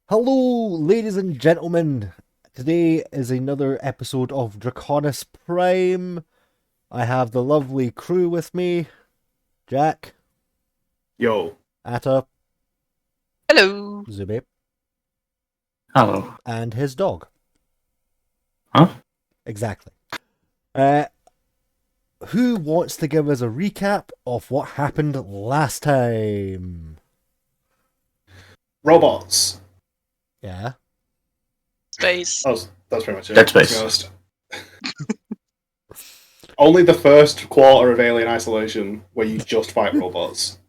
Hello, ladies and gentlemen. Today is another episode of Draconis Prime. I have the lovely crew with me. Jack, Yo. Atta, Hello. Zubi, Hello. and his dog. Huh? Exactly. Who wants to give us a recap of what happened last time? Robots. Yeah. Space. That's pretty much it. Dead Space. To be honest. Only the first quarter of Alien Isolation where you just fight robots.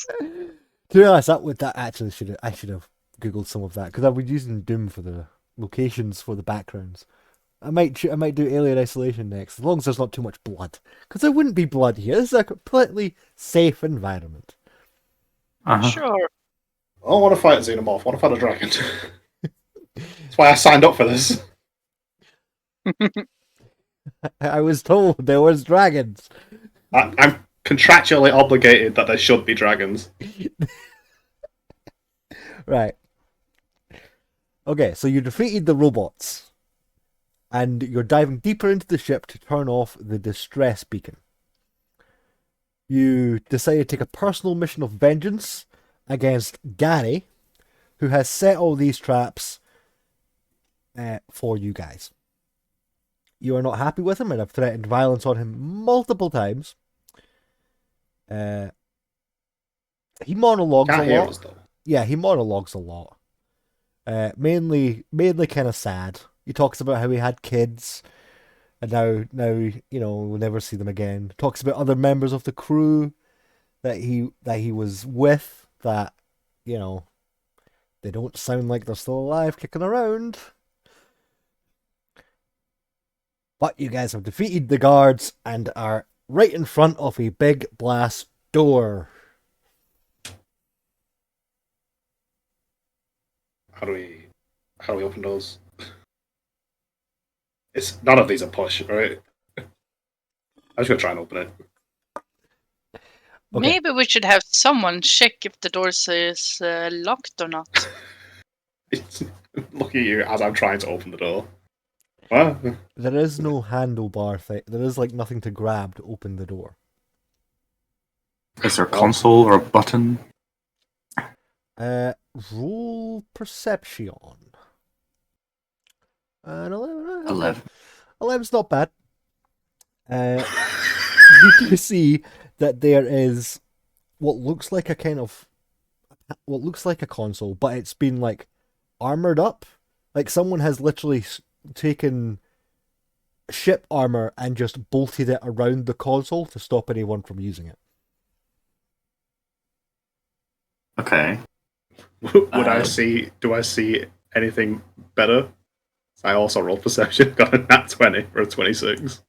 To be honest, I should have googled some of that because I was using Doom for the locations for the backgrounds. I might do Alien Isolation next, as long as there's not too much blood, because there wouldn't be blood here. This is a completely safe environment. Uh-huh. Sure. I don't want to fight a Xenomorph, I want to fight a dragon. That's why I signed up for this. I was told there was dragons. I'm contractually obligated that there should be dragons. Right. Okay, so you defeated the robots, and you're diving deeper into the ship to turn off the distress beacon. You decide to take a personal mission of vengeance against Gary, who has set all these traps for you guys. You are not happy with him and have threatened violence on him multiple times. He monologues Can't a hear lot. us, though. Yeah, he monologues a lot. Mainly kind of sad. He talks about how he had kids, and now we'll never see them again. Talks about other members of the crew that he was with that they don't sound like they're still alive, kicking around. But you guys have defeated the guards and are right in front of a big glass door. How do we open those? None of these are push, right? I'm just gonna try and open it. Okay. Maybe we should have someone check if the door is locked or not. Look at you as I'm trying to open the door. What? There is no handlebar thing. There is nothing to grab to open the door. Is there a console or a button? Roll perception. An 11. 11. 11's not bad. You do see that there is what looks like a console, but it's been armored up. Like someone has literally taken ship armor and just bolted it around the console to stop anyone from using it. Okay. Do I see anything better? I also rolled perception, got a nat 20 or a 26.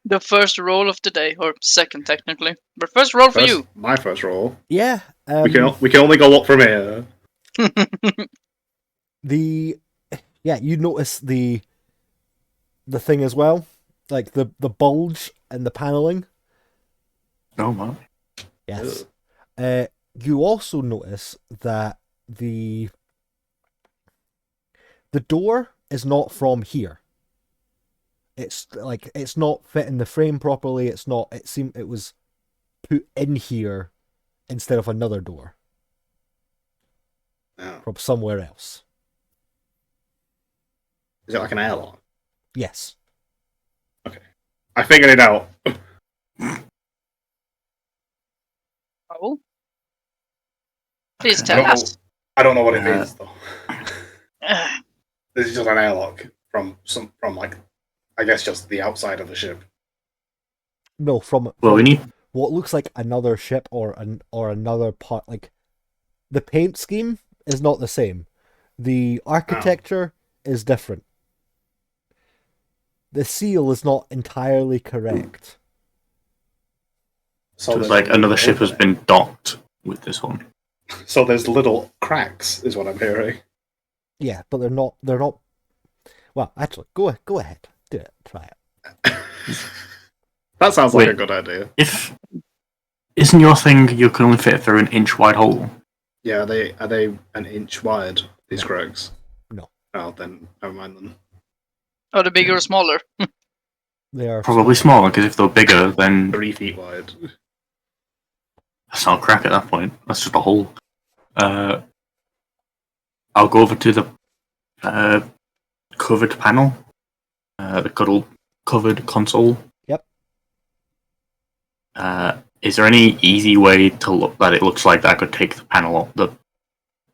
The first roll of the day, or second technically, but first roll for you. My first roll. Yeah. We can only go up from here. You notice the thing as well, like the bulge and the paneling. Oh, my. Yes. You also notice that the door is not from here. It's not fit in the frame properly. It's not. It seemed it was put in here instead of another door from somewhere else. Is it like an airlock? Yes. Okay. I figured it out. Oh. Please tell us. I don't know what it is though. Ugh. This is just an airlock from I guess just the outside of the ship. No, from Well, we need... what looks like another ship or another part. Like the paint scheme is not the same. The architecture is different. The seal is not entirely correct. So it's like another ship has been docked with this one. So there's little cracks, is what I'm hearing. Yeah, but they're not. Well, actually, go ahead, do it, try it. That sounds like a good idea. Isn't your thing you can only fit through an inch wide hole? Yeah, are they an inch wide? These Gregs? No. Oh, then never mind then. Are they bigger or smaller? They are Probably smaller, because if they're bigger, then 3 feet wide. that's not a crack at that point. That's just a hole. I'll go over to the covered panel, the covered console. Yep. Is there any easy way to look that it looks like that I could take the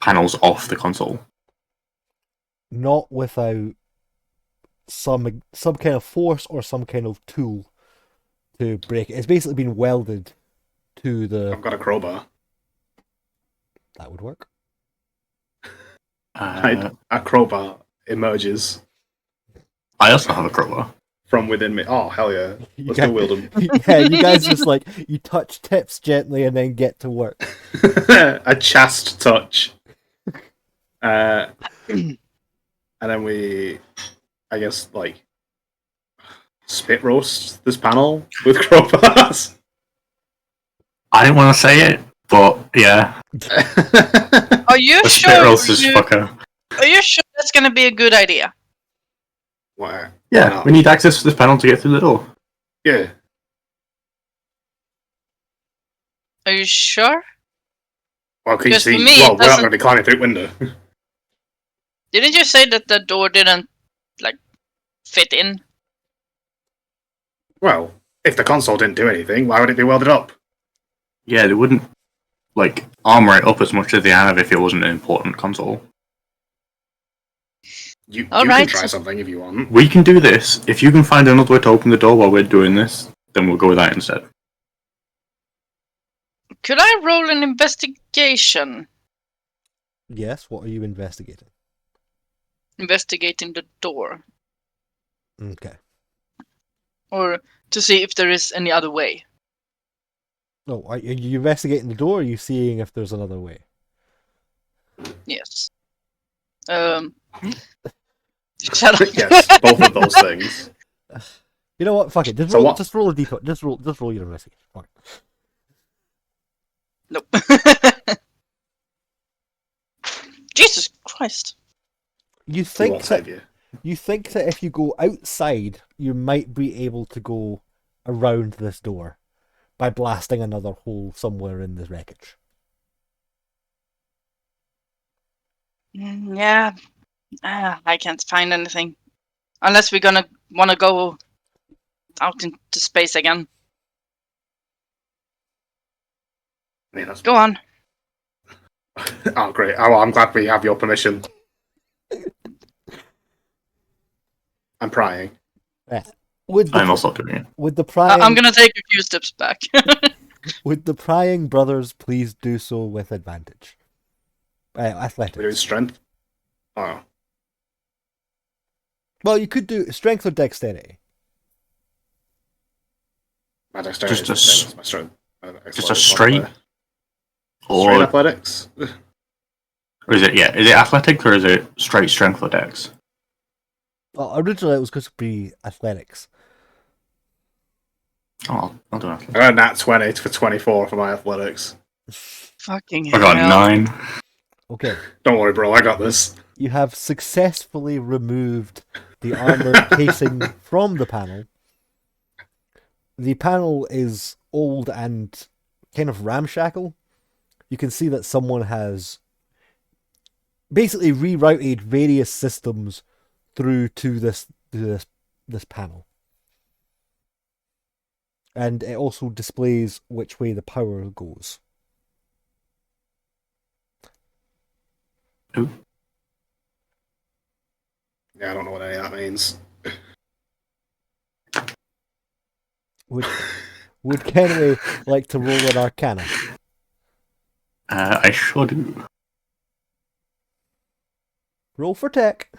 panels off the console? not without some kind of force or some kind of tool to break it. It's basically been welded to the. I've got a crowbar. That would work. Uh, A crowbar emerges I also have a crowbar. from within me. Oh, hell yeah. Let's go wield them. Yeah, you guys just like you touch tips gently and then get to work. A chast touch. And then we, I guess, like, spit roast this panel with crowbars. I didn't want to say it, but yeah, Are you the sure? spit roast this fucker. Are you sure that's gonna be a good idea? Why? Yeah, not? we need access to this panel to get through the door. Yeah. Are you sure? Well, can you Because for see? me, Well, it we're not doesn't- going to be climbing through the window. Didn't you say that the door didn't like fit in? Well, if the console didn't do anything, why would it be welded up? Yeah, they wouldn't like armor it up as much as they have if it wasn't an important console. You All can right. try something if you want. We can do this. If you can find another way to open the door while we're doing this, then we'll go with that instead. Could I roll an investigation? Yes, what are you investigating? Investigating the door. Okay. Or to see if there is any other way. No, are you investigating the door or are you seeing if there's another way? Yes. Shut up. Yes, both of those things. You know what? Fuck it. Just So roll. what- Just roll a d. Just roll your investigation. Fuck it. Nope. Jesus Christ. You He think won't that save you. you think that if you go outside, you might be able to go around this door by blasting another hole somewhere in this wreckage. Yeah. I can't find anything. Unless we're gonna wanna go out into space again. I mean, that's... Go on. Oh, great. Oh, well, I'm glad we have your permission. I'm prying. Would I'm the, also doing it. would the prying I'm gonna take a few steps back. would the prying brothers please do so with advantage? We're doing Athletics. strength. Oh. Well, you could do strength or dexterity. My dexterity Just is a the same as my strength. just a straight- Straight Or, athletics. or is it athletic or is it straight strength or dex? Well, originally it was going to be athletics. Oh, I'll do that. I got a nat 20 for 24 for my athletics. Fucking I got hell. 9. Okay. Don't worry, bro. I got this. You have successfully removed the armor casing from the panel. The panel is old and kind of ramshackle. You can see that someone has basically rerouted various systems through to this panel. And it also displays which way the power goes. Ooh. Yeah, I don't know what any of that means. Would Kenway like to roll an Arcana? I sure do. Roll for tech.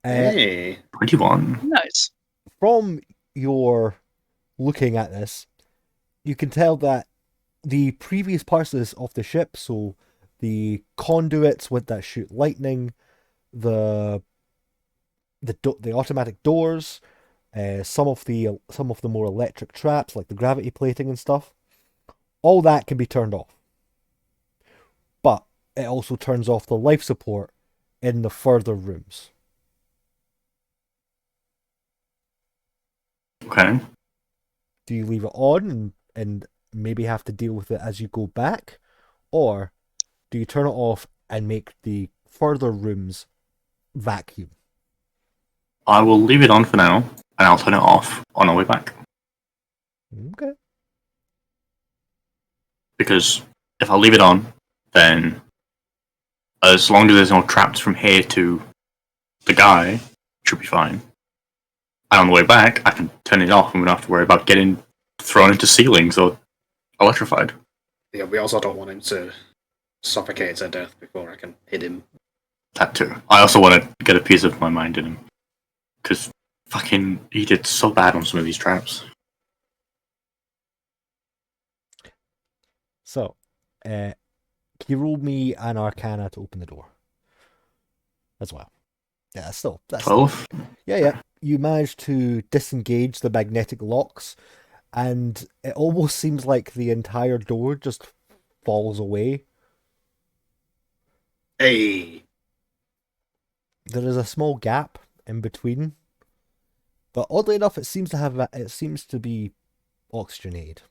Hey. 21. Nice. From your looking at this, you can tell that the previous parts of the ship, so the conduits with that shoot lightning, the automatic doors, some of the more electric traps like the gravity plating and stuff, all that can be turned off. But it also turns off the life support in the further rooms. Okay. Do you leave it on and maybe have to deal with it as you go back? Or do you turn it off and make the further rooms vacuum? I will leave it on for now, and I'll turn it off on our way back. Okay. Because if I leave it on, then as long as there's no traps from here to the guy, it should be fine. And on the way back, I can turn it off and we don't have to worry about getting thrown into ceilings or electrified. Yeah, we also don't want him to suffocate to death before I can hit him. That too. I also want to get a piece of my mind in him. Because fucking, he did so bad on some of these traps. So, can you roll me an Arcana to open the door as well? Yeah, that's 12? Yeah. You manage to disengage the magnetic locks, and it almost seems like the entire door just falls away. Hey! There is a small gap in between, but oddly enough, it seems to be oxygenated.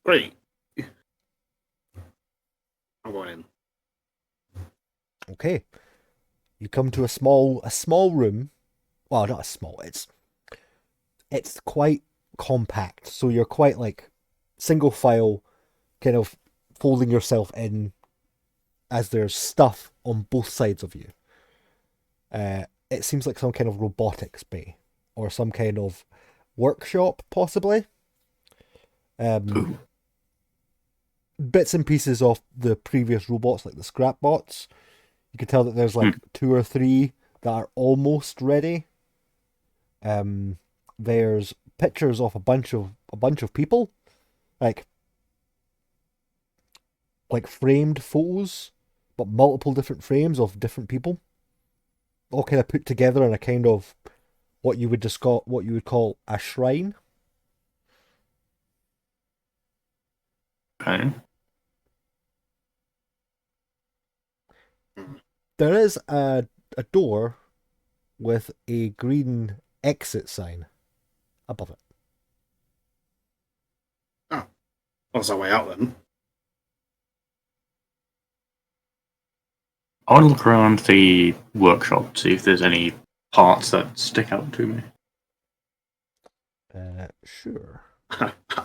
Great! I'm going in. Okay, you come to a small room. Well, not a small. It's quite compact, so you're quite like single file, kind of folding yourself in as there's stuff on both sides of you. It seems like some kind of robotics bay or some kind of workshop, possibly. Bits and pieces of the previous robots, like the scrap bots. You can tell that there's like 2 or 3 that are almost ready. There's pictures of a bunch of people, like framed photos, but multiple different frames of different people, all kind of put together in a kind of what you would call a shrine. Okay. There is a door with a green exit sign above it. Oh. What's our way out then? I want to look around the workshop, see if there's any parts that stick out to me. Sure.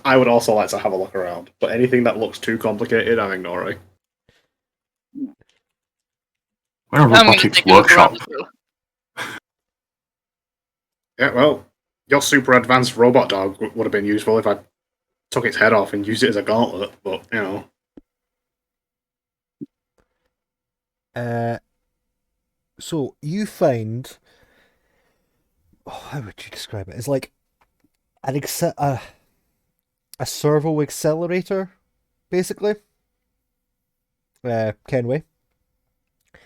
I would also like to have a look around, but anything that looks too complicated, I'm ignoring. We're a I'm gonna robotics take a look around workshop. as well. Yeah, well, your super advanced robot dog would have been useful if I took its head off and used it as a gauntlet, but, you know. So you find, how would you describe it? It's like a servo accelerator, basically. Kenway.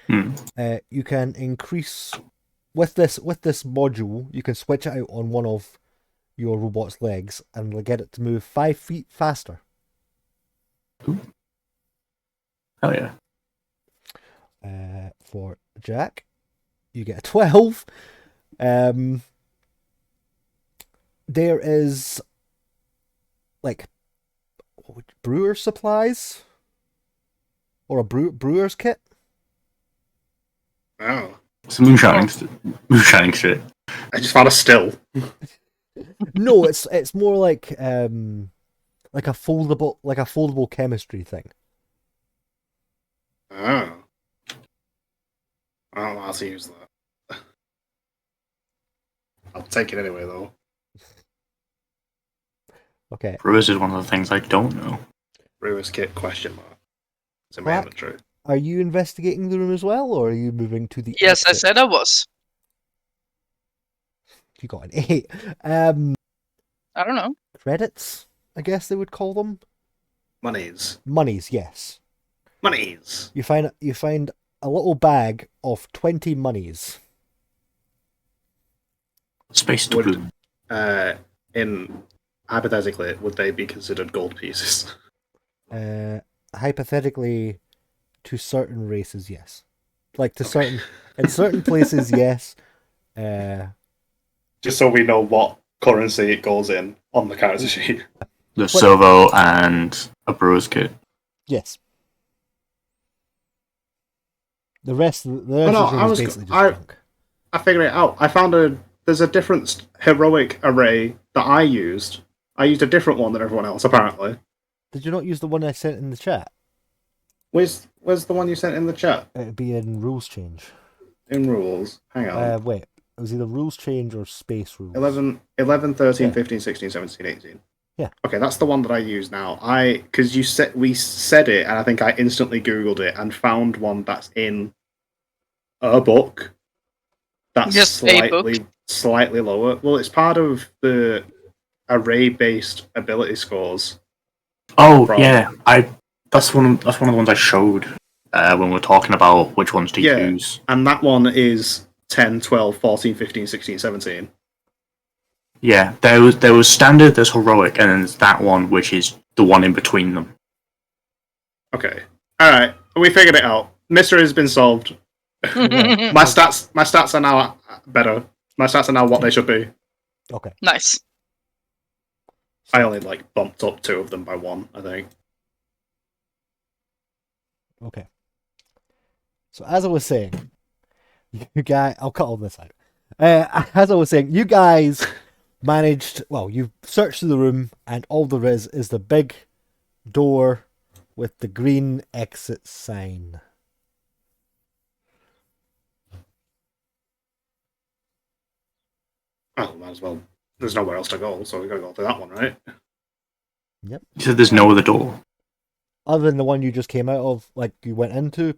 You can increase with this module. You can switch it out on one of your robot's legs and get it to move 5 feet faster. Ooh. Hell yeah. For Jack, you get a 12. There is like brewer supplies or a brewer's kit. Oh. It's moonshining shit. I just found a still. No, it's more like a foldable chemistry thing. Oh. I don't know how to use that. I'll take it anyway, though. Okay. Brewers is one of the things I don't know. Brewer's kit, question mark. It's in my What? inventory. Are you investigating the room as well, or are you moving to the Yes, I exit? said I was. You got an 8. I don't know. Credits, I guess they would call them. Monies. Monies, yes. Monies. You find a little bag of 20 monies. Space Would- doubloon. Hypothetically, would they be considered gold pieces? hypothetically, to certain races, yes. Like in certain places, yes. Just so we know what currency it goes in on the character sheet. The servo and a brewer's kit. Yes. The rest of the no, room is basically just junk. I figured it out. There's a different heroic array that I used. I used a different one than everyone else, apparently. Did you not use the one I sent in the chat? Where's the one you sent in the chat? It'd be in rules change. In rules. Hang on. Wait. It was either rules change or space rules. 11, 13, Yeah. 15, 16, 17, 18. Yeah. Okay, that's the one that I use now. Because we said it, and I think I instantly Googled it and found one that's in a book that's Just a book. slightly lower. Well, it's part of the array-based ability scores. Oh yeah, that's one of the ones I showed when we were talking about which ones to use. And that one is 10, 12, 14, 15, 16, 17. Yeah, there was standard, there's heroic, and then there's that one which is the one in between them. Okay. Alright, we figured it out. Mystery has been solved. My stats are now better. My stats are now what they should be. Okay. Nice. I only bumped up 2 of them by 1, I think. Okay. So as I was saying, you guys, I'll cut all this out. As I was saying, you guys managed. Well, you searched through the room, and all there is the big door with the green exit sign. Oh, might as well. There's nowhere else to go, so we gotta go through that one, right? Yep. You said there's no other door. Other than the one you just came out of, like you went into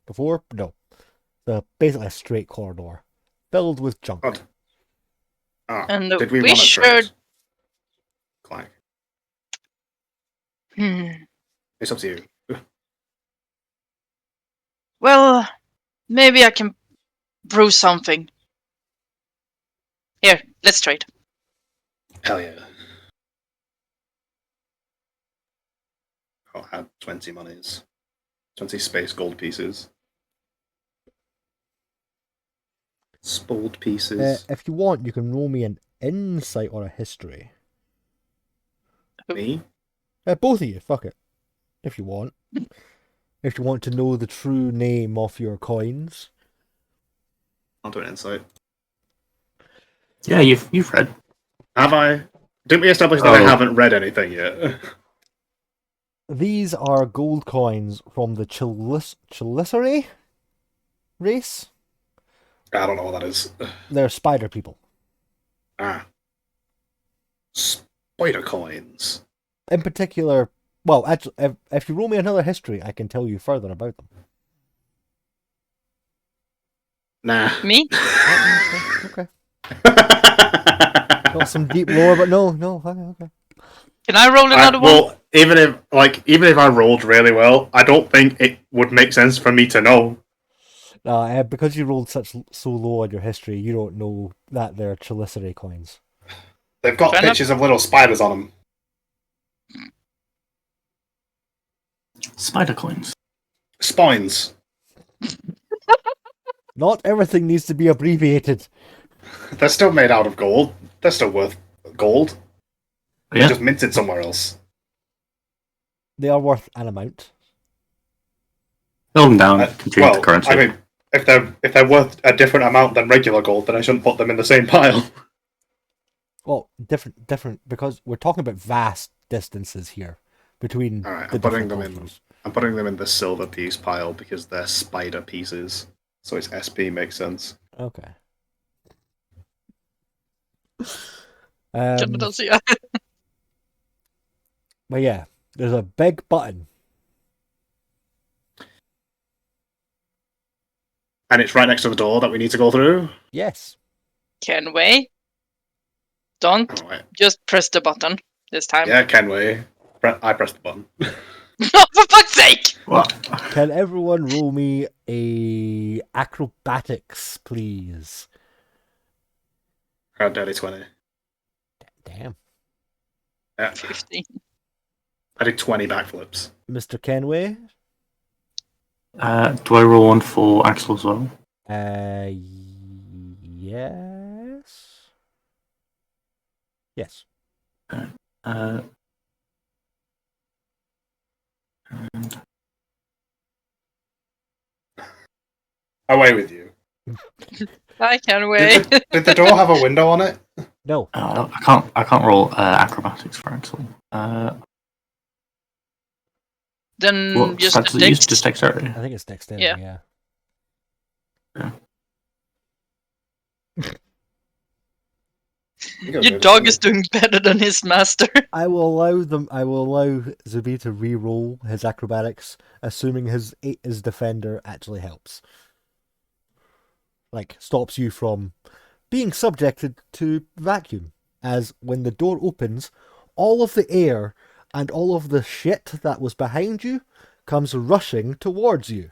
before? No. Basically a straight corridor filled with junk. God. Ah, And did we we want to sure- trade? Clank. Hmm. It's up to you. Well, maybe I can brew something. Here, let's trade. Hell yeah. I'll add 20 monies. 20 space gold pieces. Spoiled pieces. If you want, you can roll me an insight or a history. Me? Both of you, fuck it. If you want. If you want to know the true name of your coins. I'll do an insight. Yeah, you've read. Have I? Didn't we establish that I haven't read anything yet? These are gold coins from the Chelicerae race. I don't know what that is. They're spider people. Ah. Spider coins. In particular, well, actually, if you roll me another history, I can tell you further about them. Nah. Me? Okay. Got some deep lore, but no, okay. Can I roll another one? Well, even if I rolled really well, I don't think it would make sense for me to know. Because you rolled so low on your history, you don't know that they're Chelicerae coins. They've got Fair pictures of little spiders on them. Spider coins. Spines. Not everything needs to be abbreviated. They're still made out of gold. They're still worth gold. They're Yeah. just minted somewhere else. They are worth an amount. Build them down, contribute the currency. I mean, if they're worth a different amount than regular gold, then I shouldn't put them in the same pile. Well, different, because we're talking about vast distances here between All right, the I'm putting different them in. cultures. I'm putting them in the silver piece pile because they're spider pieces. So it's SP makes sense. Okay. Yeah. But yeah, there's a big button. And it's right next to the door that we need to go through. Yes. Can we? Don't Oh, wait. just press the button this time. Yeah, can we? I pressed the button. Oh, for fuck's sake! What? Can everyone roll me a acrobatics, please? Dirty 20. Damn. Yeah. 15. I did 20 backflips. Mr. Kenway. Do I roll one for Axel as well? Yes. Yes. And Away with you. I can't wait. Did the door have a window on it? No. I can't roll acrobatics for Axel. Then What just stats does it use? Just dexterity. I think it's dexterity, Yeah. Yeah. Your dog is doing better than his master. I will allow Zubi to re-roll his acrobatics, assuming his defender actually helps. Like, stops you from being subjected to vacuum. As when the door opens, all of the air and all of the shit that was behind you comes rushing towards you.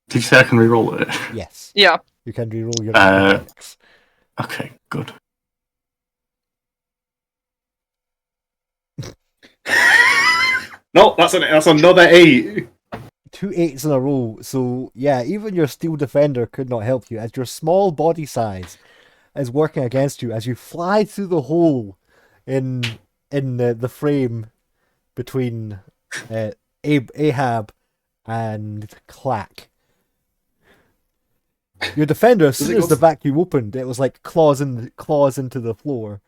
Did you say I can re-roll it? Yes. Yeah. You can re-roll your acrobatics. Okay, good. No, that's another 8. 2 8s in a row. So yeah, even your steel defender could not help you, as your small body size is working against you as you fly through the hole in the frame between Ahab and Clack. Your defender, as soon as the vacuum opened, it was like claws into the floor.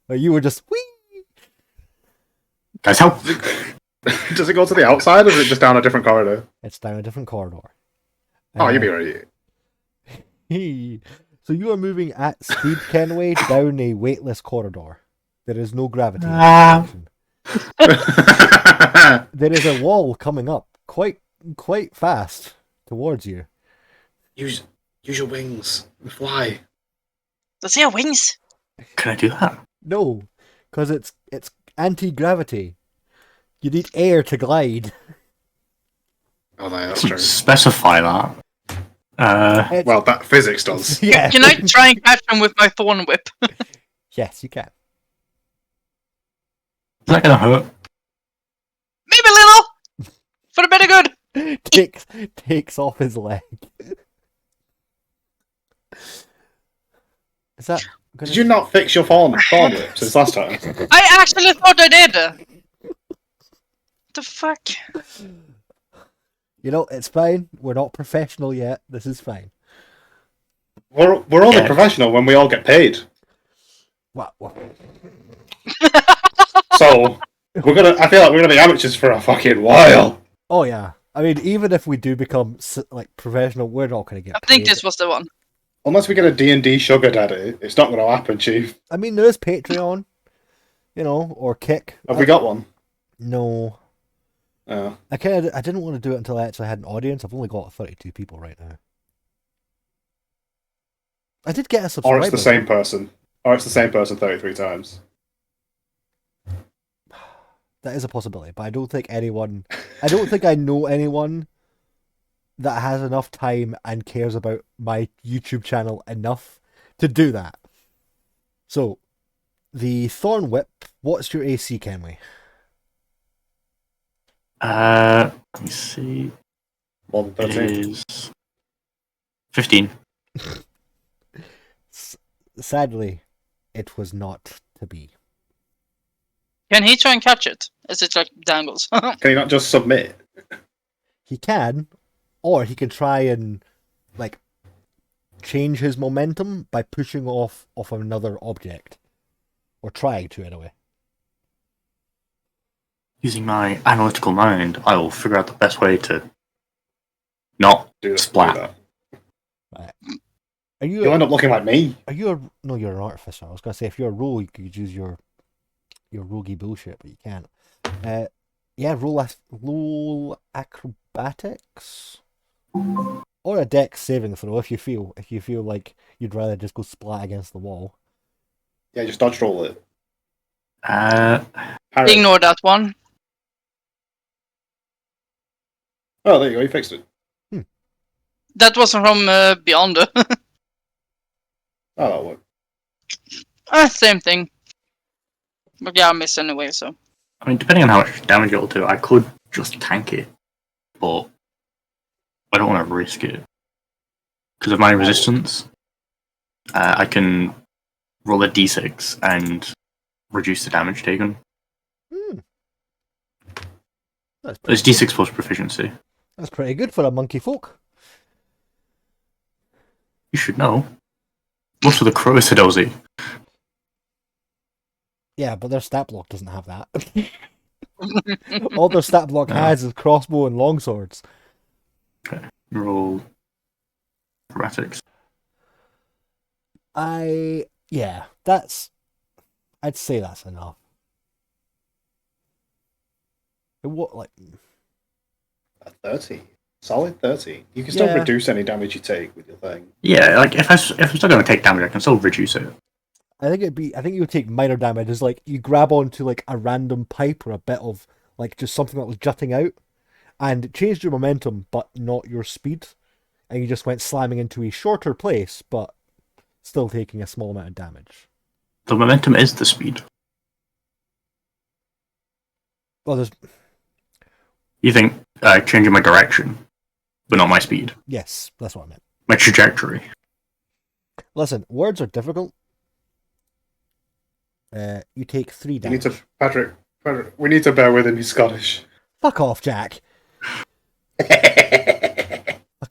Like you were just whee. Guys, help! Does it go to the outside or is it just down a different corridor? It's down a different corridor. Oh, you'd be right. So you are moving at speed, Kenway, down a weightless corridor. There is no gravity. There is a wall coming up quite fast towards you. Use your wings and fly. Does he have wings? Can I do that? No, because it's anti-gravity. You need air to glide. Oh, that's Doesn't true. specify that. Well, that physics does. Yeah. Can I try and catch him with my thorn whip? Yes, you can. Is that gonna hurt? Maybe a little! For the better good! Takes off his leg. Is that? Did you not fix your thorn whip since last time? I actually thought I did! The fuck? You know, it's fine. We're not professional yet. This is fine. We're only professional when we all get paid. What? So I feel like we're gonna be amateurs for a fucking while. Oh yeah. I mean, even if we do become like professional, we're not going to get I think paid. this was the one. Unless we get a D&D sugar daddy, it's not gonna happen, Chief. I mean, there is Patreon, or Kick. Have we got one? No. Oh. I didn't want to do it until I actually had an audience. I've only got 32 people right now. I did get a subscriber. Or it's the same person. Or it's the same person 33 times. That is a possibility, but I don't think I know anyone that has enough time and cares about my YouTube channel enough to do that. So, the Thorn Whip, what's your AC, Kenway? Let me see. More than 13. It is 15. Sadly, it was not to be. Can he try and catch it? Is it like dangles? Can you not just submit? He can, or he can try and change his momentum by pushing off another object, or trying to anyway. Using my analytical mind, I will figure out the best way to not splat. Do that. Right. Are you? You'll end up looking like me. Are you a? No, you're an artificer. I was gonna say if you're a rogue, you could use your roguey bullshit, but you can't. Roll acrobatics or a dex saving throw if you feel like you'd rather just go splat against the wall. Yeah, just dodge roll it. Uh, Harry. Ignore that one. Oh, there you go. You fixed it. That wasn't from Beyond. Oh, that'll work. Same thing. But yeah, I missed anyway, so. I mean, depending on how much damage it'll do, I could just tank it, but I don't want to risk it because of my resistance. I can roll a d6 and reduce the damage taken. It's d6 plus proficiency. That's pretty good for a monkey folk. You should know. Most of the crows are dozy. Yeah, but their stat block doesn't have that. All their stat block has is crossbow and longswords. Okay, roll acrobatics. I'd say that's enough. What, like, A 30. Solid 30. You can still Yeah. reduce any damage you take with your thing. Yeah, like if I'm still going to take damage, I can still reduce it. I think you would take minor damage. It's like you grab onto like a random pipe or a bit of like just something that was jutting out, and it changed your momentum, but not your speed, and you just went slamming into a shorter place, but still taking a small amount of damage. The momentum is the speed. Well, there's You think changing my direction, but not my speed, yes, that's what I meant. my trajectory. Listen, words are difficult. You take 3 You damage. need to, Patrick, we need to bear with him. He's Scottish. Fuck off, Jack.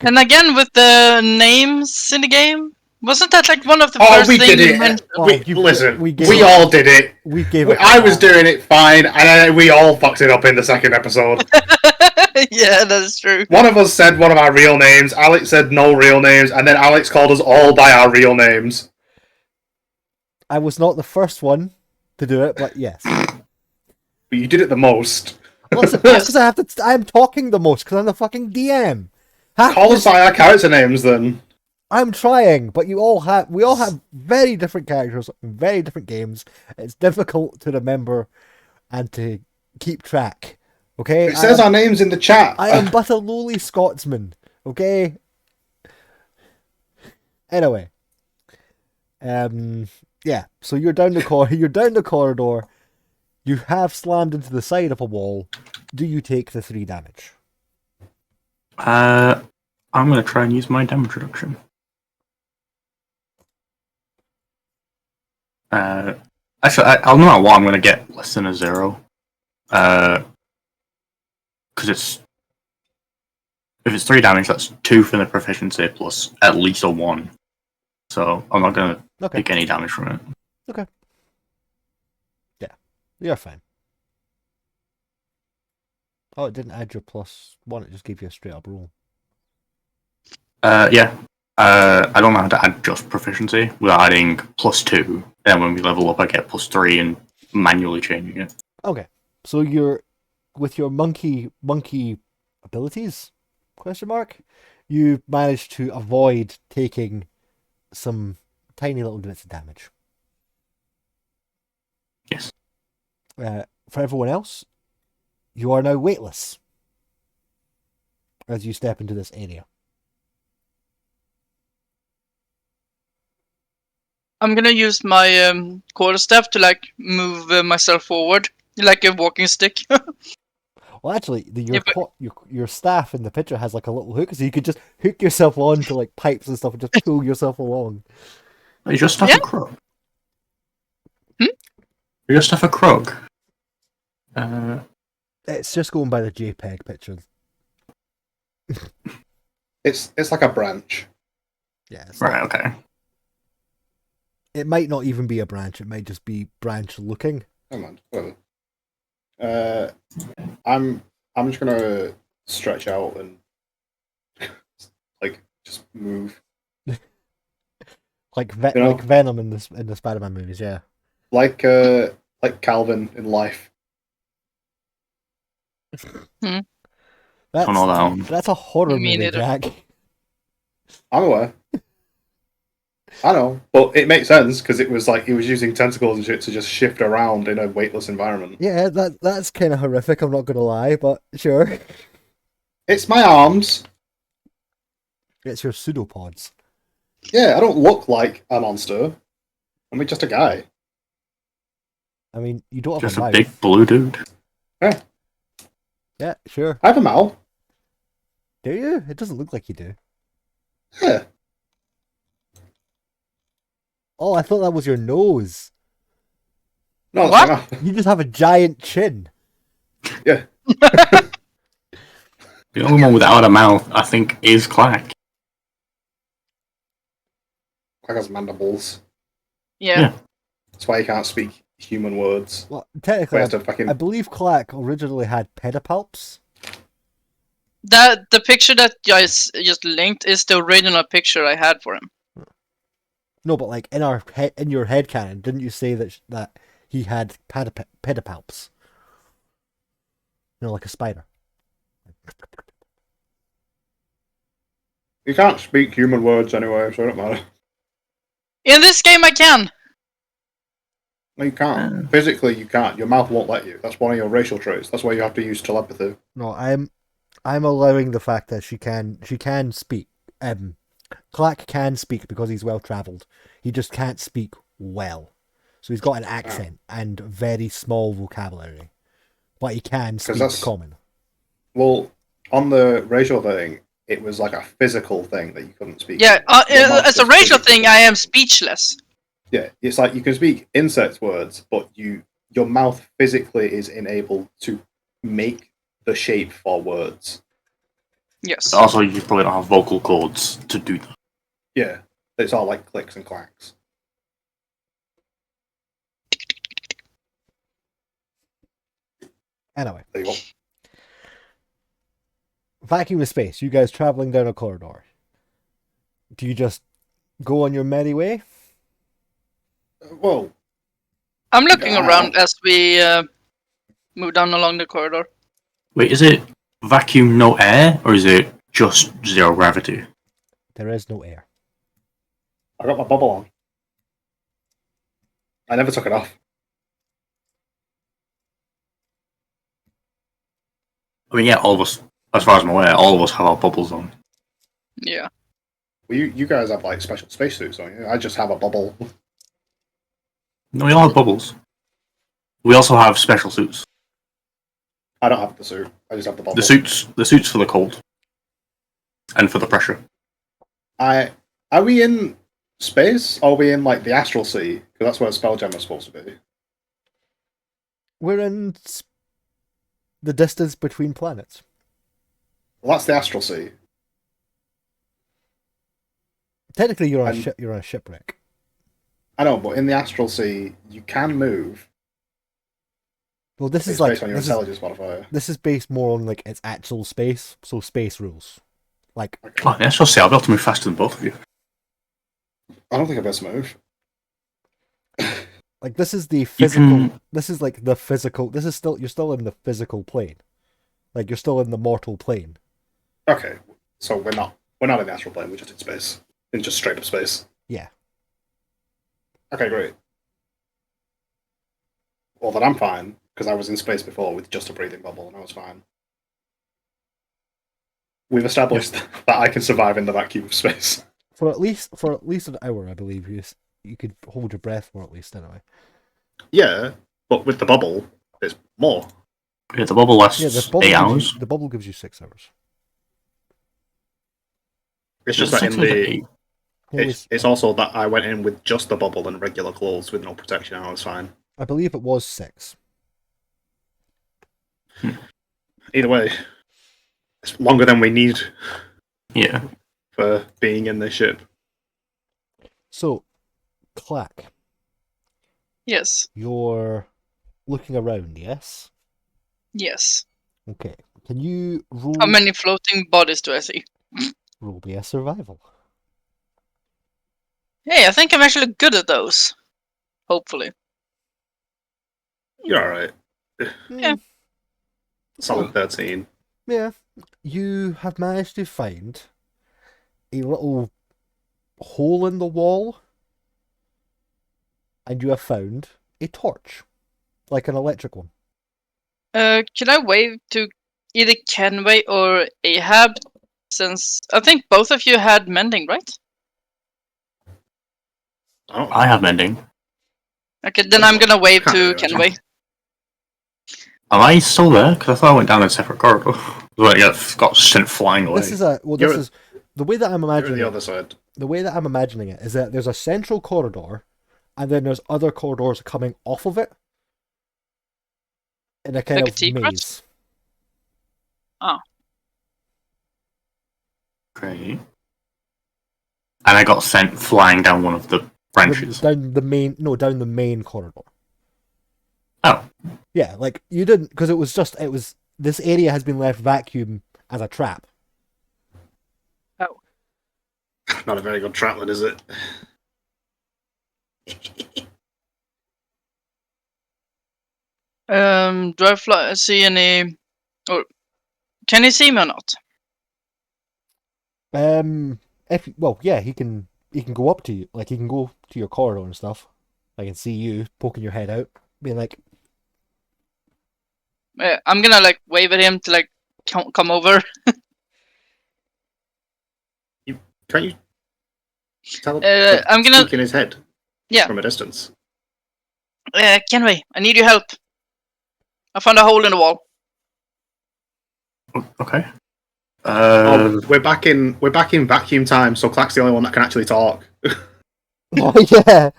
And again, with the names in the game, wasn't that like one of the Oh, first we things did you it. mentioned? Listen, we we gave it- all did it. We gave it. I was doing it fine, and we all fucked it up in the second episode. Yeah, that's true. One of us said one of our real names, Alex said no real names, and then Alex called us all by our real names. I was not the first one to do it, but yes. But you did it the most. Listen, that's because I'm talking the most because I'm the fucking DM. Call us by our character names then. I'm trying, but we all have very different characters, very different games. It's difficult to remember and to keep track. Okay, It says our names in the chat. I am but a lowly Scotsman. Okay. Anyway, yeah. So you're down the corridor. You have slammed into the side of a wall. Do you take the 3 damage? I'm going to try and use my damage reduction. Actually, I'll know what I'm going to get less than a 0. Because if it's 3 damage, that's 2 for the proficiency plus at least a 1. So I'm not going to take any damage from it. Okay. Yeah, you're fine. Oh, it didn't add your +1. It just gave you a straight up roll. Yeah. I don't know how to add just proficiency without adding +2. Then when we level up, I get +3 and manually changing it. Okay, so you're with your monkey abilities? ? You managed to avoid taking some tiny little bits of damage. Yes. For everyone else, you are now weightless as you step into this area. I'm gonna use my quarterstaff to like move myself forward, like a walking stick. Well, actually, your staff in the picture has like a little hook, so you could just hook yourself onto like pipes and stuff and just pull yourself along. You just have a krug. Hmm? You just have a krug. It's just going by the JPEG picture. It's like a branch. Yeah. Right, okay. It might not even be a branch. It might just be branch looking. Come on, whatever. I'm just gonna stretch out and like just move. Like You know? like Venom in the Spider-Man movies, yeah. Like Calvin in life. That's, Don't know that one. That's a horror Me movie, neither. Jack. I'm aware. I know, but it makes sense because it was like he was using tentacles and shit to just shift around in a weightless environment. Yeah, that's kind of horrific. I'm not gonna lie, but sure. It's my arms. It's your pseudopods. Yeah, I don't look like a monster. I'm just a guy. I mean, you don't have Just a a mouth. big blue dude. Yeah, sure. I have a mouth. Do you? It doesn't look like you do. Yeah. Oh, I thought that was your nose. No, What? that's my mouth. You just have a giant chin. Yeah. The only one without a mouth, I think, is Clack. Quack has mandibles. Yeah. Yeah. That's why he can't speak human words. Well, He technically, has to fucking... I believe Clack originally had pedipalps. The picture that you guys just linked is the original picture I had for him. No, but like in your head canon, didn't you say that he had pedipalps? You know, like a spider. You can't speak human words anyway, so it don't matter. In this game, I can. No, you can't. Physically, you can't. Your mouth won't let you. That's one of your racial traits. That's why you have to use telepathy. No, I'm allowing the fact that she can speak. Clack can speak because he's well travelled. He just can't speak well. So he's got an accent and very small vocabulary. But he can speak common. Well, on the racial thing, it was like a physical thing that you couldn't speak. Yeah, Your mouth as a is racial physically- thing, I am speechless. Yeah, it's like you can speak insect words, but your mouth physically is unable to make the shape for words. Yes. But also, you probably don't have vocal cords to do that. Yeah, it's all like clicks and clacks. Anyway, There you go. vacuum of space. You guys travelling down a corridor. Do you just go on your merry way? Whoa. I'm looking Yeah. around as we move down along the corridor. Wait, is it vacuum no air, or is it just zero gravity? There is no air. I got my bubble on. I never took it off. I mean, yeah, all of us, as far as I'm aware, all of us have our bubbles on. Yeah. Well, you guys have like special spacesuits, don't you? I just have a bubble. No, we all have bubbles. We also have special suits. I don't have the suit. I just have the bubble. The suits for the cold and for the pressure. Are we in space? Or are we in like the astral sea? Because that's where Spelljammer's supposed to be. We're in the distance between planets. Well, that's the astral sea. Technically, you're on a And- ship. You're on a shipwreck. I know, but in the astral sea, you can move. Well, this It's is like based on your intelligence modifier. this is based more on like its actual space, so space rules. Like Okay. Oh, yeah, so say I'll be able to move faster than both of you. I don't think I'd be able to move. this is the physical. can- This is like the physical. This is still you're still in the physical plane. Like you're still in the mortal plane. Okay, so we're not in the astral plane. We're just in space, in just straight up space. Yeah. Okay, great. Well, then I'm fine because I was in space before with just a breathing bubble, and I was fine. We've established that I can survive in the vacuum of space. For at least an hour, I believe you could hold your breath for at least anyway. Yeah, but with the bubble, it's more. Yeah, the bubble lasts Yeah, the bubble 8 gives hours. you, the bubble gives you 6 hours. It's just that in 6 hours, the 8. Yeah, it's also that I went in with just the bubble and regular clothes with no protection, and I was fine. I believe it was 6. Either way, it's longer than we need Yeah. for being in this ship. So, Clack, Yes. you're looking around, yes? Yes. Okay. Can you roll How many floating bodies do I see? roll me a survival? Hey, I think I'm actually good at those. Hopefully. You're alright. Yeah. Solid 13. Yeah. You have managed to find a little hole in the wall, and you have found a torch, like an electric one. Can I wave to either Kenway or Ahab? Since I think both of you had mending, right? Oh, I have mending. Okay, then I'm gonna wave Can't to really Kenway. Am I still there? Because I thought I went down a separate corridor. Like, I got sent flying away. This is the way that I'm You're at imagining the it. other side. The way that I'm imagining it is that there's a central corridor, and then there's other corridors coming off of it in a kind Like a of secret? maze. Oh. Okay. And I got sent flying down one of the branches. Down the main corridor. Oh. Yeah, like you didn't, because it was this area has been left vacuum as a trap. Oh. Not a very good trap, then, is it? Do I see any... Or can he see me or not? He can go up to you, like he can go to your corridor and stuff. I can see you poking your head out, being like, I'm gonna like wave at him to like come over. Can't you tell I'm gonna... speak in his head? Yeah. From a distance. Kenway, I need your help. I found a hole in the wall. Okay. We're back in vacuum time, so Clack's the only one that can actually talk. oh yeah,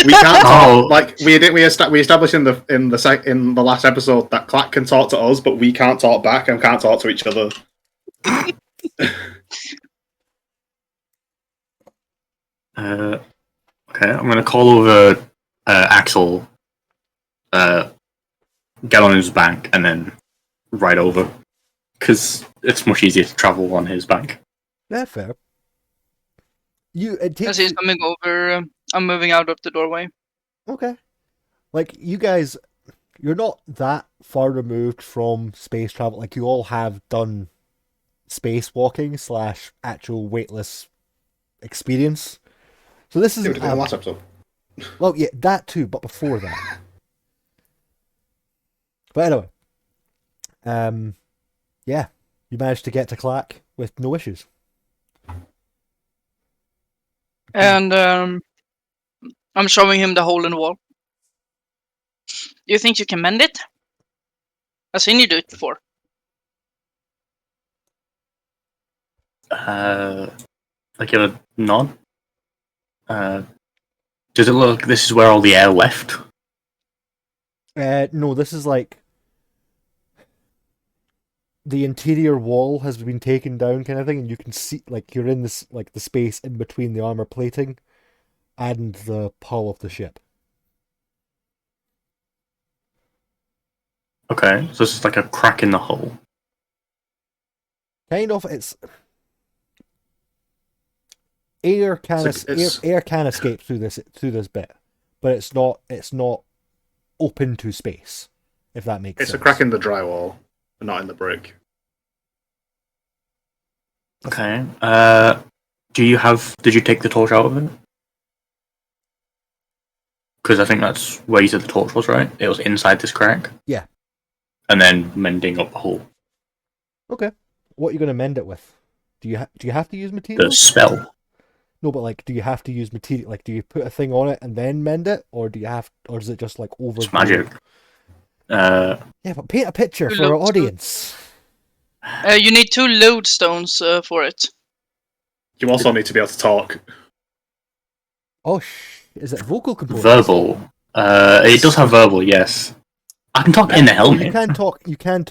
We can't Oh. talk. Like we established in the last episode that Clack can talk to us, but we can't talk back and can't talk to each other. Okay, I'm gonna call over Axel, get on his back, and then ride over. Because it's much easier to travel on his back. yeah, fair. It As takes he's coming over, I'm moving out of the doorway. okay. Like you guys, you're not that far removed from space travel. Like you all have done spacewalking / actual weightless experience. So this is Yeah, we did it in the last episode. well, yeah, that too, but before that. But anyway, yeah, you managed to get to Clack with no issues. And I'm showing him the hole in the wall. Do you think you can mend it? I've seen you do it before. I give a nod. Does it look like this is where all the air left? No, this is like the interior wall has been taken down, kind of thing, and you can see like you're in this like the space in between the armor plating and the hull of the ship. Okay, so this is like a crack in the hull. Kind of, it's air can air can escape through this bit, but it's not open to space. If that makes sense. It's a crack in the drywall, but not in the brick. Okay. Did you take the torch out of it? Because I think that's where you said the torch was, right? It was inside this crack. Yeah. And then mending up the hole. Okay. What are you going to mend it with? Do you have to use The material? spell. No, but like, do you have to use material? Like, do you put a thing on it and then mend it, or or is it just like over? It's magic. Yeah, but paint a picture for our audience. You need 2 lodestones for it. You also need to be able to talk. Oh, is it vocal components? Verbal. It does have verbal, yes. I can talk in the helmet. You can talk. You can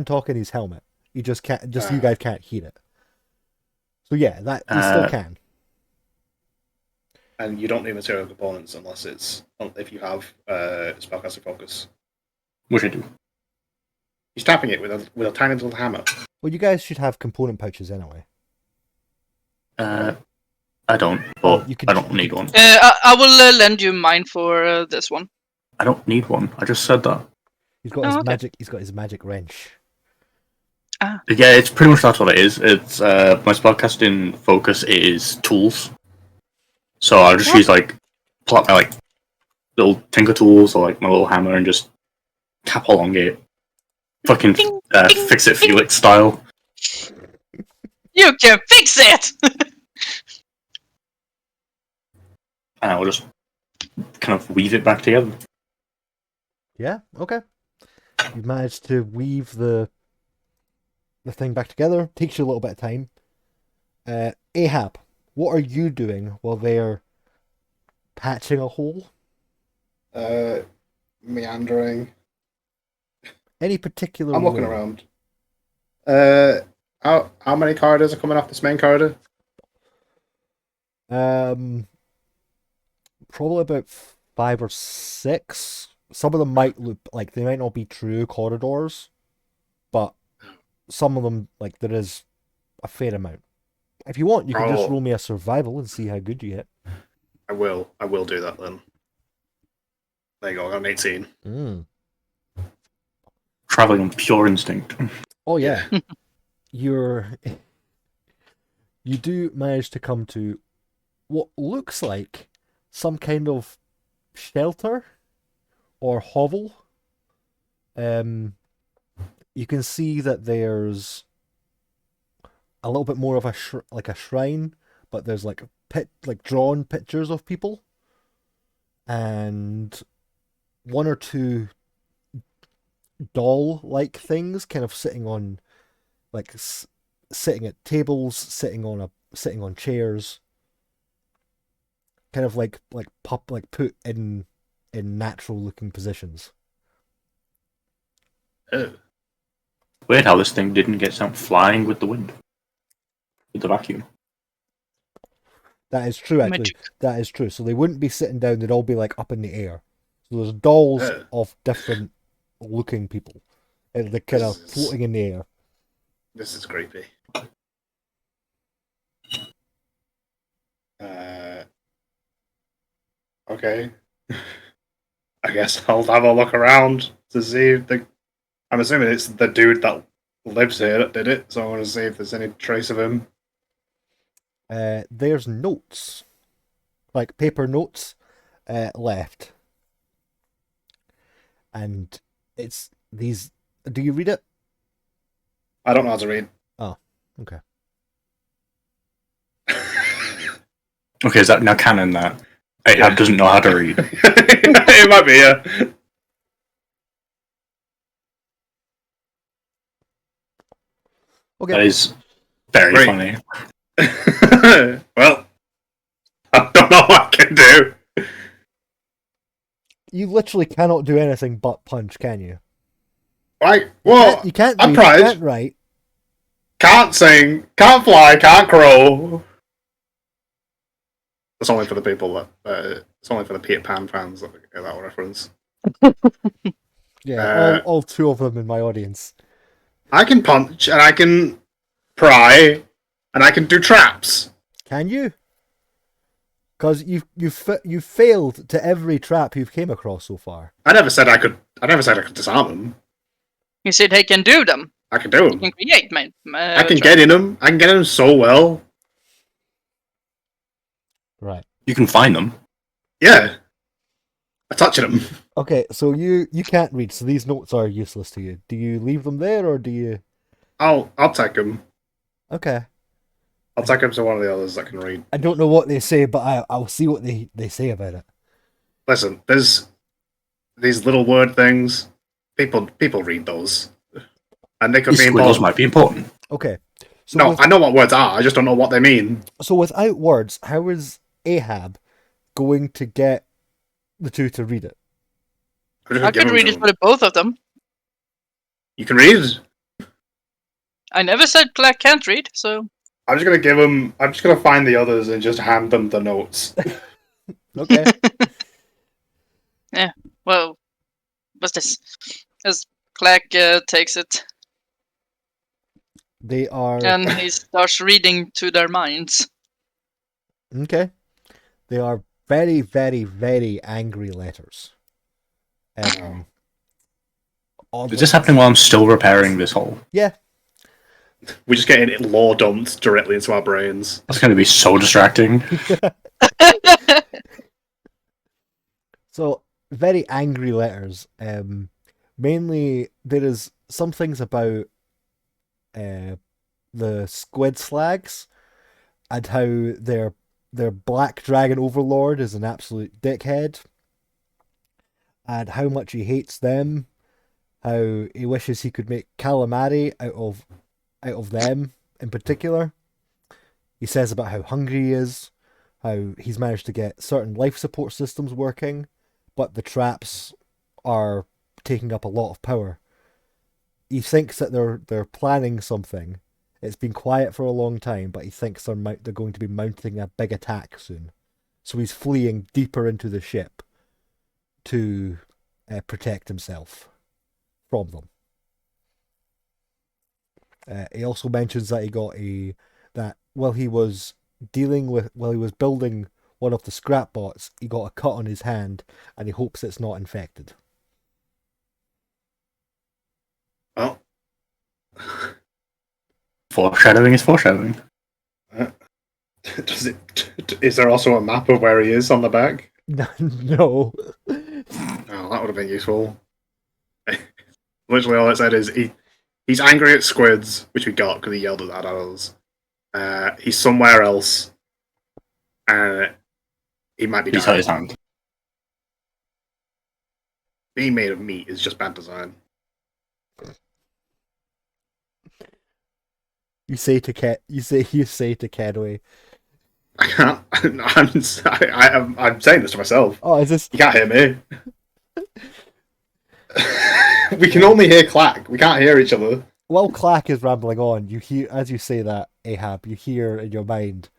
talk in his helmet. You just can't. Just you guys can't hear it. So yeah, that you still can. And you don't need material components unless if you have spellcaster focus. Which I do. He's tapping it with a tiny little hammer. Well, you guys should have component pouches anyway. I don't, but I don't need one. I will lend you mine for this one. I don't need one. I just said that. He's got his magic. He's got his magic wrench. Ah. Yeah, it's pretty much that's what it is. It's my spellcasting focus is tools. So I'll just use pull out my little tinker tools or my little hammer and just tap along it. Fucking Ding, fix it Felix style. You can fix it! And I'll just kind of weave it back together. Yeah, okay. You've managed to weave the thing back together. Takes you a little bit of time. Ahab, what are you doing while they're patching a hole? Meandering. Any particular I'm looking room? around. How many corridors are coming off this main corridor? Probably about 5 or 6. Some of them might look like they might not be true corridors, but some of them, like, there is a fair amount. If you want, you can just Oh. roll me a survival and see how good you get. I will do that then. There you go, I got an 18. Traveling on pure instinct. Oh yeah. You do manage to come to what looks like some kind of shelter or hovel. You can see that there's a little bit more of a like a shrine, but there's like drawn pictures of people, and one or two doll-like things kind of sitting on like sitting at tables, sitting on chairs, kind of like put in natural looking positions. Oh. Weird how this thing didn't get sent flying with the wind. With the vacuum. That is true, actually. Magic. That is true. So they wouldn't be sitting down, they'd all be like up in the air. So there's dolls of different looking people. And they're kind of floating in the air. This is creepy. Okay. I guess I'll have a look around to see if I'm assuming it's the dude that lives here that did it, so I want to see if there's any trace of him. There's notes. Like paper notes left. And it's these... Do you read it? I don't know how to read. Oh, okay. Okay, is that now canon that Ahab doesn't know how to read? It might be, yeah. Okay. That is very Great. funny. Well, I don't know what I can do. You literally cannot do anything but punch, can you? Like, well, You can't I'm read, proud. you can't write. Can't sing, can't fly, can't crawl. That's only for the people that. It's only for the Peter Pan fans that get that reference. Yeah, all 2 of them in my audience. I can punch, and I can pry, and I can do traps. Can you? Because you've failed to every trap you've came across so far. I never said I could disarm them. You said he can do them. I can do He them. can create, man. I can get in them. I can get in them so well. Right. You can find them. Yeah. I touch them. Okay, so you can't read, so these notes are useless to you. Do you leave them there, or do you... I'll take them. Okay. I'll take them to one of the others that can read. I don't know what they say, but I'll see what they say about it. Listen, there's these little word things. People read those. And they could These be squiggles important. might be important. Okay. So No, I know what words are, I just don't know what they mean. So without words, how is Ahab going to get the 2 to read it? I can read it for the both of them. You can read? I never said Clack can't read, so... I'm just gonna find the others and just hand them the notes. Okay. Yeah, well... What's this? As Clack takes it, They are... and he starts reading to their minds. Okay. They are very, very, very angry letters. Is this happening while I'm still repairing this hole? Yeah. We're just getting lore dumped directly into our brains. That's going to be so distracting. So, very angry letters. Mainly, there is some things about the squid slags and how their black dragon overlord is an absolute dickhead, and how much he hates them, how he wishes he could make calamari out of them in particular. He says about how hungry he is, how he's managed to get certain life support systems working, but the traps are taking up a lot of power. He thinks that they're planning something. It's been quiet for a long time, but he thinks they're going to be mounting a big attack soon. So he's fleeing deeper into the ship to protect himself from them. He also mentions that while he was building one of the scrap bots, he got a cut on his hand, and he hopes it's not infected. Well, Foreshadowing is foreshadowing. Is there also a map of where he is on the back? No. Oh, that would have been useful. Literally, all it said is he's angry at squids, which we got because he yelled at that at us. He's somewhere else. He might be He's hurt dying. his hand. Being made of meat is just bad design. You say to Kenway. I can't. I'm saying this to myself. Oh, is this? You can't hear me. We can only hear Clack. We can't hear each other. While Clack is rambling on, you hear, as you say that, Ahab, you hear in your mind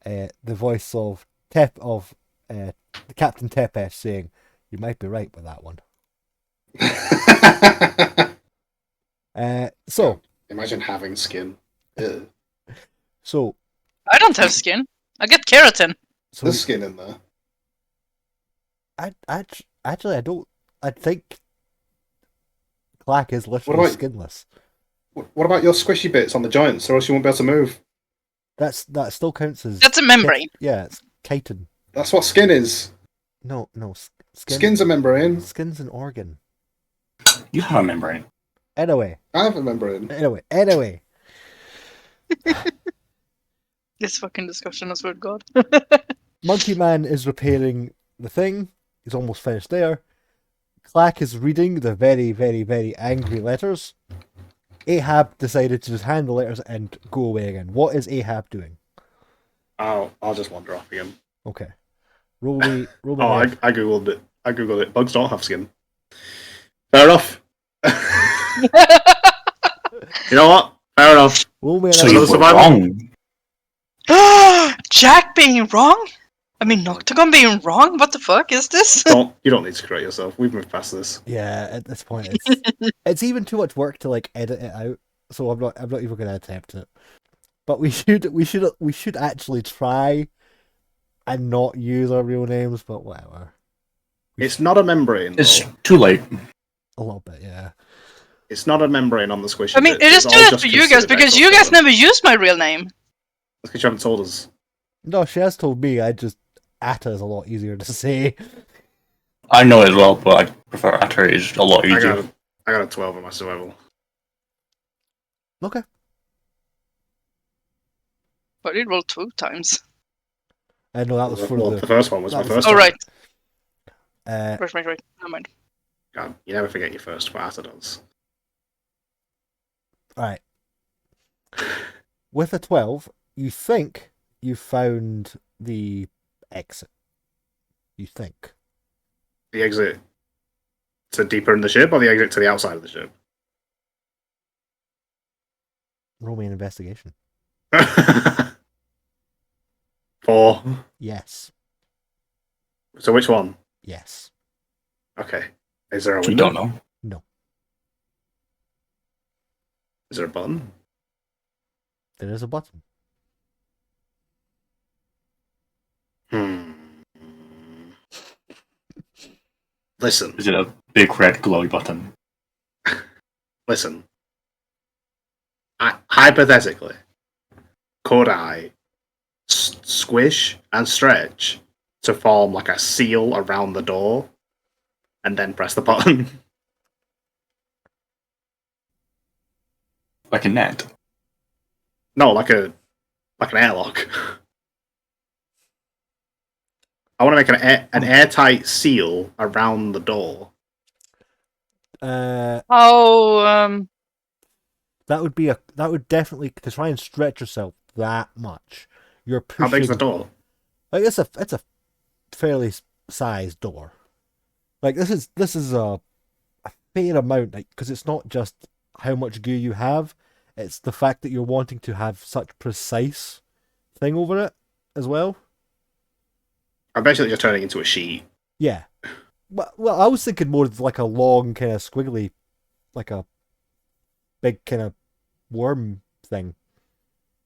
the voice of the Captain Tepesh saying, "You might be right with that one." So Imagine having skin. Ew. So I don't have skin. I get keratin. so There's skin in there. I don't. I think Clack is literally What about- skinless. What about your squishy bits on the joints, or else you won't be able to move? That still counts as. That's a membrane. Yeah, it's chitin. That's what skin is. No, Skin's a membrane. Skin's an organ. You have a membrane. Anyway. I have a membrane. Anyway. This fucking discussion, I swear to God. Monkey Man is repairing the thing. He's almost finished there. Clack is reading the very, very, very angry letters. Ahab decided to just hand the letters and go away again. What is Ahab doing? I'll just wander off again. Okay. Roll me. I googled it. Bugs don't have skin. Fair enough. You know what? Fair enough. Roll me So another- you were survival. wrong. Jack being wrong? I mean, Noctagon being wrong? What the fuck is this? You don't need to correct yourself. We've moved past this. Yeah, at this point, it's even too much work to like edit it out. So I'm not even going to attempt it. But we should actually try and not use our real names. But whatever. It's not a membrane. It's though. too late. A little bit, yeah. It's not a membrane on the squishy. I mean, bits. it is It's too all late just for you guys considered because extra you guys stuff. never used my real name. That's because you haven't told us. No, she has told me. Atta is a lot easier to say. I know as well, but I prefer Atter. It's a lot easier. I got a 12 on my survival. Okay. But I did roll 2 times. No, that was for Well, the first one was that my was- first Oh, one. right. uh, Right. Never mind. God, you never forget your first what Atta does. Alright. With a 12, you think you found the exit. You think. The exit to deeper in the ship, or the exit to the outside of the ship? Roll me an investigation. 4. Yes. So which one? Yes. Okay. Is there a You window? don't know. No. Is there a button? There is a button. Listen. Is it a big red glowy button? Listen. Hypothetically, could I squish and stretch to form like a seal around the door and then press the button? Like a net? No, like an airlock. I want to make an airtight seal around the door. Oh, That would definitely, to try and stretch yourself that much. You're How big's pushing. the door? Like it's a fairly sized door. Like this is a fair amount, like, because it's not just how much gear you have, it's the fact that you're wanting to have such precise thing over it as well. I'm basically just turning it into a sheet. Yeah. Well, I was thinking more of like a long kind of squiggly, like a big kind of worm thing.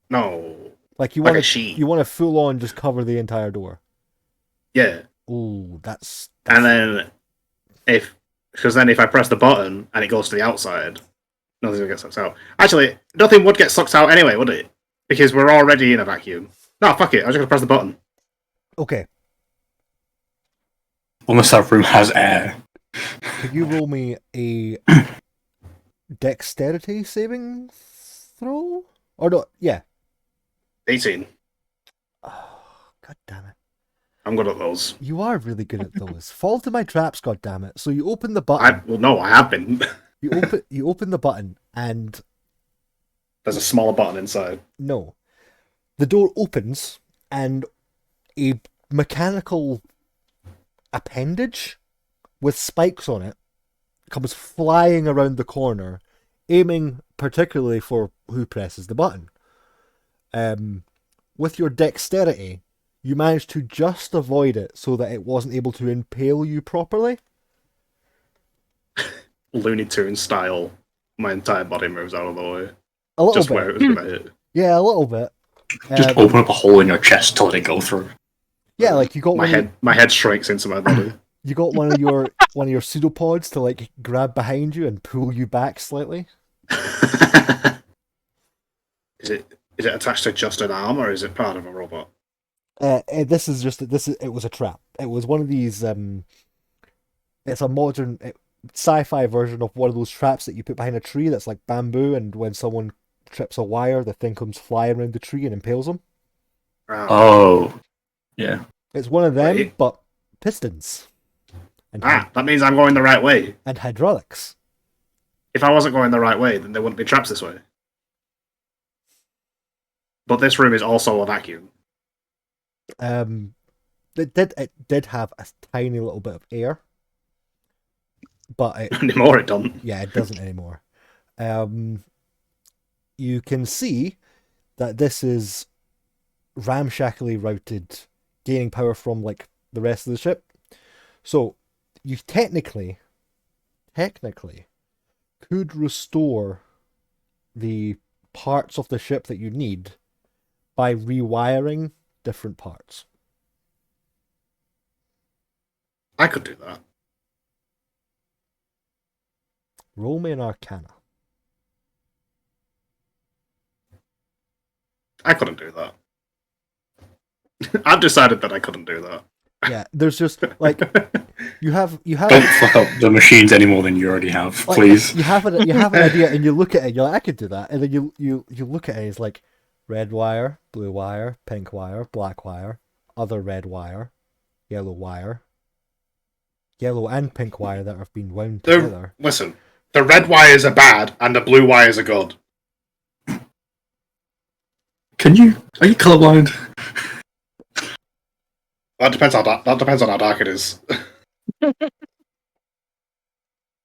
No, Like you like want a sheet. you want to full on just cover the entire door. Yeah, Ooh, that's and then because then if I press the button and it goes to the outside, nothing will get sucked out. Actually, nothing would get sucked out anyway, would it? Because we're already in a vacuum. No, fuck it. I'm just gonna press the button. okay. Almost that room has air. Could you roll me a dexterity saving throw? Or no? Yeah. 18. Oh, god damn it! I'm good at those. You are really good at those. Fall to my traps, god damn it! So you open the button. No, I have been. You open the button, and There's a smaller button inside. no, the door opens, and a mechanical appendage with spikes on it comes flying around the corner, aiming particularly for who presses the button. With your dexterity, you managed to just avoid it so that it wasn't able to impale you properly. Looney Tunes style. My entire body moves out of the way. A little Just bit. where it was going to hit. Yeah, a little bit. Just open up a hole in your chest to let it go through. Yeah, like you got My head shrinks into my body. you got one of your pseudopods to like grab behind you and pull you back slightly. Is it attached to just an arm or is it part of a robot? It was a trap. It was one of these. It's a modern sci-fi version of one of those traps that you put behind a tree that's like bamboo, and when someone trips a wire, the thing comes flying around the tree and impales them. Oh, yeah. It's one of them, Right. but pistons and That means I'm going the right way. and hydraulics. If I wasn't going the right way, then there wouldn't be traps this way. But this room is also a vacuum. It did have a tiny little bit of air, but Anymore, it doesn't. yeah, it doesn't anymore. You can see that this is ramshackly routed, gaining power from like the rest of the ship. So you technically could restore the parts of the ship that you need by rewiring different parts. I could do that. Roll me an Arcana. I couldn't do that. I've decided that I couldn't do that. Yeah, there's just like you have Don't fuck up the machines any more than you already have, like, please. you have an idea and you look at it, you're like, I could do that, and then you look at it, it's like red wire, blue wire, pink wire, black wire, other red wire, yellow and pink wire that have been wound together. Listen, the red wires are bad and the blue wires are good. Are you colorblind? That depends on how dark it is. It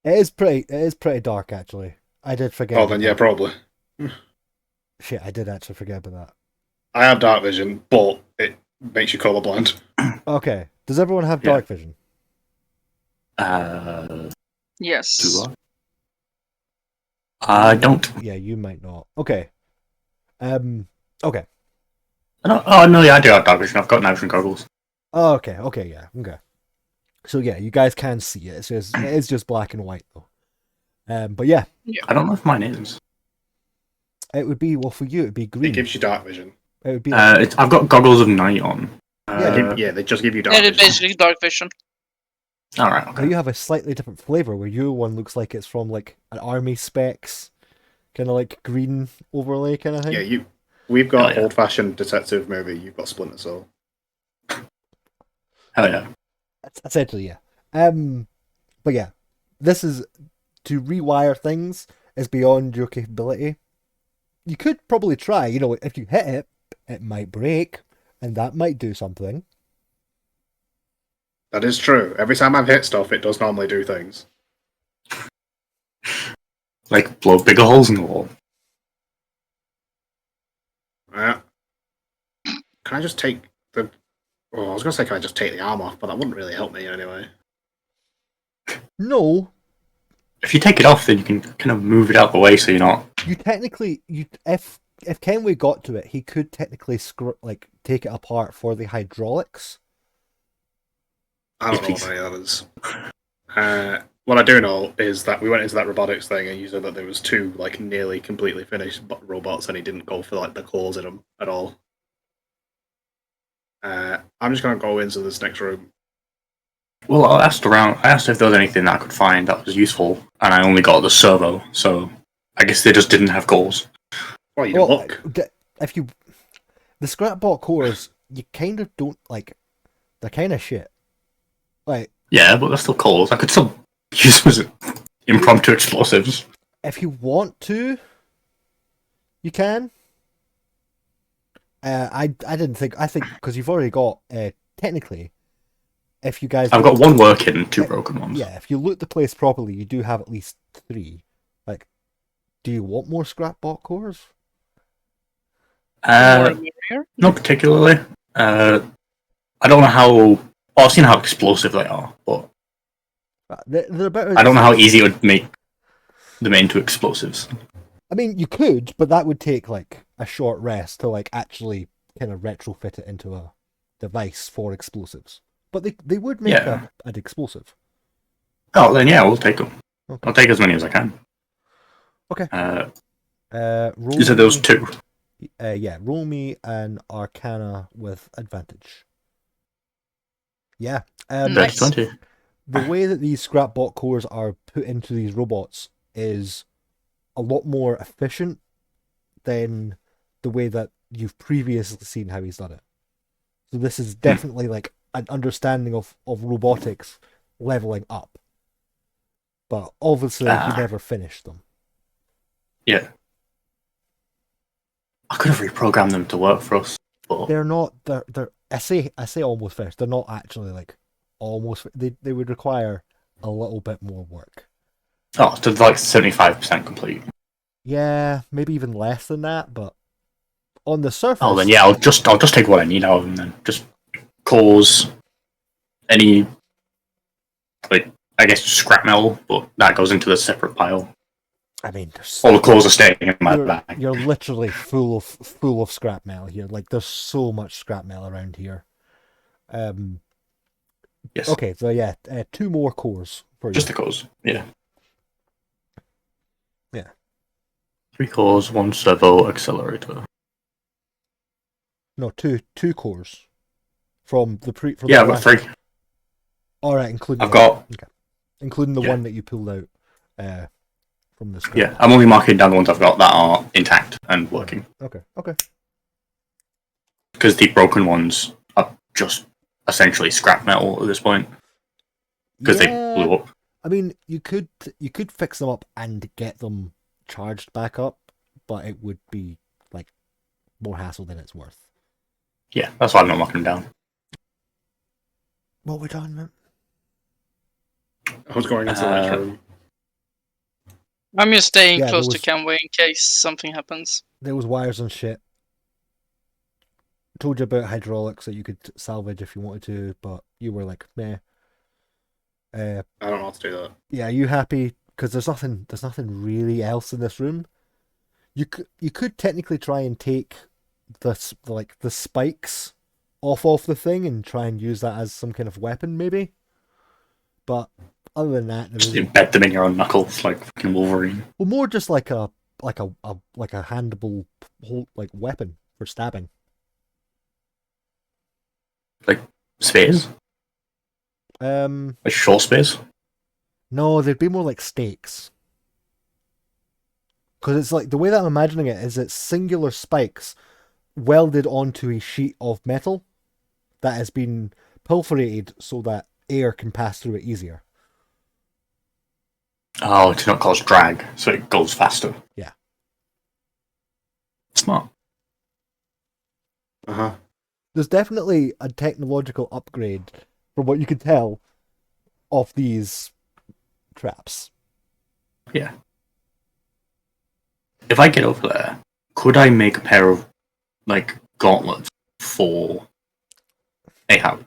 is pretty dark actually. I did forget. Oh, then yeah, probably. Shit, I did actually forget about that. I have dark vision, but it makes you colorblind. Okay, does everyone have dark vision? yes. Do I don't. Yeah, you might not. Okay. Okay. No, yeah, I do have dark vision. I've got night vision goggles. Oh, okay, yeah, okay. So yeah, you guys can see it. It's just black and white though. But yeah, I don't know if mine is. it would be, well, for you it'd be green. It gives you dark vision. It would be I've got goggles of night on. They just give you dark It is vision. basically dark vision. All right. Now Okay. you have a slightly different flavor where your one looks like it's from like an army specs kind of like green overlay kind of thing. Yeah, we've got Oh, yeah. old-fashioned detective movie. You've got Splinter Cell. Hell yeah. Essentially, yeah. But yeah, this is to rewire things is beyond your capability. You could probably try. You know, if you hit it, it might break, and that might do something. That is true. Every time I've hit stuff, it does normally do things. Like blow bigger holes in the wall. Yeah. Can I just take the... Oh, I was going to say, can I just take the arm off? But that wouldn't really help me anyway. No, If you take it off, then you can kind of move it out of the way so you're not. you technically if Kenway got to it, he could technically take it apart for the hydraulics. I don't know what any of that is. What I do know is that we went into that robotics thing and you said that there was 2 like nearly completely finished robots and he didn't go for like the cores in them at all. I'm just going to go into this next room. Well, I asked around. I asked if there was anything that I could find that was useful, and I only got the servo. So I guess they just didn't have goals. Well, you Well, look. if you the scrapbot cores, you kind of don't like. They're kind of shit. Like, Yeah, but they're still goals. I could still use them as impromptu explosives. if you want to, you can. I didn't think. I think because you've already got technically, if you guys, I've got 1 working and 2 broken ones. yeah, if you loot the place properly, you do have at least 3. Like, do you want more scrapbot cores? More here? Not particularly. I don't know how. Well, I've seen how explosive they are, but They're better. I don't know how easy it would make them into explosives. I mean, you could, but that would take like a short rest to like actually kind of retrofit it into a device for explosives. But they would make Yeah. an explosive. Oh, then yeah, we'll take them. Okay. I'll take as many as I can. Okay. Roll You said there was me- 2. Yeah, roll me an Arcana with advantage. Yeah. Nice. 20. The way that these scrapbot cores are put into these robots is a lot more efficient than the way that you've previously seen how he's done it. So this is definitely like an understanding of robotics leveling up. But obviously he never finished them. Yeah. I could have reprogrammed them to work for us, but They're not they're I say almost finished. They're not actually like almost they would require a little bit more work. oh, to like 75% complete. Yeah, maybe even less than that, but on the surface. Oh, then yeah, I'll just take what I need out of them then. Just cause any, like, I guess scrap metal, but that goes into the separate pile. I mean, All the cores are staying in my bag. you're literally full of scrap metal here. Like, there's so much scrap metal around here. Yes. Okay, so yeah, 2 more cores for you. Just the cores. Yeah. Yeah. 3 cores, 1 servo accelerator. No, two cores from the From Yeah, the I've got 3. All right, including I've got. including the Yeah. one that you pulled out from the scrap. Yeah, I'm only marking down the ones I've got that are intact and working. Okay. Because the broken ones are just essentially scrap metal at this point. Because they blew up. I mean, you could fix them up and get them charged back up, but it would be like more hassle than it's worth. Yeah, that's why I'm not marking them down. What we talking about? I was going into the next room. I'm just staying Yeah, close there to Kenway in case something happens. There was wires and shit. Told you about hydraulics that you could salvage if you wanted to, but you were like, meh. I don't know how to do that. Yeah, you happy? Because there's nothing really else in this room. You could technically try and take the spikes off the thing and try and use that as some kind of weapon, maybe. But other than that, Just embed them in your own knuckles like fucking Wolverine. well, more just like a handable like weapon for stabbing. Like spears. Um, Like short spears. no, they'd be more like stakes. Because it's like the way that I'm imagining it is it's singular spikes welded onto a sheet of metal that has been perforated so that air can pass through it easier. Oh, to not cause drag, so it goes faster. Yeah. Smart. Uh-huh. There's definitely a technological upgrade from what you can tell of these traps. Yeah. If I get over there, could I make a pair of, like, gauntlets for Ahab?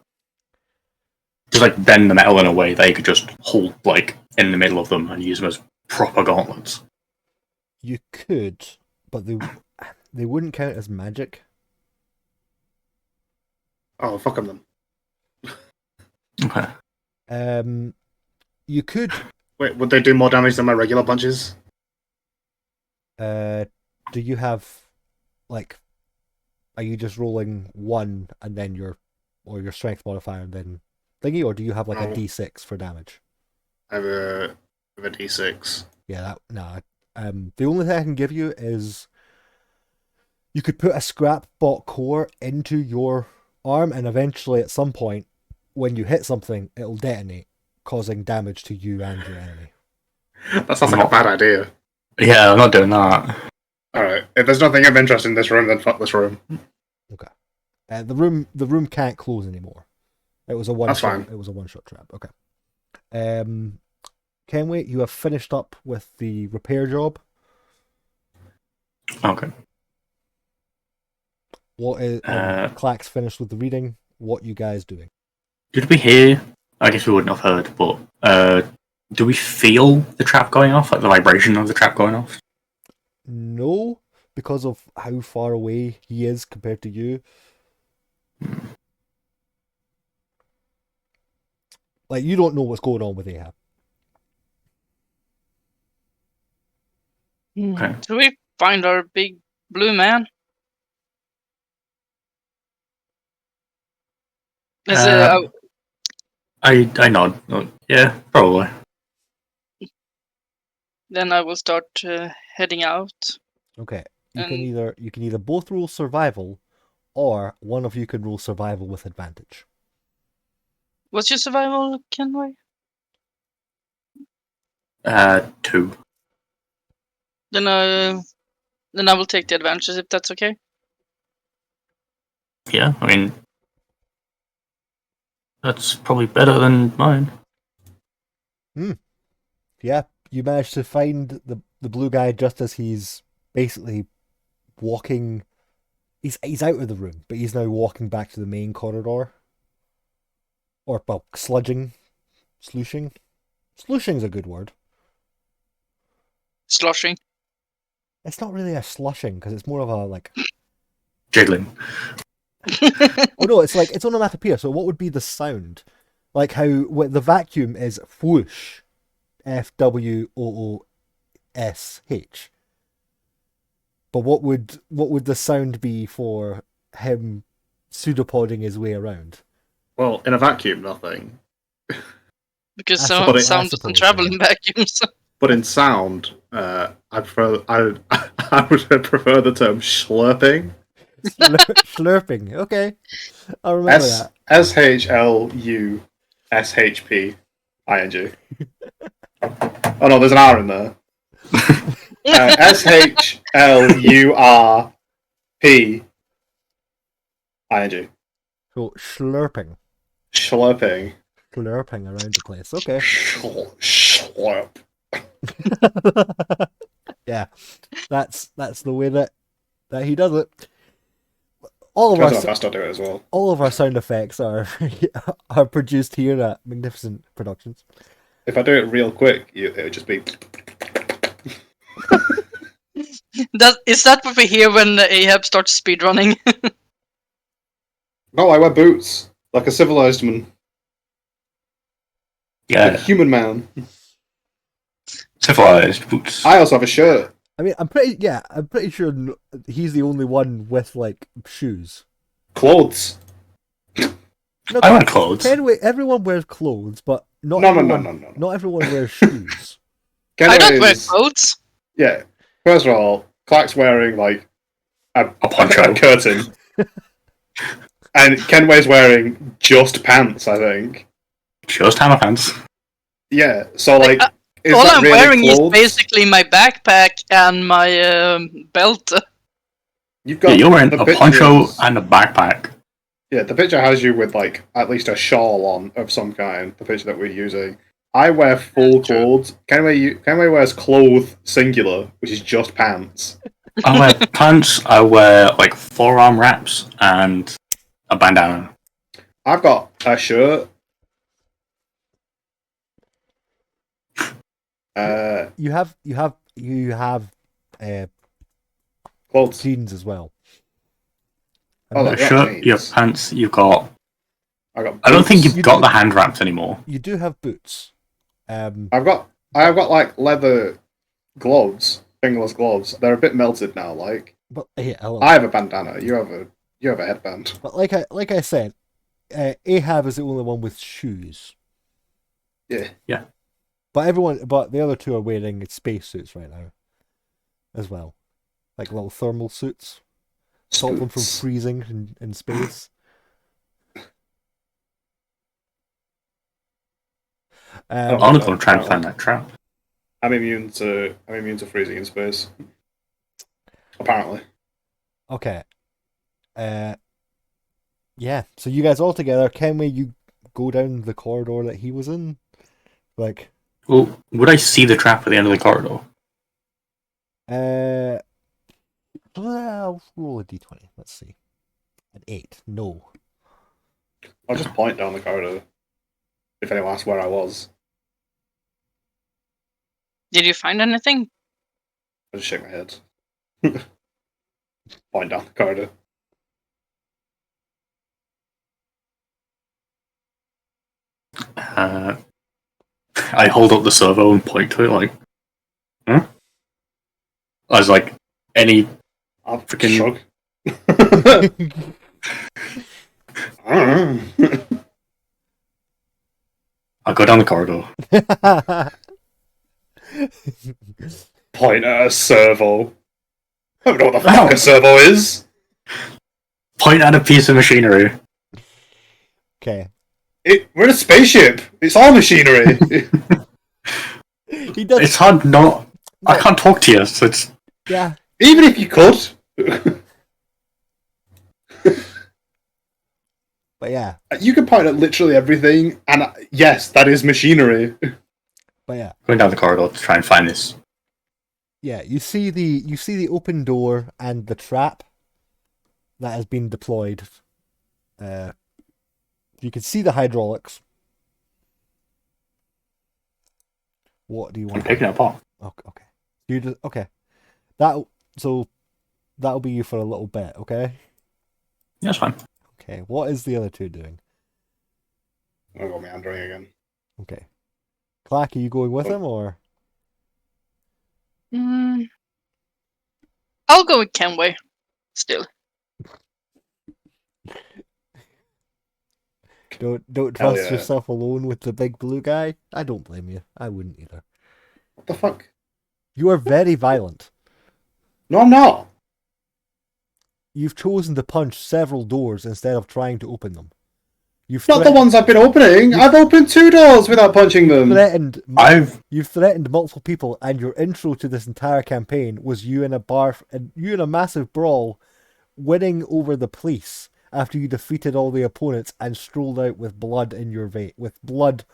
Just, like, bend the metal in a way that you could just hold, like, in the middle of them and use them as proper gauntlets. You could, but they wouldn't count as magic. Oh, fuck 'em then. Okay. You could. Wait, would they do more damage than my regular punches? Do you have, like, are you just rolling 1 and then your strength modifier and then thingy, or do you have like a No. D6 for damage? I have a D6. Yeah, that nah. The only thing I can give you is you could put a scrap bot core into your arm, and eventually, at some point, when you hit something, it'll detonate, causing damage to you and your enemy. That sounds like a bad idea. Yeah, I'm not doing that. Alright, if there's nothing of interest in this room, then fuck this room. Okay. The room can't close anymore. It was a one That's shot. fine. It was a one shot trap. Okay. Kenway, you have finished up with the repair job. Okay. What is Clack's finished with the reading? What you guys doing? Did we hear? I guess we wouldn't have heard, but do we feel the trap going off? Like the vibration of the trap going off? No, because of how far away he is compared to you. Like, you don't know what's going on with Ahab. Okay. Do we find our big blue man? Is I nod. Yeah, probably. then I will start heading out. Okay. You And- can either both roll survival, or one of you can roll survival with advantage. What's your survival, Kenway? 2. Then I will take the advantage if that's okay. Yeah, I mean, that's probably better than mine. Yeah, you managed to find the blue guy just as he's basically walking. He's out of the room, but he's now walking back to the main corridor. Or, well, sludging. Slooshing. Slooshing's a good word. Sloshing. It's not really a slushing, because it's more of a, like... Jiggling. Oh no, it's like, it's onomatopoeia, so what would be the sound? Like how the vacuum is whoosh. F-W-O-O-S-H. But what would the sound be for him pseudopoding his way around? Well, in a vacuum, nothing. Because I sound suppose, doesn't travel yeah. in vacuums. But in sound, I would prefer the term slurping. Slurping. Okay, I'll remember that. SHLUSHPING. Oh no, there's an R in there. SHLURPING. So slurping. Slurping. Slurping around the place. Okay. Slurp. Yeah, that's the way that he does it. All of Depends our how fast I do it as well. all of our sound effects are produced here at Magnificent Productions. If I do it real quick, it would just be. Is that what we hear when Ahab starts speedrunning? No, I wear boots like a civilized man, like a Yeah, human man. civilized boots. I also have a shirt. I mean, I'm pretty sure he's the only one with like shoes. Clothes. No, I wear clothes. everyone wears clothes, but not No. not everyone wears shoes. I don't wear is- clothes. Yeah. First of all, Clark's wearing like a poncho. curtain. And Kenway's wearing just pants, I think. Just hammer pants. Yeah, so like, is All that I'm really wearing clothes? is basically my backpack and my belt. You've Yeah, got you're wearing the a poncho pictures- and a backpack. Yeah, the picture has you with like at least a shawl on of some kind. The picture that we're using. I wear full clothes. Kenway wears clothes singular, which is just pants. I wear pants, I wear like forearm wraps and a bandana. I've got a shirt. You have Clothes. jeans as well. Oh, You like have a shirt, you have jeans. pants, you've got. I got. I don't think boots. you've got the hand wraps anymore. You do have boots. I've got like leather gloves, fingerless gloves. They're a bit melted now. Like but yeah, I have a bandana. You have a headband. But like I said, Ahab is the only one with shoes. Yeah. But the other two are wearing spacesuits right now, as well, like little thermal suits, stop them from Spoots. freezing in space. Oh. I'm gonna go try and find that trap. I'm immune to freezing in space. Apparently. Okay. Yeah. So you guys all together, Kenway, you go down the corridor that he was in, like. Well, would I see the trap at the end of the corridor? Well, roll a d20. Let's see. An 8. No. I'll just point down the corridor. If anyone asks where I was, Did you find anything? I just shake my head. Point down the corridor. I hold up the servo and point to it like, huh? I was like, any. I'll Freaking- shrug. I don't know. I'll go down the corridor. Point at a servo. I don't know what the fuck a servo is. Point at a piece of machinery. Okay. We're in a spaceship. It's all machinery. He does. It's hard not. I can't talk to you, so it's. Yeah. Even if you could. But yeah. You can point at literally everything, and yes, that is machinery. But yeah. Going down the corridor to try and find this. Yeah. You see the open door and the trap that has been deployed. You can see the hydraulics. What do you I'm want? picking it apart. Okay. Okay. That'll be you for a little bit. Okay. Yeah, it's fine. Okay. What is the other two doing? I'm gonna go meandering again. Okay. Clack, are you going with him or? I'll go with Kenway. Still. Don't Hell trust yeah. yourself alone with the big blue guy? I don't blame you. I wouldn't either. What the fuck? You are very violent. No, I'm not. You've chosen to punch several doors instead of trying to open them. You've Not the ones I've been opening. I've opened 2 doors without punching them. You've threatened multiple people, and your intro to this entire campaign was you in a massive brawl, winning over the police after you defeated all the opponents and strolled out with blood in your with blood,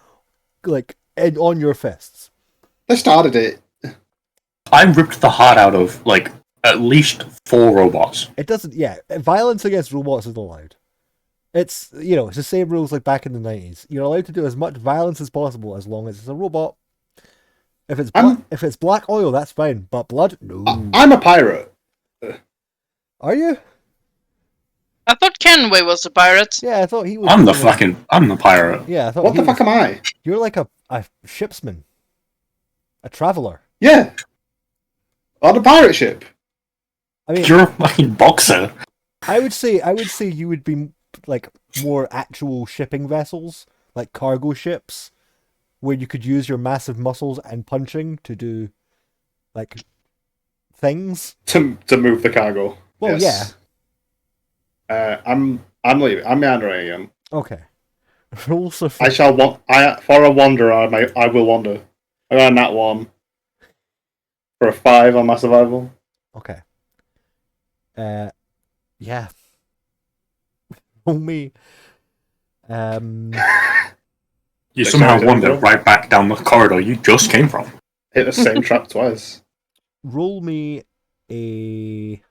like on your fists. They started it. I ripped the heart out of, like, at least 4 robots. It doesn't. Yeah, violence against robots is allowed. It's it's the same rules like back in the 90s. You're allowed to do as much violence as possible as long as it's a robot. If it's black oil, that's fine. But blood, no. I'm a pirate. Are you? I thought Kenway was a pirate. Yeah, I thought he was. I'm the pirate. Yeah, I thought. What the fuck am I? You're like a shipsman, a traveler. Yeah. On a pirate ship. I mean, You're a fucking boxer. I would say you would be like more actual shipping vessels, like cargo ships, where you could use your massive muscles and punching to do like things. To move the cargo. Well, yes. yeah. I'm I'm leaving. I'm meandering again. Okay. Roll I sufficient. shall want. For a wanderer, I will wander. I got a nat 1 for a 5 on my survival. Okay. Yeah. Roll me. You Dexterity somehow saving wander throw. right back down the corridor you just came from. Hit the same trap twice. Roll me a.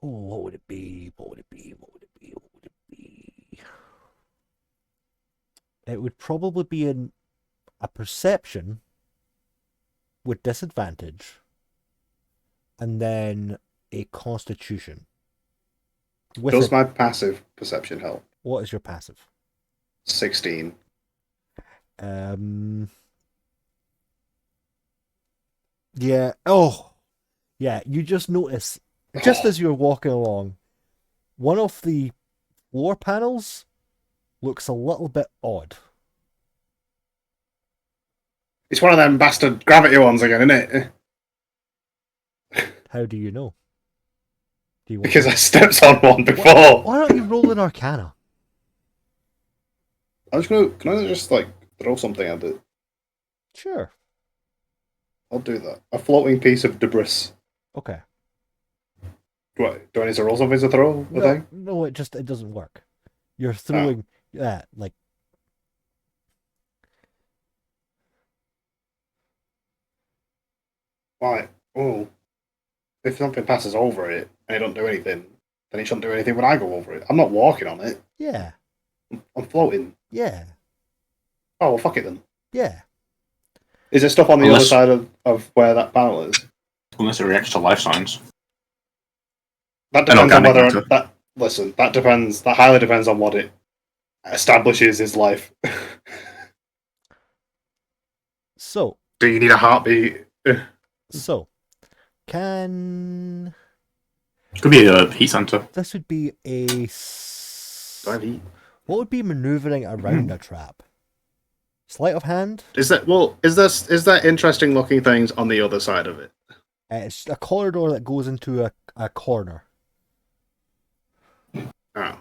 Oh, what would it be? What would it be? What would it be? What would it be? It would probably be a perception with disadvantage, and then a constitution. With Does it, my passive perception help? what is your passive? 16. Yeah. Oh, yeah. You just notice, just as you're walking along, one of the floor panels looks a little bit odd. It's one of them bastard gravity ones again, isn't it? How do you know? Do you want Because to... I stepped on one before. Why don't you roll an Arcana? I'm just gonna. Can I just like throw something at it? Sure. I'll do that. A floating piece of debris. Okay. Do I need to roll something to throw the thing? No, it doesn't work. You're throwing that like Right. Oh. If something passes over it and it don't do anything, then it shouldn't do anything when I go over it. I'm not walking on it. yeah, I'm floating. yeah, Oh well, fuck it then. yeah. Is there stuff on the Unless- other side of where that panel is? Unless it reacts to life signs. That An depends on organic whether matter. that. Listen, that depends. That highly depends on what it establishes his life. So, Do you need a heartbeat? can Could be a heat sensor. this would be a Do I have heat? what would be maneuvering around a trap? Sleight of hand. Is there interesting looking things on the other side of it? It's a corridor that goes into a corner. Oh.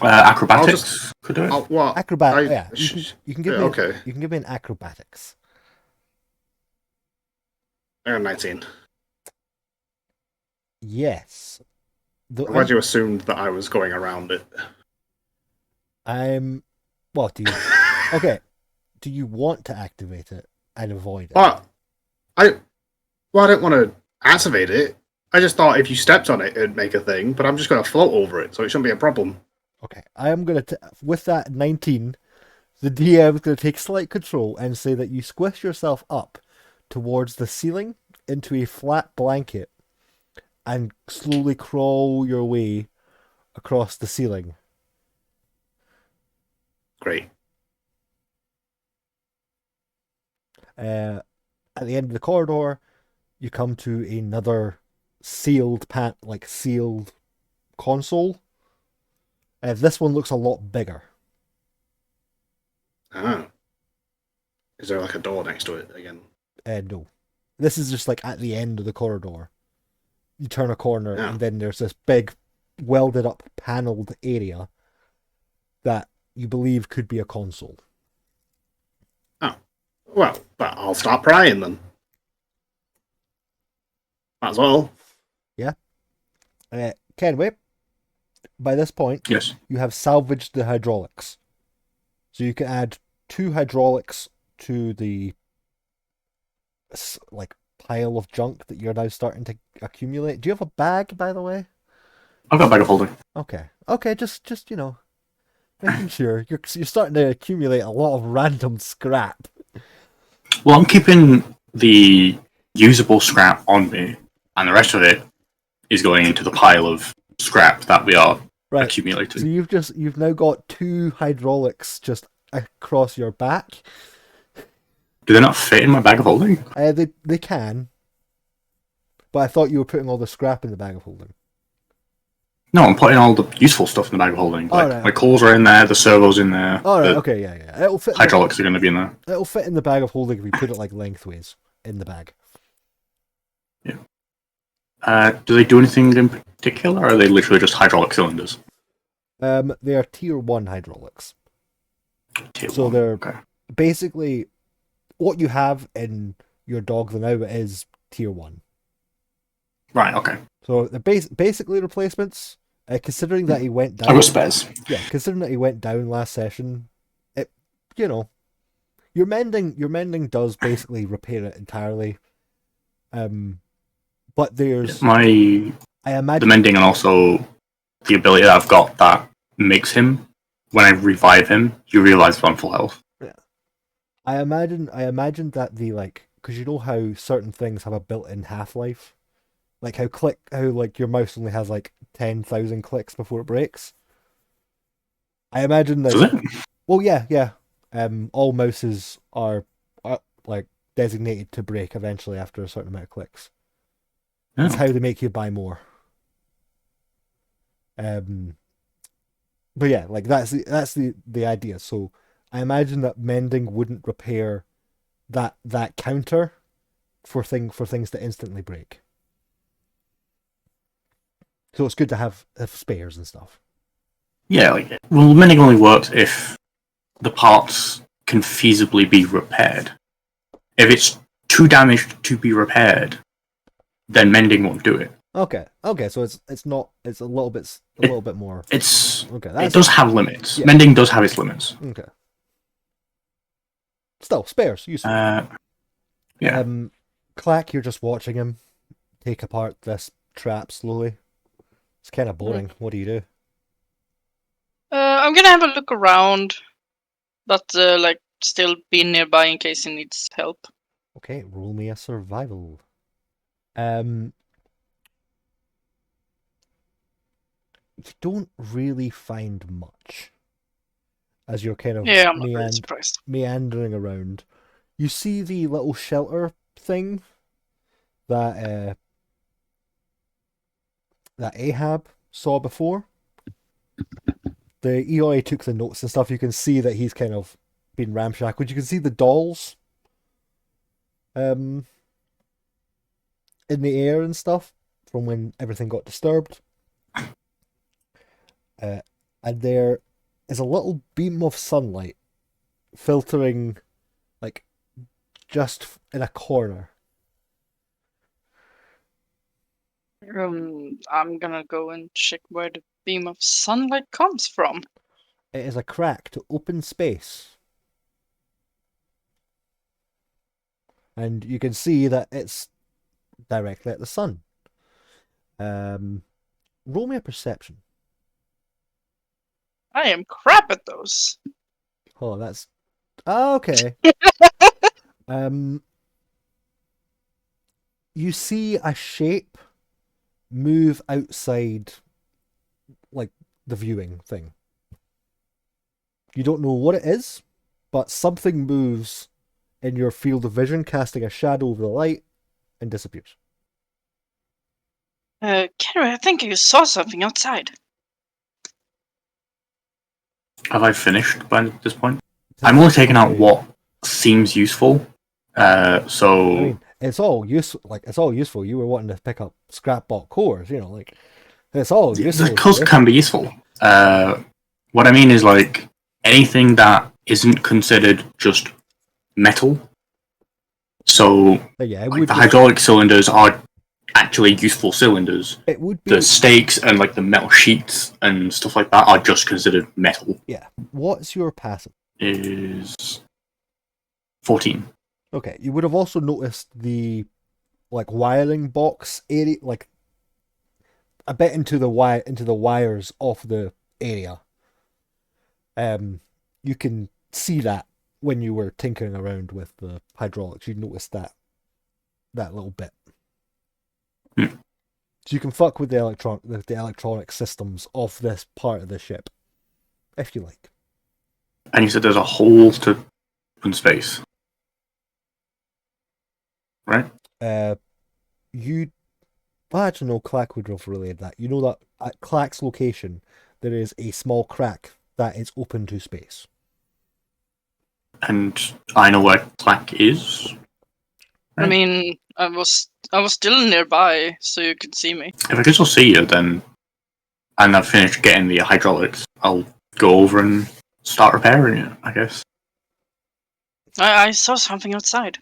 Acrobatics could do it. What? Yeah, you can give yeah, me okay. you can give me an acrobatics. I got 19. Yes. I'm glad you assumed that I was going around it. Well, do you okay? Do you want to activate it and avoid it? I don't want to activate it. I just thought if you stepped on it, it'd make a thing, but I'm just going to float over it, so it shouldn't be a problem. Okay, I am going to, with that 19, the DM is going to take slight control and say that you squish yourself up towards the ceiling into a flat blanket and slowly crawl your way across the ceiling. Great. At the end of the corridor, you come to another sealed console. This one looks a lot bigger. Ah. Is there like a door next to it again? No. This is just like at the end of the corridor. You turn a corner Yeah. and then there's this big welded up panelled area that you believe could be a console. Well, but I'll start prying then. Might as well. Kenway, by this point, Yes. you have salvaged the hydraulics. So you can add 2 hydraulics to the pile of junk that you're now starting to accumulate. Do you have a bag, by the way? I've got a bag of holding. Okay, just making sure you're starting to accumulate a lot of random scrap. Well, I'm keeping the usable scrap on me, and the rest of it is going into the pile of scrap that we are Right. accumulating. So you've now got 2 hydraulics just across your back. Do they not fit in my bag of holding? They can, but I thought you were putting all the scrap in the bag of holding. No, I'm putting all the useful stuff in the bag of holding. Like, right. my cores are in there, the servos in there, All right, the okay, yeah. It'll fit. hydraulics are going to be in there. It'll fit in the bag of holding if we put it like lengthways in the bag. Yeah. Do they do anything in particular, or are they literally just hydraulic cylinders? They are tier 1 hydraulics. Tier So 1. they're Okay. basically what you have in your dog the now is tier 1. Right, okay. So they're basically replacements. Considering that he went down, I got spares. yeah, considering that he went down last session, it, you know, your mending does basically repair it entirely. But there's My I the imagine mending and also the ability that I've got that makes him, when I revive him, you realise I'm full health. I imagine that the because you know how certain things have a built-in half-life, like how like your mouse only has like 10,000 clicks before it breaks. I imagine Does that. it? Well, yeah. All mouses are like designated to break eventually after a certain amount of clicks. That's Yeah. how they make you buy more. But yeah, like that's the idea. So I imagine that mending wouldn't repair that counter for things to instantly break. So it's good to have spares and stuff. Yeah, well, mending only works if the parts can feasibly be repaired. If it's too damaged to be repaired, then mending won't do it. Okay. So it's not it's a little bit more. Okay. It does have limits. Yeah. Mending does have its limits. Okay. Still, spares useful. Yeah. Clack, you're just watching him take apart this trap slowly. It's kind of boring. What do you do? I'm gonna have a look around, but still be nearby in case he needs help. Okay, roll me a survival. You don't really find much as you're kind of Yeah, I'm not really surprised. meandering around. You see the little shelter thing that that Ahab saw before. The EOI took the notes and stuff. You can see that he's kind of been ramshackled. You can see the dolls in the air and stuff from when everything got disturbed. And there is a little beam of sunlight filtering like just in a corner. I'm gonna go and check where the beam of sunlight comes from. It is a crack to open space. And you can see that it's directly at the sun. Roll me a perception. I am crap at those. Oh, that's okay. You see a shape move outside, like the viewing thing. You don't know what it is, but something moves in your field of vision, casting a shadow over the light, and disappears. Kerry, I think you saw something outside. Have I finished by this point? I'm only taking out what seems useful. I So mean, it's all useful. Like it's all useful. You were wanting to pick up scrapbot cores, like it's all useful. the cores can be useful. What I mean is anything that isn't considered just metal. So Yeah, it the would. hydraulic cylinders are actually useful cylinders. It would be. The stakes and the metal sheets and stuff like that are just considered metal. Yeah. What's your passive? Is 14. Okay, you would have also noticed the wiring box area, a bit into the wires of the area. You can see that when you were tinkering around with the hydraulics, you noticed that little bit. So you can fuck with the electronic systems of this part of the ship, if you like. And you said there's a hole to open space, right? Actually, no, Clack would have relayed that. You know that at Clack's location, there is a small crack that is open to space. And I know where Clack is. I mean, I was still nearby, so you could see me. If I can still see you, then, and I've finished getting the hydraulics, I'll go over and start repairing it, I guess. I saw something outside.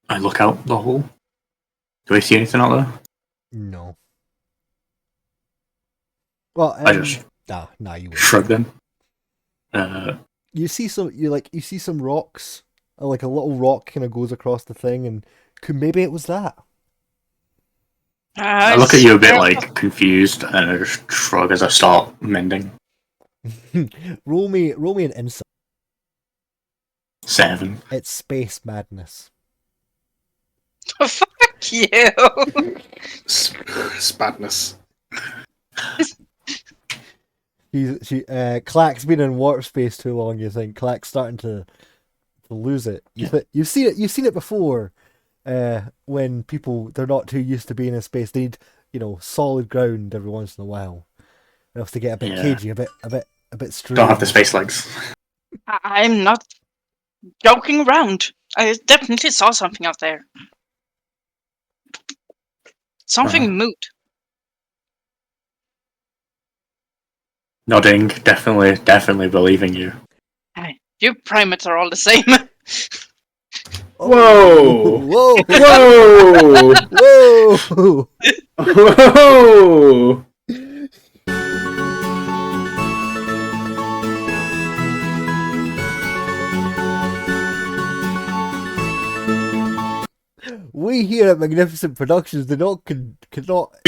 I look out the hole. Do I see anything out there? No. Well, I just nah, you wouldn't. shrug them. You see some rocks, like a little rock kind of goes across the thing, and maybe it was that. I look at you a bit like confused, and I just shrug as I start mending. roll me an insight. 7. It's space madness. Fuck you! Spadness. Clack's been in warp space too long. You think Clack's starting to lose it? You've seen it before. When people, they're not too used to being in space, they need solid ground every once in a while. They have to get a bit cagey, a bit strange. Don't have the space legs. I'm not joking around. I definitely saw something out there. Something moved. Nodding, definitely believing you. Hey, you primates are all the same. Whoa! Whoa! Whoa! Whoa! Whoa! We here at Magnificent Productions cannot We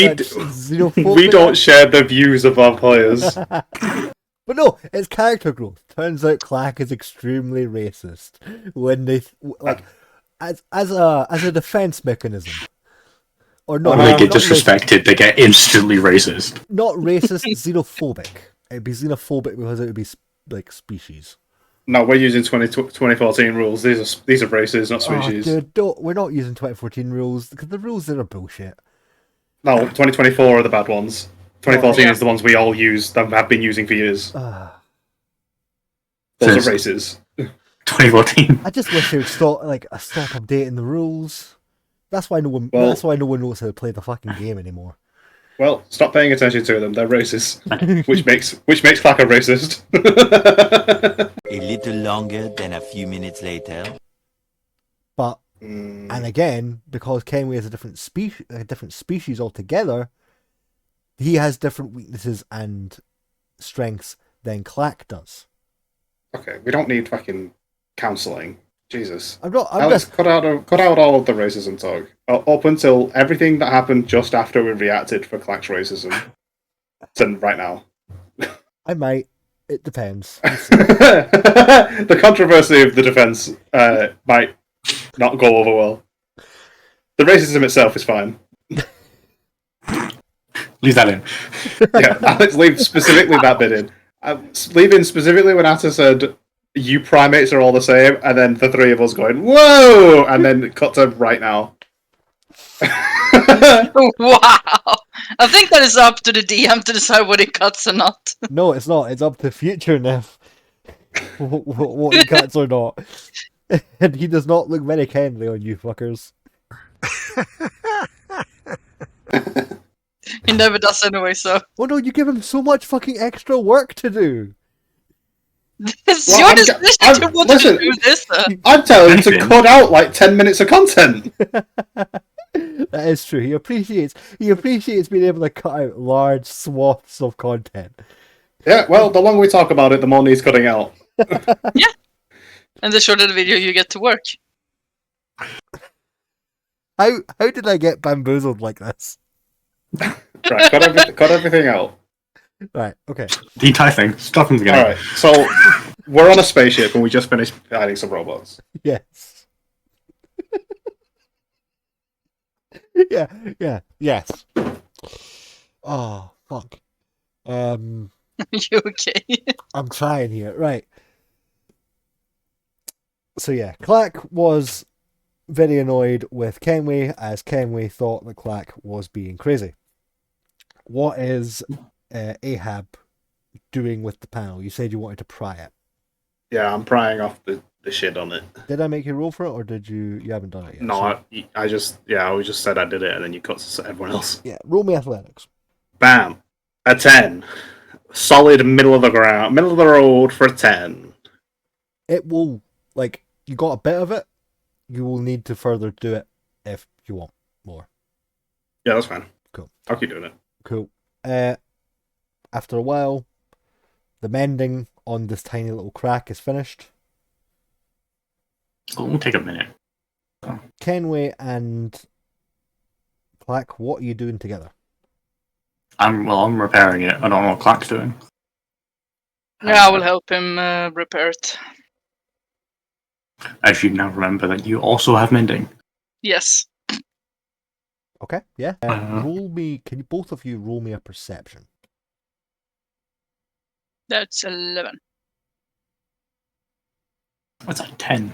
xenophobic. don't share the views of our players. But no, it's character growth. Turns out Clack is extremely racist when they as a defense mechanism. Or not. When they get not disrespected, they get instantly racist. Not racist, xenophobic. It'd be xenophobic because it would be like species. No, we're using 2014 rules. These are races, not species. Oh, dude, we're not using 2014 rules because the rules there are bullshit. No, 2024 are the bad ones. 2014 is the ones we all use that have been using for years. Those are races. 2014. I just wish they would stop updating the rules. That's why no one knows how to play the fucking game anymore. Well, stop paying attention to them. They're racist, which makes Clack a racist. A little longer than a few minutes later. But and again, because Kenway is a different species altogether, he has different weaknesses and strengths than Clack does. Okay, we don't need fucking counselling. Jesus. I'm Alex, just cut out all of the racism talk. Up until everything that happened just after we reacted for Clack's racism. And right now. I might. It depends. The controversy of the defense might not go over well. The racism itself is fine. Leave that in. Yeah, Alex, leave specifically that bit in. Leave in specifically when Atta said, "You primates are all the same," and then the three of us going, "Whoa!" and then cut to right now. Wow! I think that is up to the DM to decide what he cuts or not. No, it's not. It's up to future Neff what he cuts or not. And he does not look very kindly on you fuckers. He never does anyway, so. Oh no, you give him so much fucking extra work to do. It's Well, your I'm decision to want listen, to do this. I'm telling him to cut out like 10 minutes of content. That is true. He appreciates being able to cut out large swaths of content. Yeah, well, the longer we talk about it, the more needs cutting out. Yeah. And the shorter the video you get to work. How did I get bamboozled like this? Right, cut everything out. Right, okay. The entire thing. Stop from the beginning. Alright, so we're on a spaceship and we just finished adding some robots. Yes. Yes. Oh, fuck. You okay? I'm trying here. Right. So yeah, Clack was very annoyed with Kenway as Kenway thought that Clack was being crazy. What is Ahab doing with the panel? You said you wanted to pry it. Yeah, I'm prying off the the shit on it. Did I make you roll for it, or did you? You haven't done it yet. No, so- I just I just said I did it, and then you cut to everyone else. Yeah, roll me athletics. Bam, a 10. Solid middle of the ground, middle of the road for a 10. It will, like, you got a bit of it. You will need to further do it if you want more. Yeah, that's fine. Cool. I'll keep doing it. Cool. After a while, the mending on this tiny little crack is finished. It'll take a minute. Kenway and Clack, what are you doing together? I'm repairing it. I don't know what Clack's doing. Yeah, I will help him repair it. As you now remember that you also have mending. Yes. Okay, yeah. Uh-huh. Roll me. Can you both of you roll me a perception? That's 11. What's that? 10.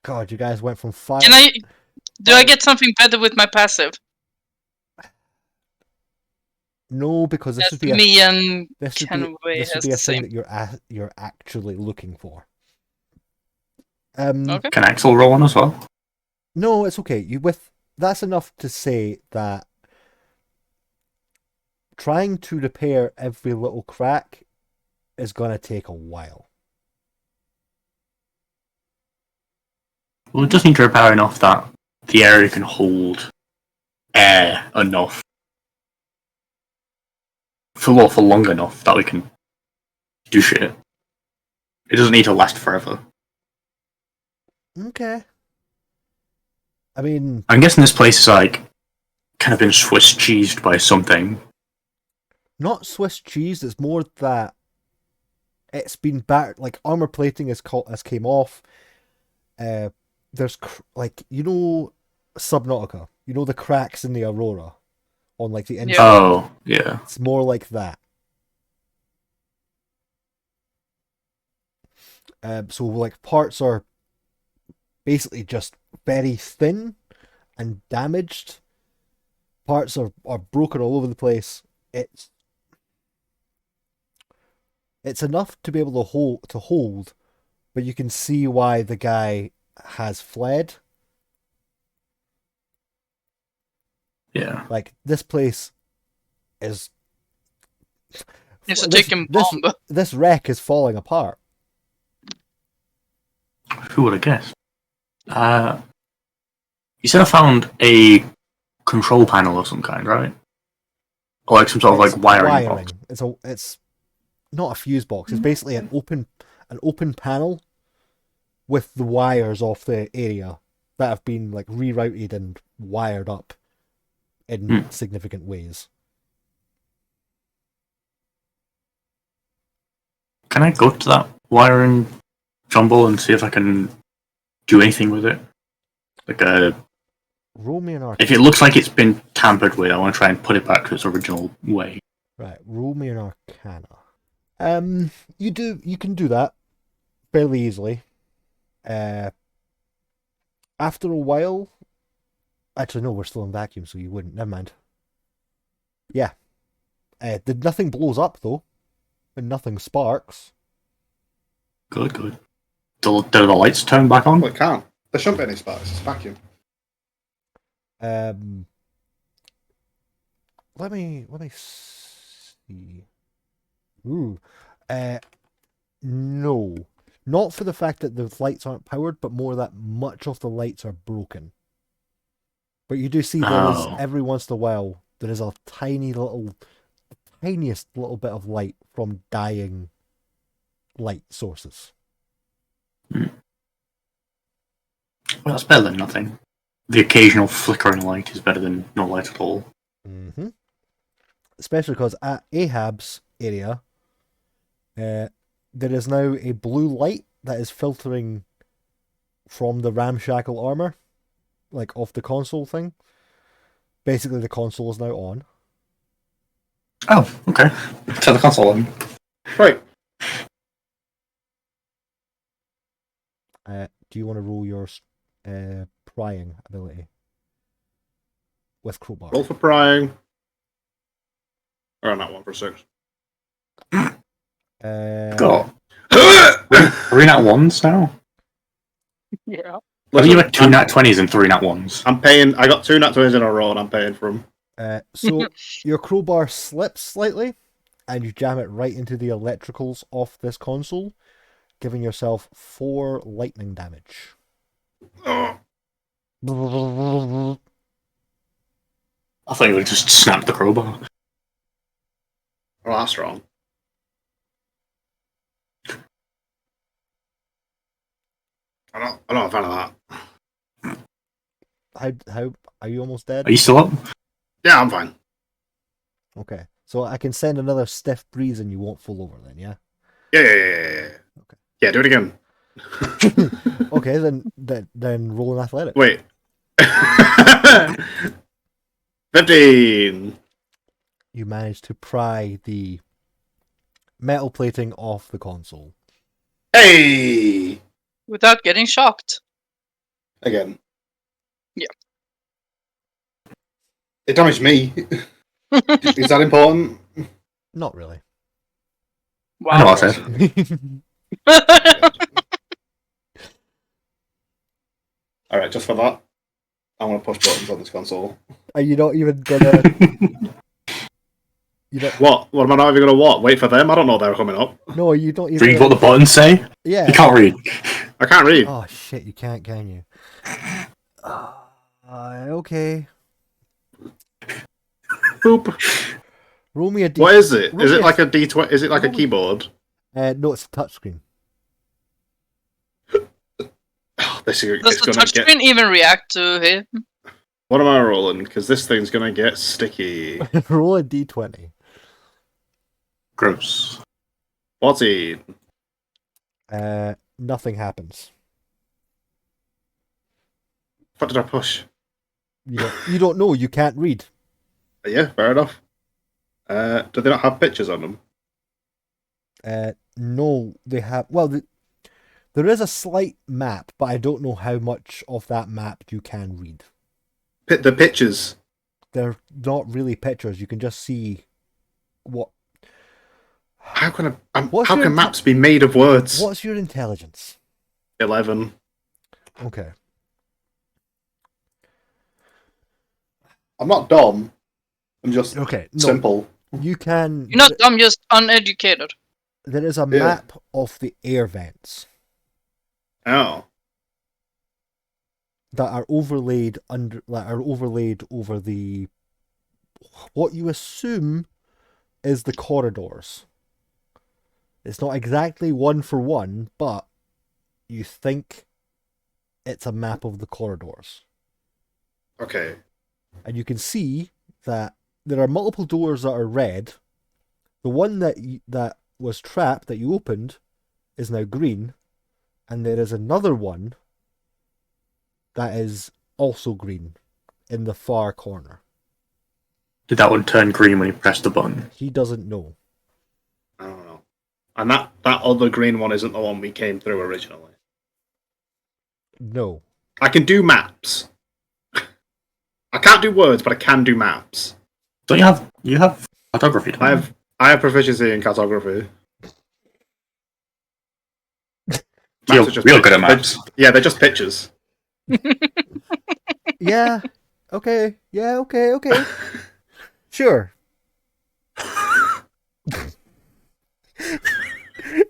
God, you guys went from 5. Can I? Do I get something better with my passive? No, because this That's would be a me and this would Kenway be this would has be the a thing same. that you're actually looking for. Okay. Can Axel roll one as well? No, it's okay. That's enough to say that trying to repair every little crack is gonna take a while. Well, it does need to repair enough that the area can hold air enough for long enough that we can do shit. It doesn't need to last forever. Okay. I mean, I'm guessing this place is like kind of been Swiss cheesed by something. not Swiss cheese. It's more that it's been back. Like armor plating has came off. There's like Subnautica. You know the cracks in the Aurora on like the inside. Oh, yeah. It's more like that. So like parts are basically just very thin and damaged. Parts are broken all over the place. It's enough to be able to hold, but you can see why the guy has fled. Yeah. Like this place is It's a this- ticking this- bomb. This wreck is falling apart. Who would have guessed? You said I found a control panel of some kind, right? Or like some sort of It's like wiring box. It's not a fuse box. It's basically an open panel with the wires off the area that have been like rerouted and wired up in significant ways. Can I go to that wiring jumble and see if I can do anything with it? Like Roll me an if arcana. it looks like it's been tampered with, I want to try and put it back to its original way. Right, roll me an arcana. You can do that fairly easily. After a while, actually no, we're still in vacuum, so you wouldn't. Never mind. Yeah. Nothing blows up though, and nothing sparks. Good, good. Do the lights turn back on? Well, it can't. There shouldn't be any sparks. It's a vacuum. Let me see. Ooh. No. Not for the fact that the lights aren't powered, but more that much of the lights are broken. But you do see there is, Oh. every once in a while, there is a tiniest little bit of light from dying light sources. Well, that's better than nothing. The occasional flickering light is better than no light at all. Mm-hmm. Especially because at Ahab's area, there is now a blue light that is filtering from the ramshackle armor, like off the console thing. Basically, the console is now on. Oh, okay. Turn the console on. Right. Do you want to roll your prying ability with crowbar? Roll for prying. Or not one for 6. Go. Three nat ones now? Yeah. I think you had 2 nat 20s and 3 nat ones. I'm paying. I got 2 nat 20s in a row, and I'm paying for them. So your crowbar slips slightly, and you jam it right into the electricals off this console, giving yourself 4 lightning damage. Oh, I thought you would just snap the crowbar. well, that's wrong. I'm not a fan of that. How are you almost dead? Are you still up? Yeah, I'm fine. Okay, so I can send another stiff breeze and you won't fall over then, yeah? Yeah. Okay. Yeah, do it again. Okay, then roll an athletic. Wait. 15. You manage to pry the metal plating off the console. Hey! Without getting shocked. Again. Yeah. It damaged me. Is that important? Not really. I know Wow. what I said. Alright, just for that, I'm going to push buttons on this console. Are you not even gonna? You don't. What? What am I not even going to what? Wait for them? I don't know they're coming up. No, you don't even. Read what the buttons say? Yeah. You can't read. I can't read. Oh shit! You can't, can you? Okay. Boop. Roll me a D. What is it? Roll Is me it like a D20? Is it like a roll me- keyboard? No, it's a touchscreen. Oh, this is Does it's the going to get. touchscreen even react to him? What am I rolling? Because this thing's going to get sticky. Roll a D20. Gross. 14. Nothing happens. What did I push? You don't know. You can't read. Yeah, fair enough. Do they not have pictures on them? No, they have. Well, there is a slight map, but I don't know how much of that map you can read. The pictures. They're not really pictures. You can just see what. How can What's how your can inte- maps be made of words? What's your intelligence? 11. Okay. I'm not dumb. I'm just Okay. No, simple. you can. You're not dumb, just uneducated. There is a Yeah. map of the air vents Oh. that are overlaid over the what you assume is the corridors. It's not exactly one for one, but you think it's a map of the corridors. Okay. And you can see that there are multiple doors that are red. The one that was trapped that you opened is now green, and there is another one that is also green in the far corner. Did that one turn green when you pressed the button? He doesn't know. I don't know. And that other green one isn't the one we came through originally. No. I can do maps. I can't do words, but I can do maps. Don't you have cartography? Don't you? I have proficiency in cartography. Real, Maps are just real good at pictures. maps. Yeah, they're just pictures. Yeah. Okay. Yeah. Okay. Okay. Sure.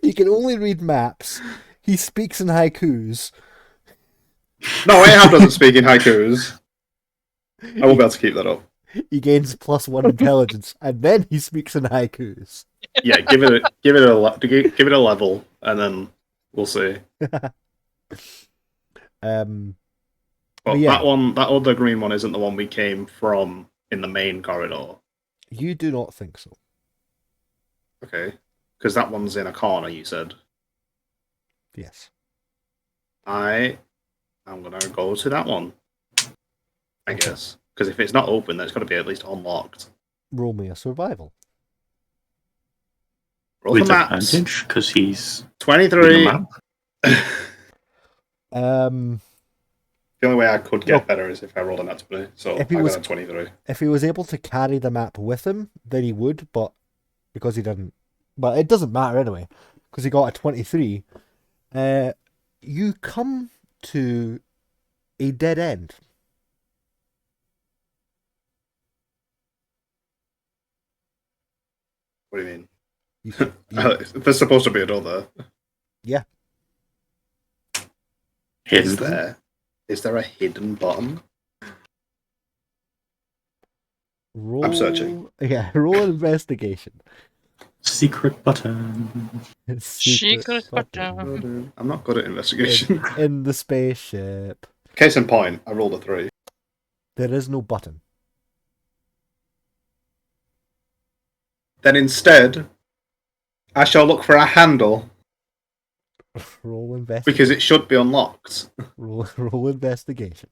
He can only read maps. He speaks in haikus. No, Ahab doesn't speak in haikus. I won't be able to keep that up. He gains +1 intelligence, and then he speaks in haikus. Yeah, give it a level, and then we'll see. But yeah. that other green one isn't the one we came from in the main corridor. You do not think so. Okay, because that one's in a corner. You said. Yes. I'm gonna go to that one. I guess because if it's not open, then it's got to be at least unlocked. Roll me a survival. Roll With the maps. advantage because he's 23. reading the map. The only way I could get Look, better is if I rolled a nat 20. So if he I was- got a 23. If he was able to carry the map with him, then he would, but because he didn't. But it doesn't matter anyway, because he got a 23. You come to a dead end. What do you mean? You- There's supposed to be a door there. yeah. Hidden. Is there a hidden button? Roll, searching. Yeah, roll investigation. Secret button. Secret button. I'm not good at investigation. In the spaceship. Case in point, I rolled a 3. There is no button. Then instead, I shall look for a handle Roll investigation. because it should be unlocked. Roll investigation.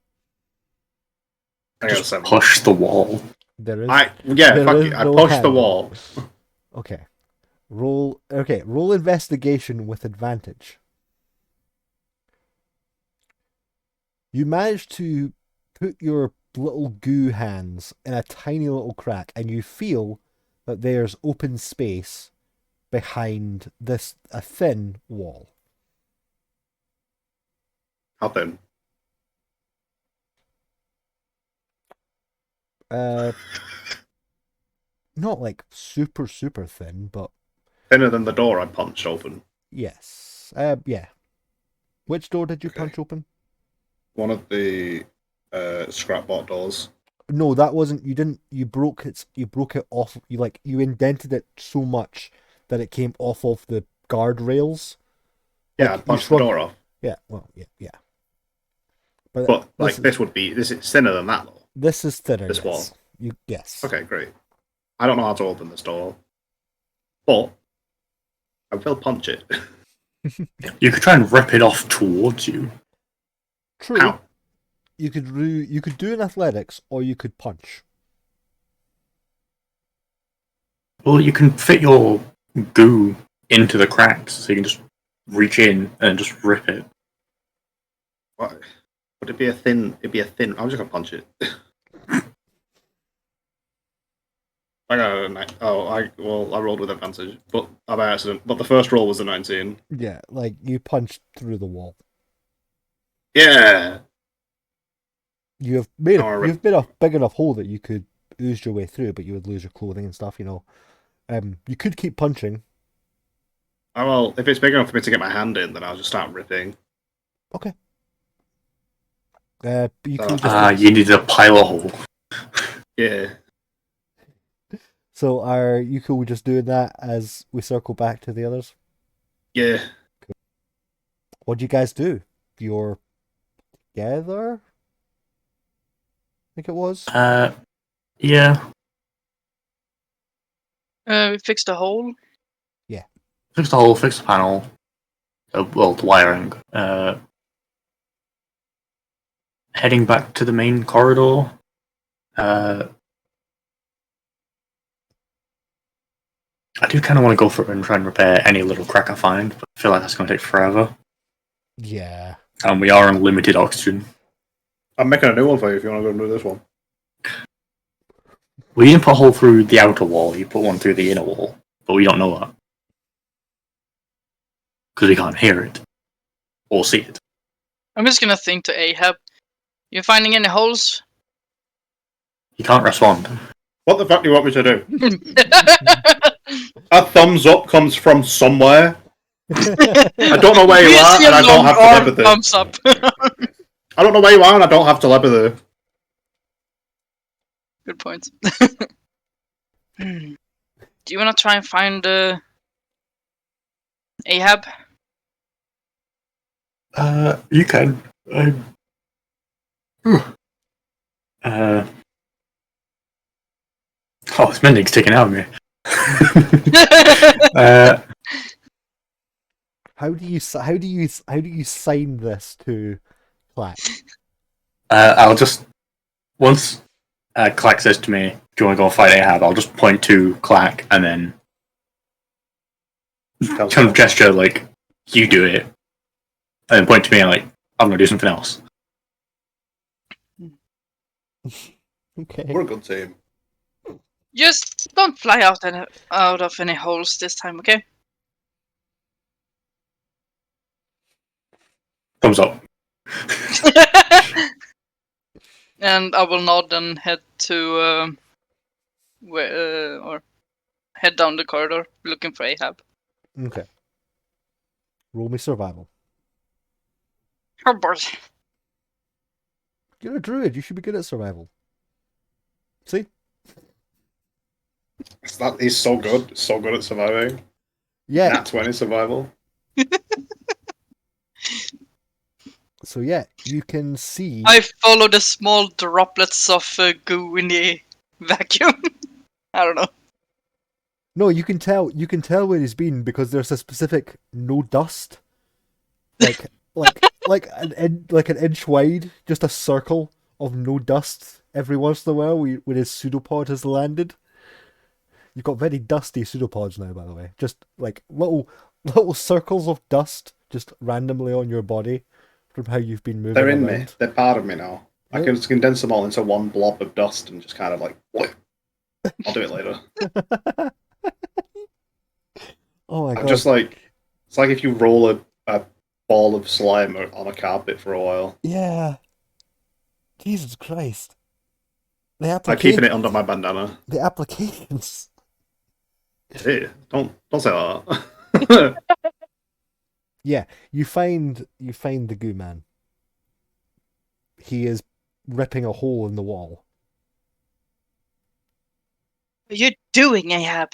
I got a Just 7. push the wall. There is. Fuck is it. I no pushed the handle. wall. Okay. Roll investigation with advantage. You manage to put your little goo hands in a tiny little crack, and you feel that there's open space behind a thin wall. How thin? Not like super thin, but Thinner than the door I punched open. yes. Yeah. Which door did you Okay. punch open? One of the scrapbot doors. No, that wasn't. You didn't. You broke it. You broke it off. You indented it so much that it came off of the guardrails. Yeah, Like, I punched you the door off. Yeah. Well. Yeah. But But this is thinner than that though. this is thinner. this yes. wall. Yes. Okay, great. I don't know how to open this door, but I will punch it. You could try and rip it off towards you. True. How? You could do an athletics, or you could punch. Well, you can fit your goo into the cracks, so you can just reach in and just rip it. What? Would it be a thin? It'd be a thin. I'm just gonna punch it. I got a I rolled with advantage, but by accident. But the first roll was a 19. Yeah, like you punched through the wall. Yeah. You've made Oh, you've made a big enough hole that you could ooze your way through, but you would lose your clothing and stuff. You could keep punching. Oh well, if it's big enough for me to get my hand in, then I'll just start ripping. Okay. But you Oh. could just. You need a pilot hole. Yeah. So are you cool with just doing that as we circle back to the others? Yeah. What do you guys do? You're together? I think it was. Yeah. We fixed the hole. Fix the hole, fix the panel. Well, the wiring. Heading back to the main corridor. I do kind of want to go for it and try and repair any little crack I find, but I feel like that's going to take forever. Yeah. And we are on limited oxygen. I'm making a new one for you if you want to go and do this one. We didn't put a hole through the outer wall, you put one through the inner wall, but we don't know that. Because we can't hear it. Or see it. I'm just gonna think to Ahab. You finding any holes? He can't respond. What the fuck do you want me to do? A thumbs up comes from somewhere. I don't know where you are, and I don't have telepathy. Thumbs up. I don't know where you are, and I don't have telepathy. Good point. Do you wanna try and find Ahab? You can. This mending's taken out of me. How do you sign this to Clack? I'll just once Clack says to me, "Do you want to go and fight Ahab?" I'll just point to Clack and then kind of gesture like you do it, and then point to me and like I'm gonna do something else. Okay. We're a good team. Just don't fly out of any holes this time, okay? Thumbs up. And I will nod and head to or head down the corridor looking for Ahab. Okay. Roll me survival. Oh boy. You're a druid. You should be good at survival. See? He's so good. So good at surviving. Yeah. Nat 20 survival. So yeah, you can see. I follow the small droplets of goo in the vacuum. I don't know. No, you can tell. You can tell where he's been because there's a specific no dust, like like an inch wide, just a circle of no dust every once in a while when his pseudopod has landed. You've got very dusty pseudopods now, by the way. Just like little circles of dust just randomly on your body from how you've been moving They're in around. me. They're part of me now. I can just condense them all into one blob of dust and just kind of like, what? I'll do it later. Oh my god. I'm just like, it's like if you roll a ball of slime on a carpet for a while. Yeah. Jesus Christ. The I'm keeping it under my bandana. The applications. Hey, don't say that. Yeah, you find the goo man. He is ripping a hole in the wall. What are you doing, Ahab?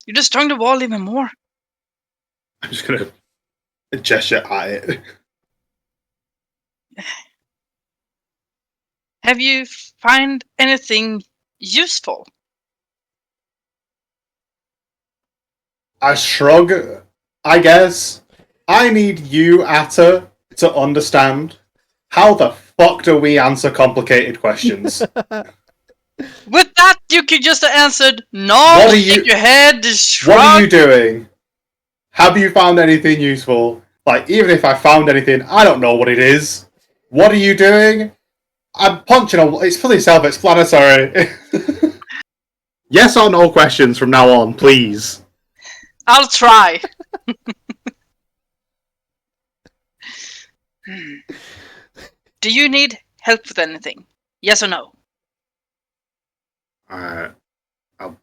You're destroying the wall even more. I'm just gonna gesture at it. Have you found anything useful? I shrug. I guess I need you, Atta, to understand how the fuck do we answer complicated questions. With that, you could just have answered no. What are Shake you- your head, shrug. What are you doing? Have you found anything useful? Like, even if I found anything, I don't know what it is. What are you doing? I'm punching a... It's fully self-explanatory. Yes or no questions from now on, please. I'll try. Do you need help with anything? Yes or no? I'll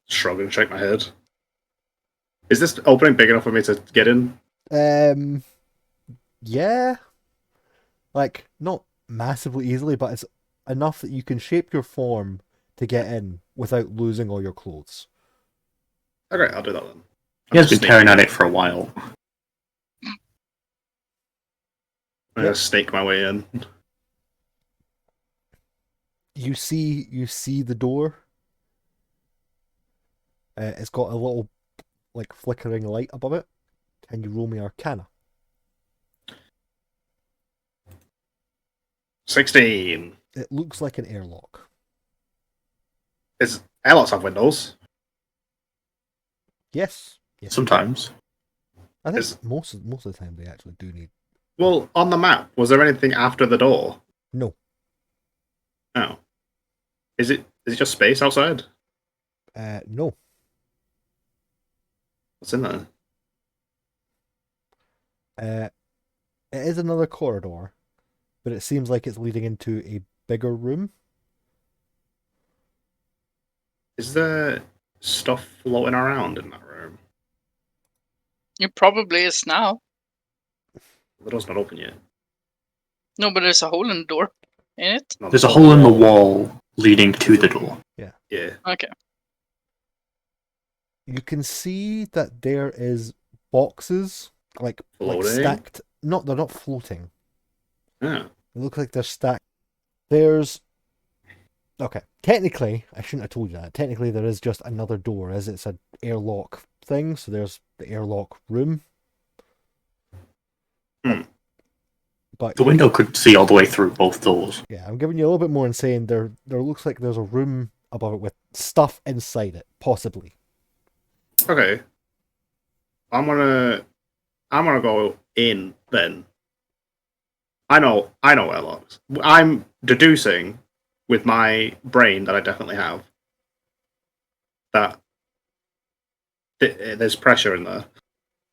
shrug and shake my head. Is this opening big enough for me to get in? Yeah. Like, not massively easily, but it's enough that you can shape your form to get in without losing all your clothes. Okay, I'll do that then. He has been Snake. tearing at it for a while. I'm gonna snake my way in. You see the door. It's got a little like flickering light above it. Can you roll me Arcana? 16. It looks like an airlock. Airlocks have windows. Yes. Yes. Sometimes. I think Is- most of the time they actually do need. Well, on the map, was there anything after the door? No. Oh. Is it just space outside? No. What's in there? It is another corridor, but it seems like it's leading into a bigger room. Is there stuff floating around in that room? It probably is now. The door's not open yet. No, but there's a hole in the door. In it? No, There's a hole in the wall leading to the door. Yeah. Okay. You can see that there is boxes like Floating? stacked. Not they're not floating. Yeah. They look like they're stacked. There's okay. Technically, I shouldn't have told you that. Technically, there is just another door, as it's an airlock thing. So there's the airlock room. But The window could see all the way through both doors. yeah, I'm giving you a little bit more and saying there looks like there's a room above it with stuff inside it, possibly. Okay. I'm gonna go in then. I know airlocks. I'm deducing with my brain that I definitely have that there's pressure in there,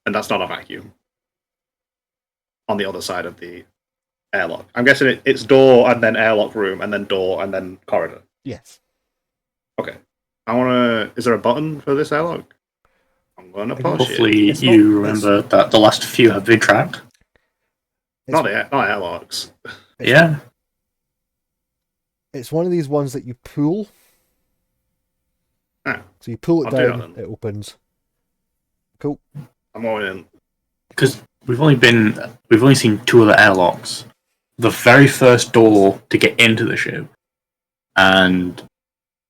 and that's not a vacuum. on the other side of the airlock? I'm guessing it's door and then airlock room and then door and then corridor. Yes. Okay. I wanna. Is there a button for this airlock? I'm gonna push Hopefully, It's you not- remember that the last few have been trapped. it. Not airlocks. Yeah. It's one of these ones that you pull. Ah, So you pull it I'll do down, that then. it opens. Cool. I'm going in. Because we've only seen 2 other airlocks. The very first door to get into the ship, and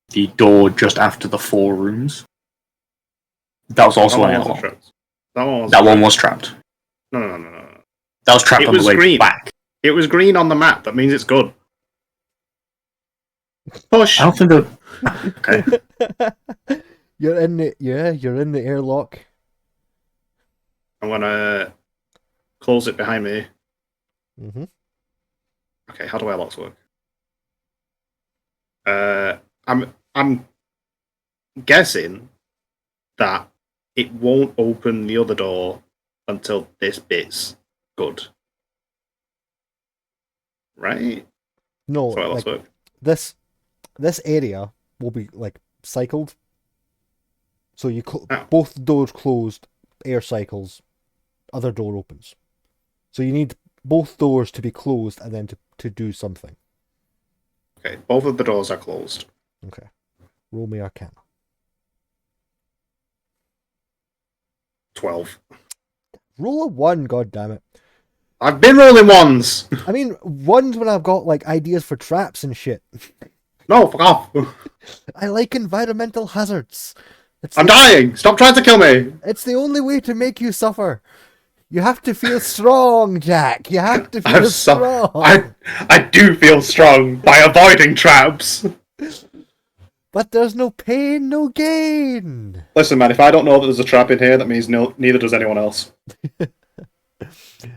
the door just after the 4 rooms. That was also an airlock. That one was trapped. No. That was trapped It on the was way green. back. It was green on the map. That means it's good. Push. I don't think that. Okay. You're in the airlock. I'm gonna close it behind me. Mm-hmm. Okay, how do airlocks work? I'm guessing that it won't open the other door until this bit's good. Right? No, That's how airlocks like, work. this area will be like cycled. So you Oh. both doors closed, air cycles, other door opens. So you need both doors to be closed and then to do something. Okay, both of the doors are closed. Okay. Roll me Arcana. 12. Roll a 1, god damn it. I've been rolling ones! I mean, 1's when I've got like ideas for traps and shit. No, fuck off! I like environmental hazards. I'm dying! Stop trying to kill me! It's the only way to make you suffer. You have to feel strong, Jack. You have to feel strong. I do feel strong by avoiding traps. But there's no pain, no gain. Listen, man, if I don't know that there's a trap in here, that means neither does anyone else.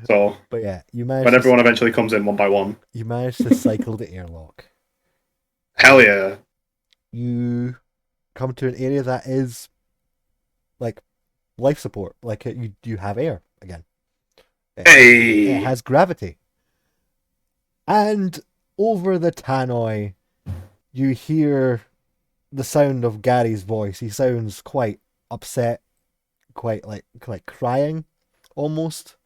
So, But yeah, you managed. when everyone eventually comes in one by one, You managed to cycle the airlock. hell yeah. You come to an area that is like life support. Like you have air again. Hey! It has gravity. And over the tannoy, you hear the sound of Gary's voice. He sounds quite upset, quite like crying, almost.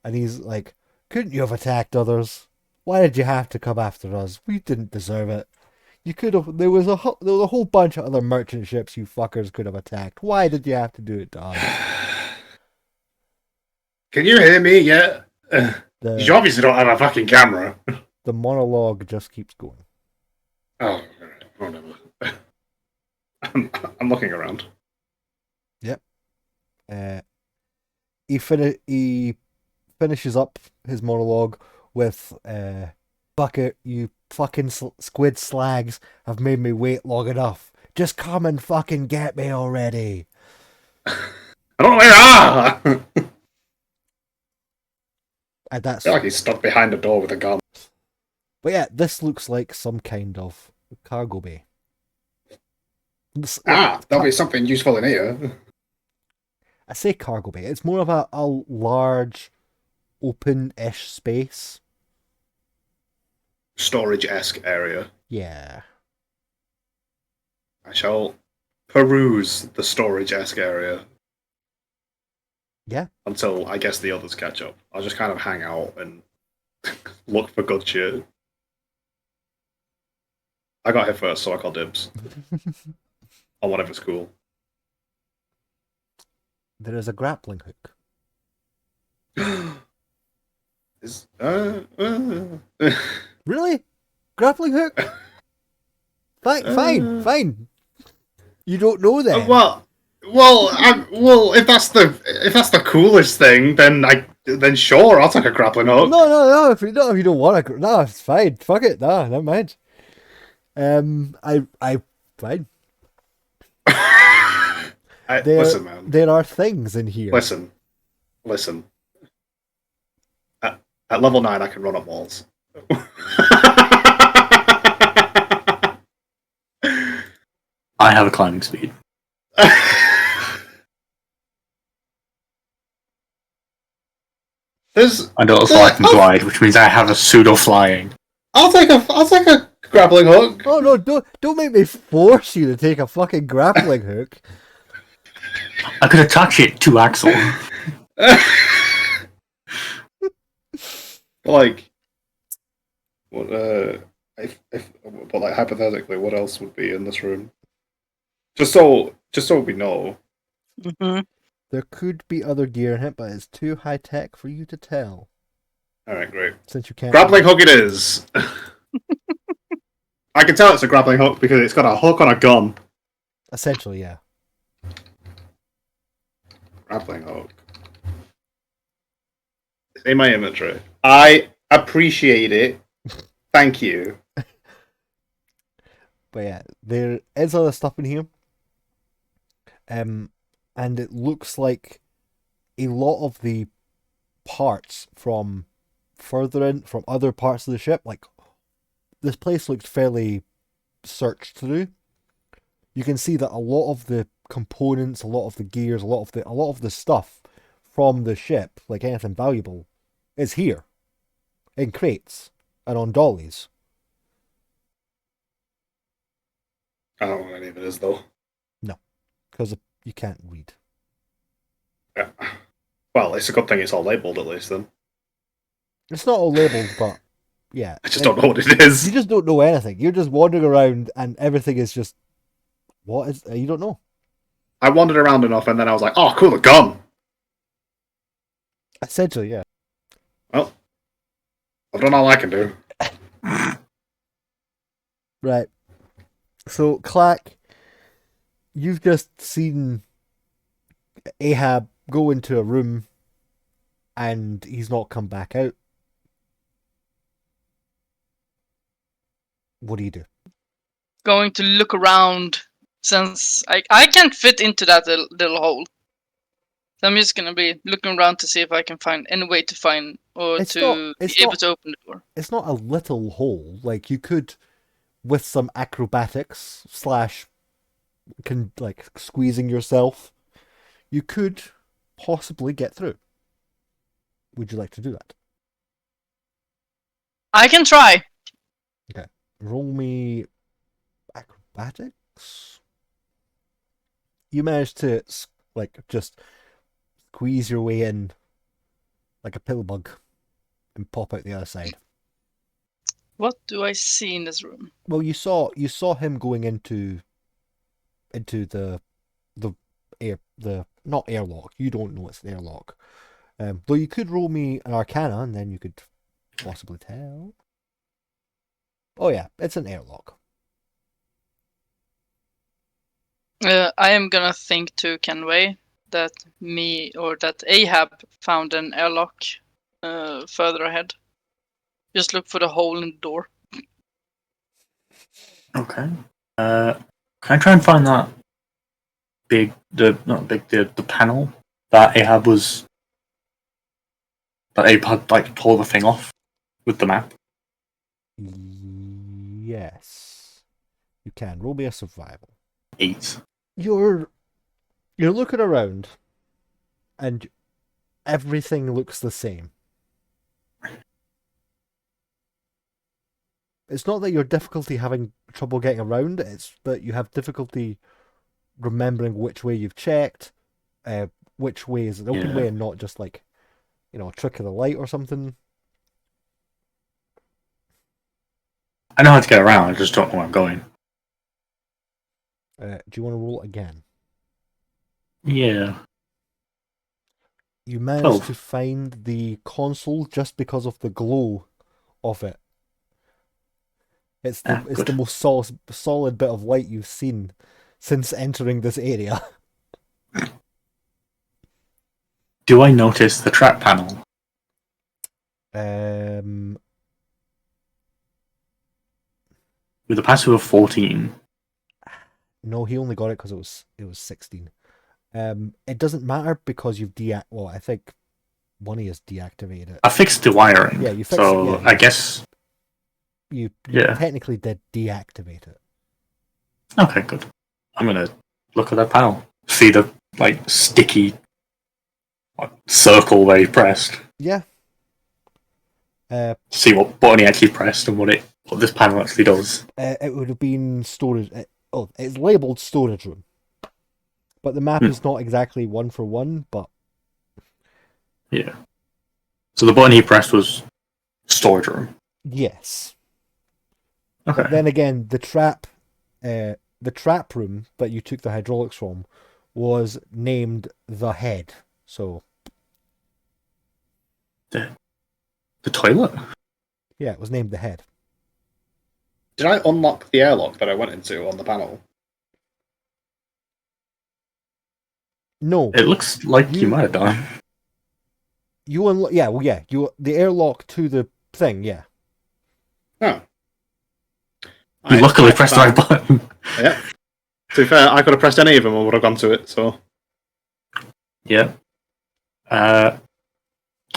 And he's like, "Couldn't you have attacked others? Why did you have to come after us? We didn't deserve it. You could have. There was a whole bunch of other merchant ships you fuckers could have attacked. Why did you have to do it to us?" Can you hear me yet? You The obviously don't have a fucking camera. the monologue just keeps going. Oh, whatever. I'm looking around. He finishes up his monologue with "Bucket, you fucking squid slags have made me wait long enough. Just come and fucking get me already." I don't know where you are! And I that's. feel like he's stuck behind a door with a gun. But yeah, this looks like some kind of cargo bay. There'll be something useful in here. I say cargo bay. It's more of a large, open-ish space. Storage-esque area. Yeah. I shall peruse the storage-esque area. Yeah. Until, I guess, the others catch up. I'll just kind of hang out and look for good shit. I got here first, so I call dibs. On whatever's cool. There is a grappling hook. Really? Grappling hook? Fine. You don't know then. well, if that's the coolest thing, then sure, I'll take a grappling hook. No. If you don't want to, no, it's fine. Fuck it. No, never mind. I fine. Listen, man. There are things in here. Listen. At level 9, I can run up walls. I have a climbing speed. There's. I also I can glide, which means I have a pseudo flying. I'll take a grappling hook. Oh no! Don't make me force you to take a fucking grappling hook. I could attach it to Axel. Like, what? But like hypothetically, what else would be in this room? Just so we know. Mm-hmm. There could be other gear in it, but it's too high tech for you to tell. All right, great. Since you can't. Grappling hook it is. I can tell it's a grappling hook because it's got a hook on a gun. Essentially, yeah. Grappling hook. It's in my inventory. I appreciate it. Thank you. But yeah, there is other stuff in here. And it looks like a lot of the parts from further in, from other parts of the ship, like this place looks fairly searched through. You can see that a lot of the components, a lot of the gears, a lot of the stuff from the ship, like anything valuable, is here in crates and on dollies. I don't know what any of it is though. Because you can't read. Yeah. Well, it's a good thing it's all labelled at least then. It's not all labelled, but yeah. I just don't know what it is. You just don't know anything. You're just wandering around and everything is just... What is... You don't know. I wandered around enough and then I was like, oh, cool, a gun! Essentially, yeah. Well, I've done all I can do. Right. So, Clack, you've just seen Ahab go into a room and he's not come back out. What do you do? Going to look around since I can't fit into that little hole. So I'm just gonna be looking around to see if I can find any way to find or It's to not- be it's able not- to open the door. It's not a little hole. Like, you could, with some acrobatics / like squeezing yourself, you could possibly get through. Would you like to do that? I can try. Roll me acrobatics. You managed to just squeeze your way in like a pill bug and pop out the other side. What do I see in this room? Well, you saw him going into the not airlock. You don't know it's an airlock. Though you could roll me an Arcana and then you could possibly tell. Oh yeah, it's an airlock. I am gonna think to Kenway that Ahab found an airlock further ahead. Just look for the hole in the door. Okay. Can I try and find that the panel that Ahab had like tore the thing off with the map? Yes, you can. Roll me a survival. 8. You're looking around, and everything looks the same. It's not that you're having trouble getting around, it's that you have difficulty remembering which way you've checked, which way is an open way and not just like, a trick of the light or something. I know how to get around, I just don't know where I'm going. Do you want to roll it again? Yeah. You managed 12. to find the console just because of the glow of it. It's the Good. most solid bit of light you've seen since entering this area. Do I notice the trap panel? With a passive of 14. No, he only got it because it was 16. It doesn't matter because you've I think one has deactivated it. I fixed the wiring. Yeah, you fixed so it. Yeah, I guess. You Yeah. technically did deactivate it. Okay, good. I'm gonna look at that panel. See the sticky circle where you pressed. Yeah, See what button he actually pressed and what this panel actually does. It would have been storage. It's labelled storage room, but the map is not exactly one for one. But Yeah. So the button he pressed was storage room. yes. Okay. But then again, the trap room that you took the hydraulics from was named the head. So The toilet? yeah, it was named the head. Did I unlock the airlock that I went into on the panel? No, It looks like you might have done. you unlock. Yeah, well, yeah, the airlock to the thing. Yeah, Oh. You luckily pressed the right button. Yeah. To be fair, I could have pressed any of them and would have gone to it, so... Yeah.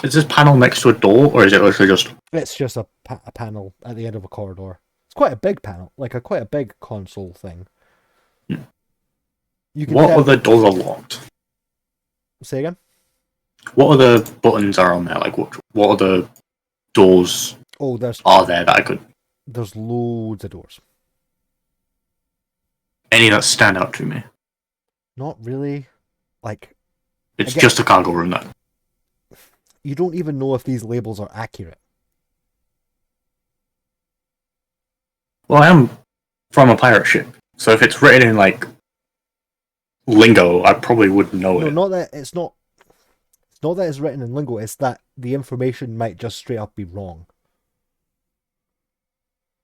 Is this panel next to a door, or is it literally just... it's just a panel at the end of a corridor. It's quite a big panel, like quite a big console thing. You can What other doors are locked? say again. What other buttons are on there? Like, what other doors Oh, are there that I could... there's loads of doors. Any that stand out to me? Not really. Like, It's just a cargo room, then. you don't even know if these labels are accurate. Well, I am from a pirate ship, so if it's written in, like, lingo, I probably would know No, it. not that it's not. It's not that it's written in lingo. It's that the information might just straight up be wrong.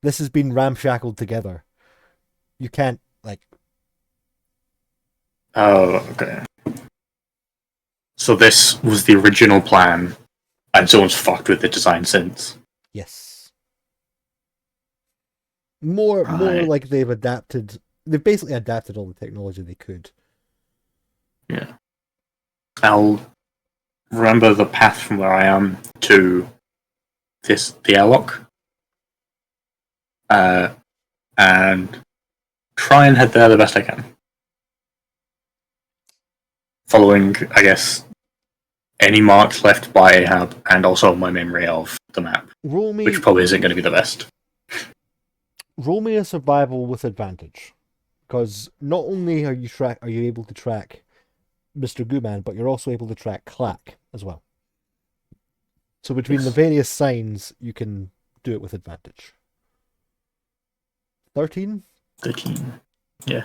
This has been ramshackled together. You can't Oh, okay. So this was the original plan, and someone's fucked with the design since. Yes. More Right. like they've adapted. They've basically adapted all the technology they could. Yeah. I'll remember the path from where I am to the airlock. And try and head there the best I can. Following, I guess, any marks left by Ahab, and also my memory of the map, Roll me. which probably isn't going to be the best. Roll me a survival with advantage, because not only are you able to track Mr. Gooman, but you're also able to track Clack as well. So between the various signs, you can do it with advantage. 13? 13. Yeah.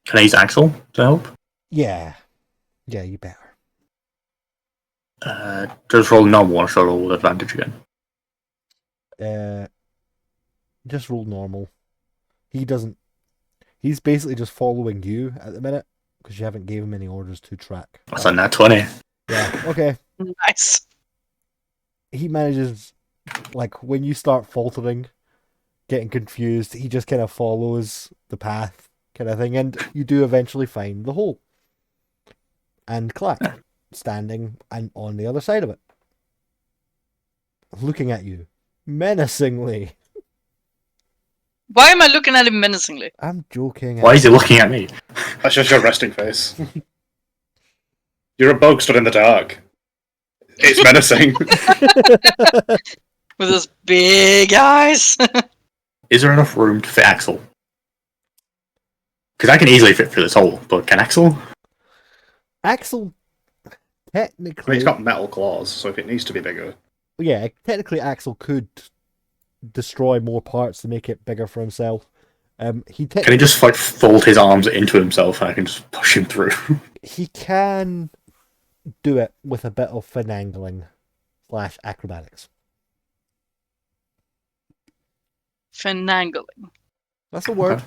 Can I use Axel to help? Yeah. Yeah, you better. Just roll normal or shall I roll with advantage again? Just roll normal. He's basically just following you at the minute, because you haven't gave him any orders to track. That's a nat 20. Yeah, okay. Nice. He manages, like, when you start faltering, getting confused, he just kind of follows the path, kind of thing, and you do eventually find the hole. And Clack, standing and on the other side of it, looking at you menacingly. Why am I looking at him menacingly? I'm joking. Why is he looking at me? That's just your resting face. You're a bug stood in the dark. It's menacing. With his big eyes. Is there enough room to fit Axel? Because I can easily fit through this hole, but can Axel? Axel, I mean, technically, it's got metal claws, so if it needs to be bigger... yeah, technically Axel could destroy more parts to make it bigger for himself. Can he just like fold his arms into himself and I can just push him through? He can do it with a bit of finagling / acrobatics. Finagling. That's a word. Okay.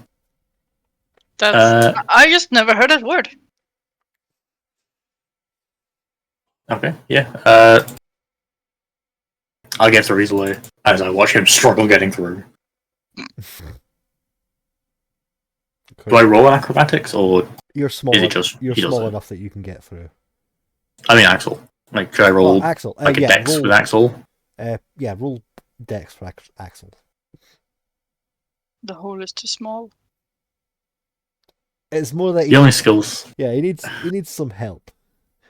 That's I just never heard that word. Okay, yeah. I'll get through easily as I watch him struggle getting through. Do I roll acrobatics or You're small. is it just You're he does small it? enough that you can get through. I mean Axel. Like, should I roll Axel. like a Yeah, dex roll, with Axel? yeah, roll dex for Axel. The hole is too small. It's more that The only skills. yeah, he needs some help.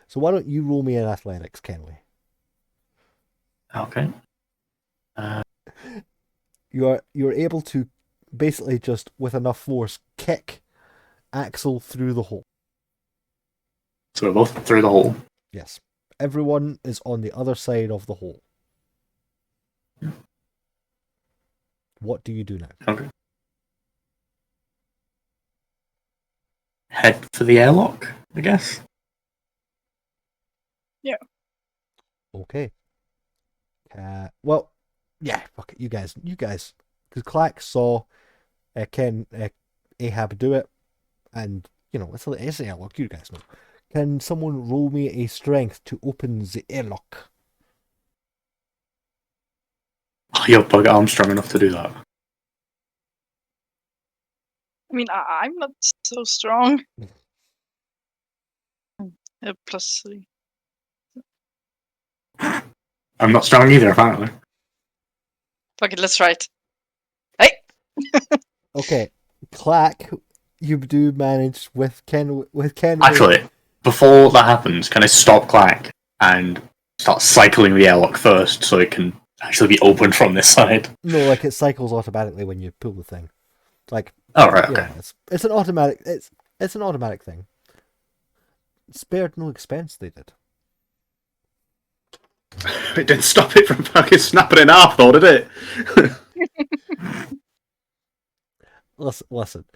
So why don't you roll me an athletics, Kenley? Okay. You're able to basically just with enough force kick Axel through the hole. So we're both through the hole. Yes. Everyone is on the other side of the hole. What do you do now? Okay. Head for the airlock, I guess. Okay. Well, yeah, fuck it, you guys, because Clack saw Ahab do it, and it's an airlock. You guys know. Can someone roll me a strength to open the airlock? Oh, your bug arm's strong enough to do that. I mean, I'm not so strong. +3. I'm not strong either, apparently. Fuck it, let's try it. Hey! Okay, Clack, you do manage with Ken. Actually, before that happens, can I stop Clack and start cycling the airlock first so it can actually be opened from this side? No, like it cycles automatically when you pull the thing. Like, oh right, okay. Yeah, it's an automatic. It's an automatic thing. Spared no expense. They did. It didn't stop it from fucking snapping in half, though, did it? Listen.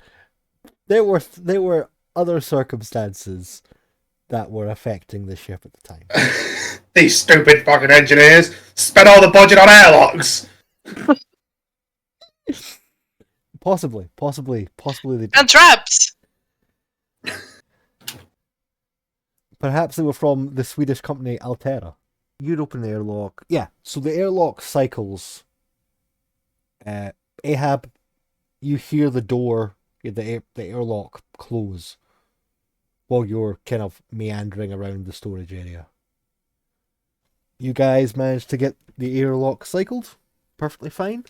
There were other circumstances that were affecting the ship at the time. These stupid fucking engineers spent all the budget on airlocks. Possibly they did. And traps! Perhaps they were from the Swedish company Altera. You'd open the airlock. Yeah, so the airlock cycles. Ahab, you hear the door, the airlock close while you're kind of meandering around the storage area. You guys managed to get the airlock cycled perfectly fine.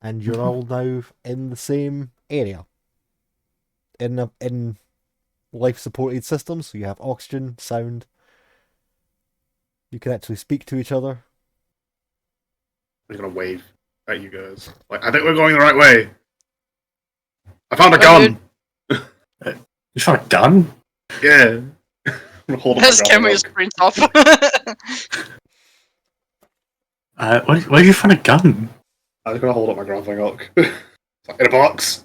And you're all now in the same area. In life-supported systems, so you have oxygen, sound. You can actually speak to each other. I'm gonna wave at you guys. Like, I think we're going the right way. I found a gun. You found a gun? Yeah. Hold on. Let's camera your sprint off. Where did you find a gun? I was gonna hold up my grappling hook. In a box.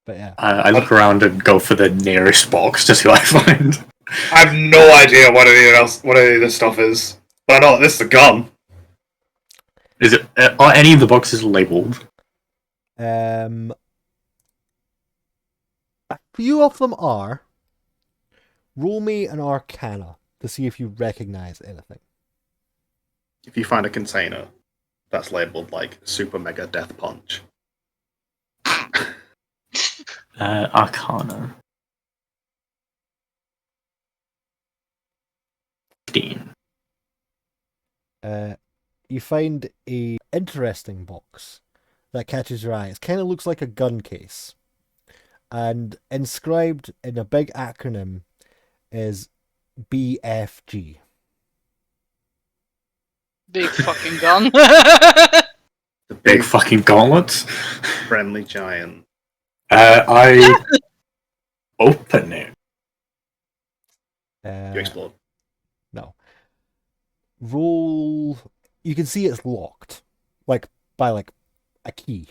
But yeah. I look around and go for the nearest box to see what I find. I have no idea what any of this stuff is, but I know this is a gun. Is it? Are any of the boxes labeled? A few of them are. Roll me an Arcana to see if you recognize anything. If you find a container that's labeled like Super Mega Death Punch. Arcana. 15. You find a interesting box that catches your eye. It kind of looks like a gun case. And inscribed in a big acronym is BFG. Big fucking gun. The Big fucking gauntlets. friendly giant. I open it. You explode. No. Roll. You can see it's locked, by a key.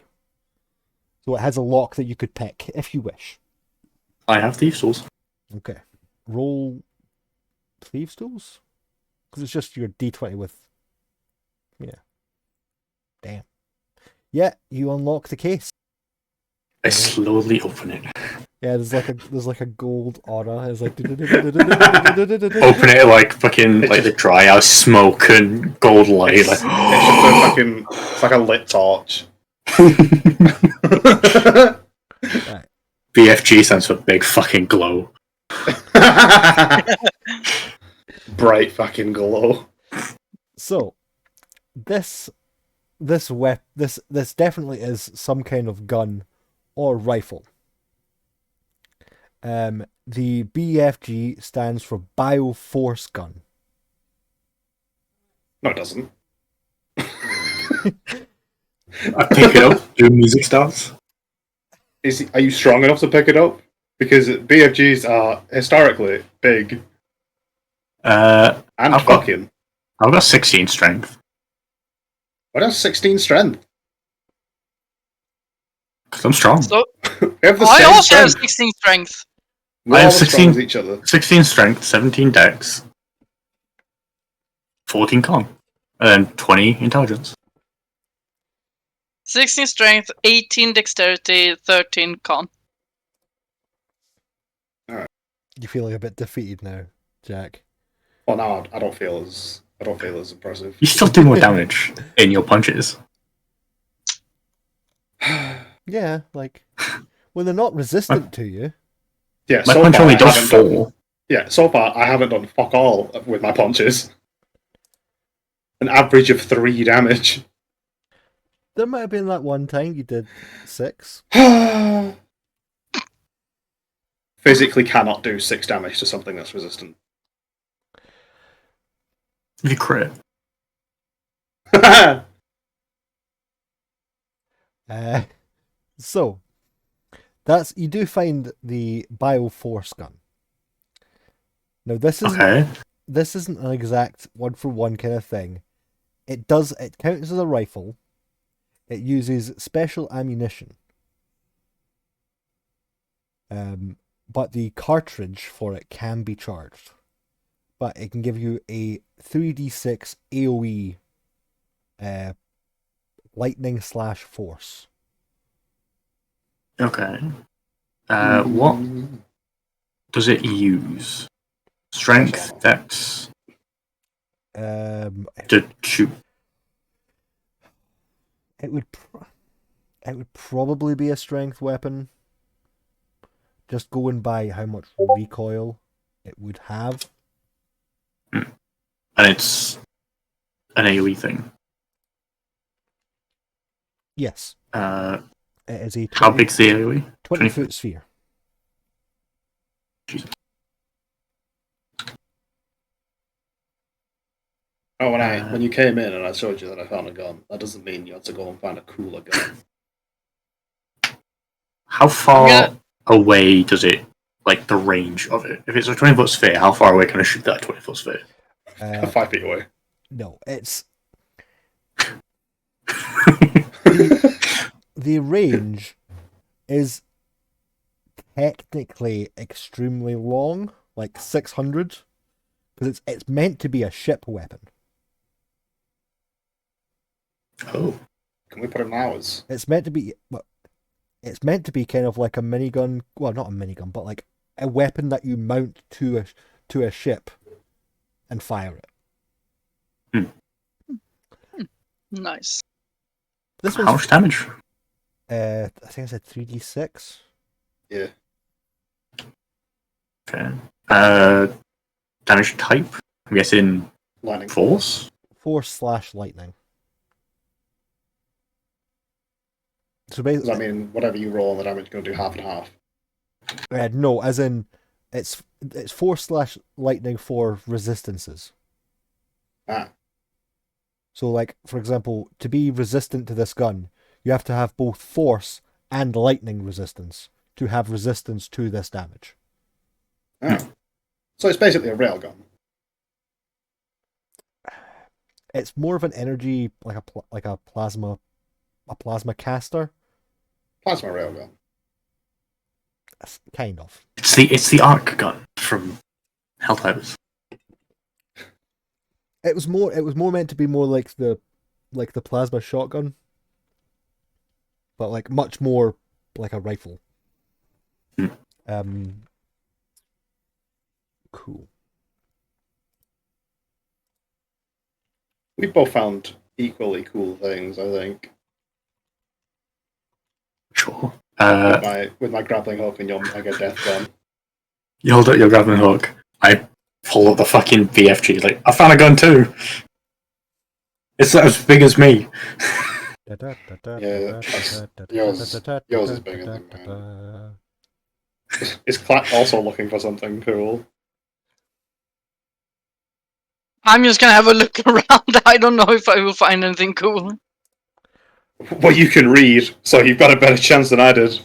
So it has a lock that you could pick if you wish. I have thieves' tools. Okay. Roll thieves' tools, because it's just your D20 with. Yeah. Damn. Yeah, you unlock the case. I slowly open it. Yeah, there's like a gold aura. It's like Open it like fucking like the dry house smoke and gold light. Like, It's like a lit torch. Right. BFG stands for big fucking glow. Bright fucking glow. So, this definitely is some kind of gun or rifle. The BFG stands for Bioforce Gun. No, it doesn't. I pick it up, do music starts. Are you strong enough to pick it up? Because BFGs are historically big Uh, and I've got- fucking. I've got 16 strength. What else? 16 strength. Because I'm strong. So We have the I same also have strength. 16 strength. We're I have all as strong 16 as each other. 16 strength, 17 dex, 14 con, and then 20 intelligence. 16 strength, 18 dexterity, 13 con. You feeling a bit defeated now, Jack? Well, no, I don't feel as impressive. You still do more damage in your punches. Yeah, like when they're not resistant to you. Yeah, My so punch far, only I does haven't done- 4. Yeah, so far I haven't done fuck all with my punches. An average of 3 damage. There might have been that one time you did 6. Physically cannot do 6 damage to something that's resistant. You crit. So that's you do find the Bioforce Gun. Now Okay. this isn't an exact one for one kind of thing. It counts as a rifle. It uses special ammunition. But the cartridge for it can be charged. But it can give you a 3d6 AoE lightning / force. Okay. What does it use? Strength, dex, Um, to shoot. it would probably be a strength weapon. Just going by how much recoil it would have. And it's an AoE thing. Yes, How it is a 20, big's the AoE? 20 20 foot sphere. Oh, when you came in and I showed you that I found a gun, that doesn't mean you had to go and find a cooler gun. How far Yeah. away does it, like the range of it? If it's a 20-foot sphere, how far away can I shoot that 20-foot sphere? 5 feet away. No, it's the range is technically extremely long, like 600, because it's meant to be a ship weapon. Oh. Can we put it in ours? It's meant to be kind of like a minigun. Well, not a minigun, but like a weapon that you mount to a ship and fire it. Nice. This How one's much damage? I think I said 3d6. Yeah. Okay. Damage type? I'm guessing Lightning. force? Force / lightning. So Does that basically, mean whatever you roll on the damage is going to do half and half? no, as in it's force / lightning for resistances. Ah. So, like for example, to be resistant to this gun, you have to have both force and lightning resistance to have resistance to this damage. Ah. So it's basically a railgun. It's more of an energy, like a plasma caster, Plasma railgun. kind of. It's the arc gun from Helldivers. It was more meant to be more like the plasma shotgun, but like much more like a rifle. Cool. We both found equally cool things, I think. Sure. With my grappling hook and your mega death gun. You hold up your grappling hook. I pull up the fucking BFG. Like, I found a gun too. It's as big as me. Yours is bigger than mine. Is Clack also looking for something cool? I'm just gonna have a look around. I don't know if I will find anything cool. Well, you can read, so you've got a better chance than I did.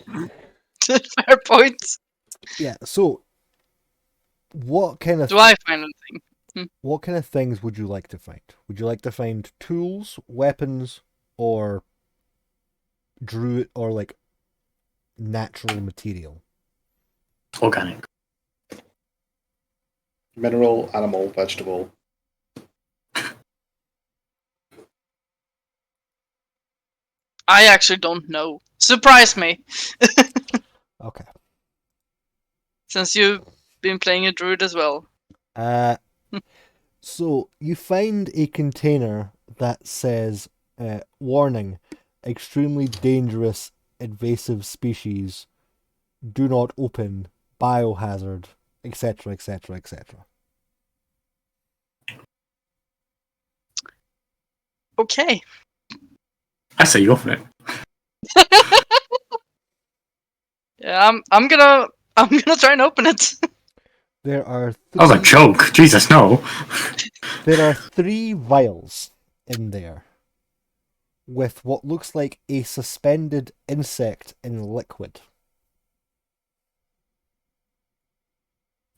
Fair point. Yeah. So, what kind of Do I find anything? what kind of things would you like to find? Would you like to find tools, weapons, or druid, or like natural material? Organic. Mineral, animal, vegetable. I actually don't know. Surprise me, Okay. since you've been playing a druid as well. So you find a container that says, "Warning: extremely dangerous, invasive species. Do not open. Biohazard, etc., etc., etc." Okay. I say you open it. Yeah, I'm gonna try and open it. There are That was a joke. Jesus, no. there are 3 vials in there with what looks like a suspended insect in liquid.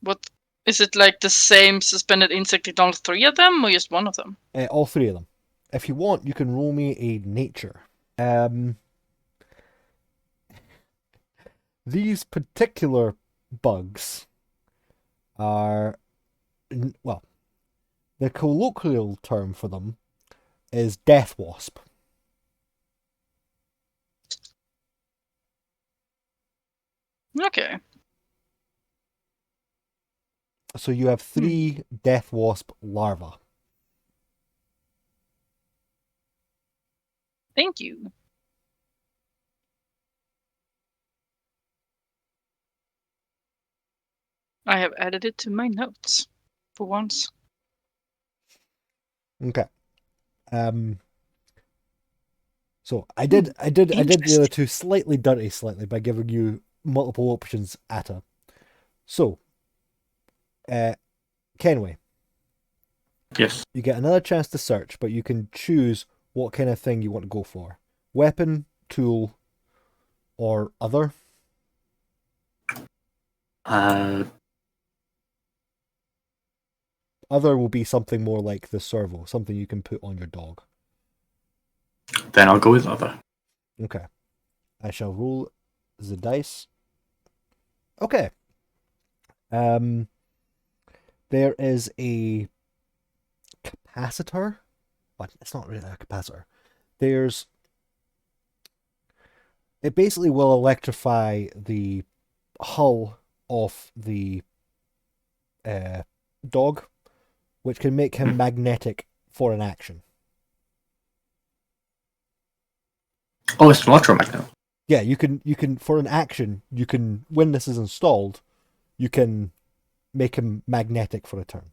What is it, like the same suspended insect in all 3 of them, or just one of them? All 3 of them. If you want, you can roll me a nature. These particular bugs are, well, the colloquial term for them is death wasp. Okay. So you have 3 death wasp larvae. Thank you. I have added it to my notes for once. Okay. So I did the other 2 slightly by giving you multiple options at her. So, Kenway, Yes. you get another chance to search, but you can choose what kind of thing you want to go for: weapon, tool, or other. Other will be something more like the servo, something you can put on your dog. Then I'll go with other. Okay. I shall roll the dice. Okay. There is a capacitor, but it's not really a capacitor. It basically will electrify the hull of the dog, which can make him magnetic for an action. Oh, it's an electromagnet. Yeah, you can for an action, you can, when this is installed, you can make him magnetic for a turn.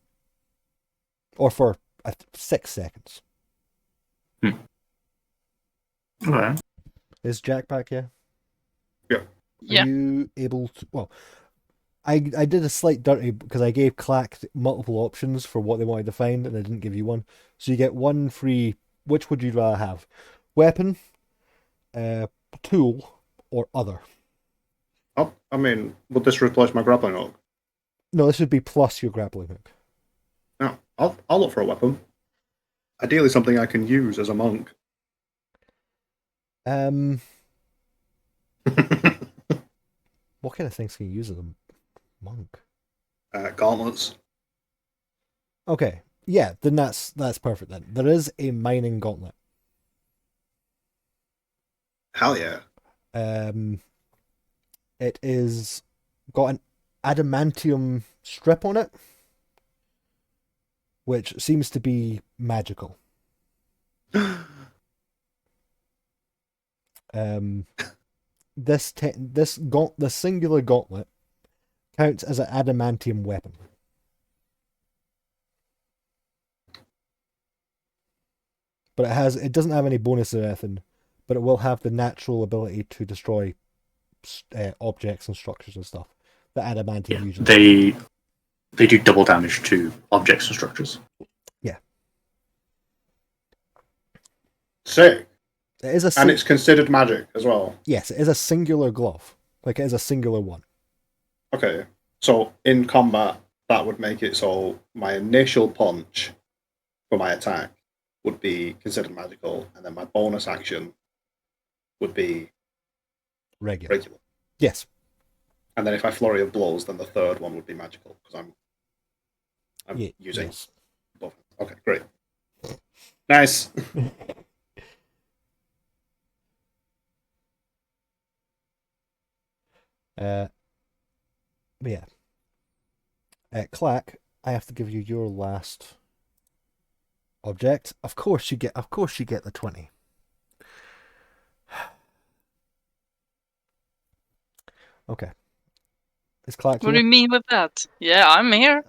Or for 6 seconds. Okay. Is Jack back? Yeah. Yeah. Yeah. Are you able to? Well, I did a slight dirty because I gave Clack multiple options for what they wanted to find, and I didn't give you one. So you get one free. Which would you rather have? Weapon, tool, or other? Oh, I mean, would this replace my grappling hook? No, this would be plus your grappling hook. No, I'll look for a weapon. Ideally, something I can use as a monk. What kind of things can you use as a monk? Gauntlets. Okay, yeah, then that's perfect. Then there is a mining gauntlet. Hell yeah. It is got an adamantium strip on it, which seems to be magical. This singular gauntlet counts as an adamantium weapon. But it doesn't have any bonuses or anything, but it will have the natural ability to destroy objects and structures and stuff. The adamantium usually. They do double damage to objects and structures. Yeah. Sick. It is And it's considered magic as well. Yes, it is a singular glove. Like, it is a singular one. Okay. So in combat, that would make it so my initial punch for my attack would be considered magical, and then my bonus action would be Regular. regular. Yes. And then if I flurry of blows, then the third one would be magical because I'm using Yes. both. Okay, great. Nice. But yeah. Clack, I have to give you your last object. Of course you get the 20. Okay. Is Clack What do you mean with that? Yeah, I'm here.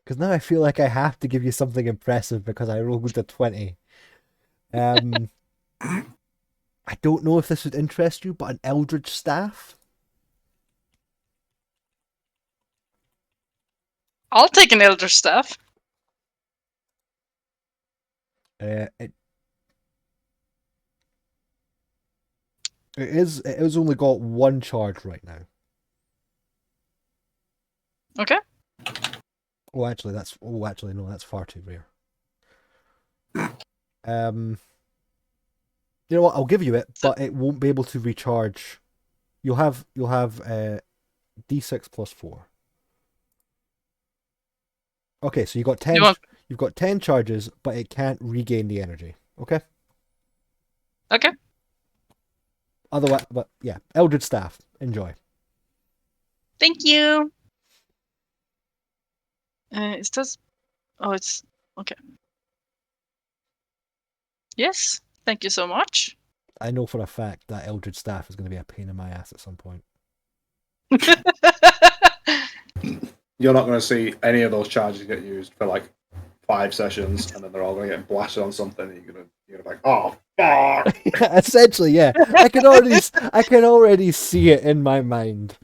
Because now I feel like I have to give you something impressive because I rolled a 20. I don't know if this would interest you, but an Eldritch Staff. I'll take an Elder Staff. It is only got one charge right now. Okay. No, that's far too rare. You know what? I'll give you it, but it won't be able to recharge. You'll have D6 plus 4. Okay, so you got 10. You've got 10 charges, but it can't regain the energy. Okay. Okay. Otherwise, but yeah, Eldritch Staff. Enjoy. Thank you. Is this? Oh, it's okay. Yes. Thank you so much. I know for a fact that Eldritch Staff is going to be a pain in my ass at some point. You're not going to see any of those charges get used for like 5 sessions, and then they're all going to get blasted on something. And you're gonna be like, oh fuck! Essentially, yeah. I can already see it in my mind.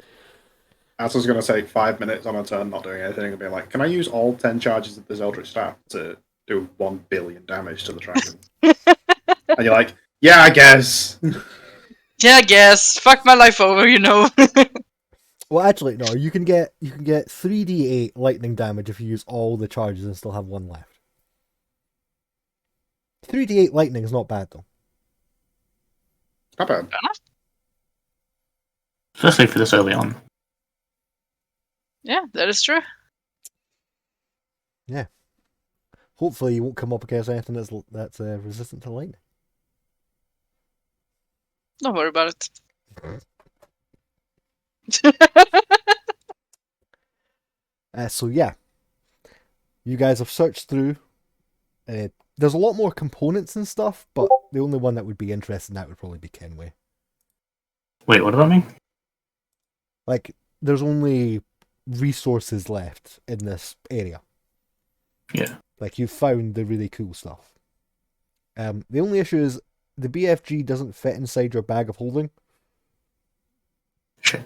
Assa's going to take 5 minutes on a turn, not doing anything, and be like, can I use all 10 charges of this Eldritch Staff to do 1 billion damage to the dragon? And you're like, yeah, I guess. Yeah, I guess. Fuck my life over, you know. Well, actually, no. You can get 3d8 lightning damage if you use all the charges and still have 1 left. 3d8 lightning is not bad though. Not bad. Especially for this early on. Yeah, that is true. Yeah. Hopefully, you won't come up against anything that's resistant to lightning. Don't worry about it. So yeah, you guys have searched through. There's a lot more components and stuff, but the only one that would be interesting in that would probably be Kenway. Wait, what does that mean? Like, there's only resources left in this area. Yeah. Like, you've found the really cool stuff. The only issue is the BFG doesn't fit inside your bag of holding. Shit.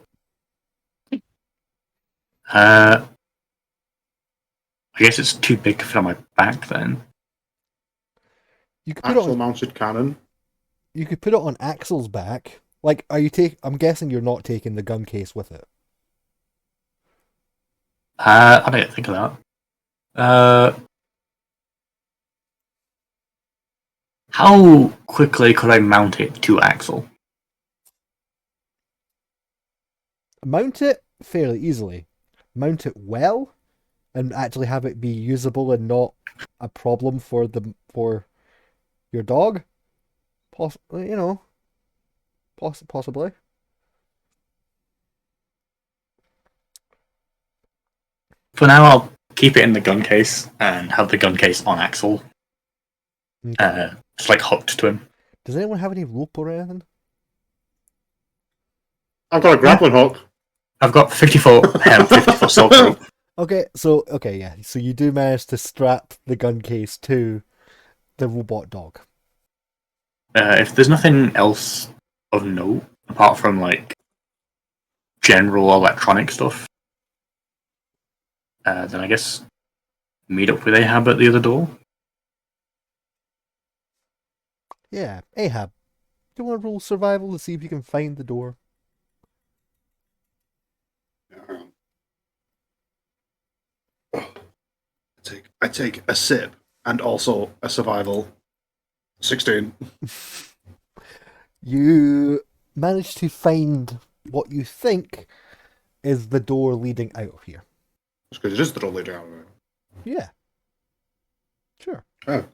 I guess it's too big to fit on my back then. You could put it Axle on. mounted cannon. You could put it on Axel's back. Like, I'm guessing you're not taking the gun case with it. I didn't think of that. How quickly could I mount it to Axel? Mount it fairly easily. Mount it well, and actually have it be usable and not a problem for your dog. Possibly. For now, I'll keep it in the gun case and have the gun case on Axel. Okay. Just like hooked to him. Does anyone have any rope or anything? I've got a grappling hook. I've got 54 hem, 54 silk rope. Okay, yeah. So you do manage to strap the gun case to the robot dog. If there's nothing else of note, apart from like general electronic stuff, then I guess meet up with Ahab at the other door. Yeah, Ahab. Do you want to roll survival to see if you can find the door? I take a sip and also a survival. 16. You manage to find what you think is the door leading out of here. It's because it is the door leading out of it. Yeah. Sure. Oh.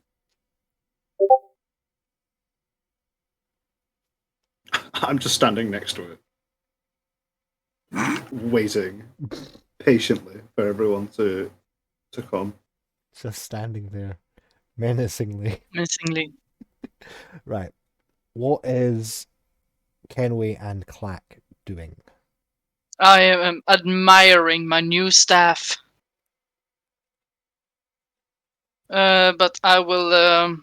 I'm just standing next to it, waiting patiently for everyone to come. Just standing there, menacingly. Menacingly. Right. What is Kenway and Clack doing? I am admiring my new staff. But I will.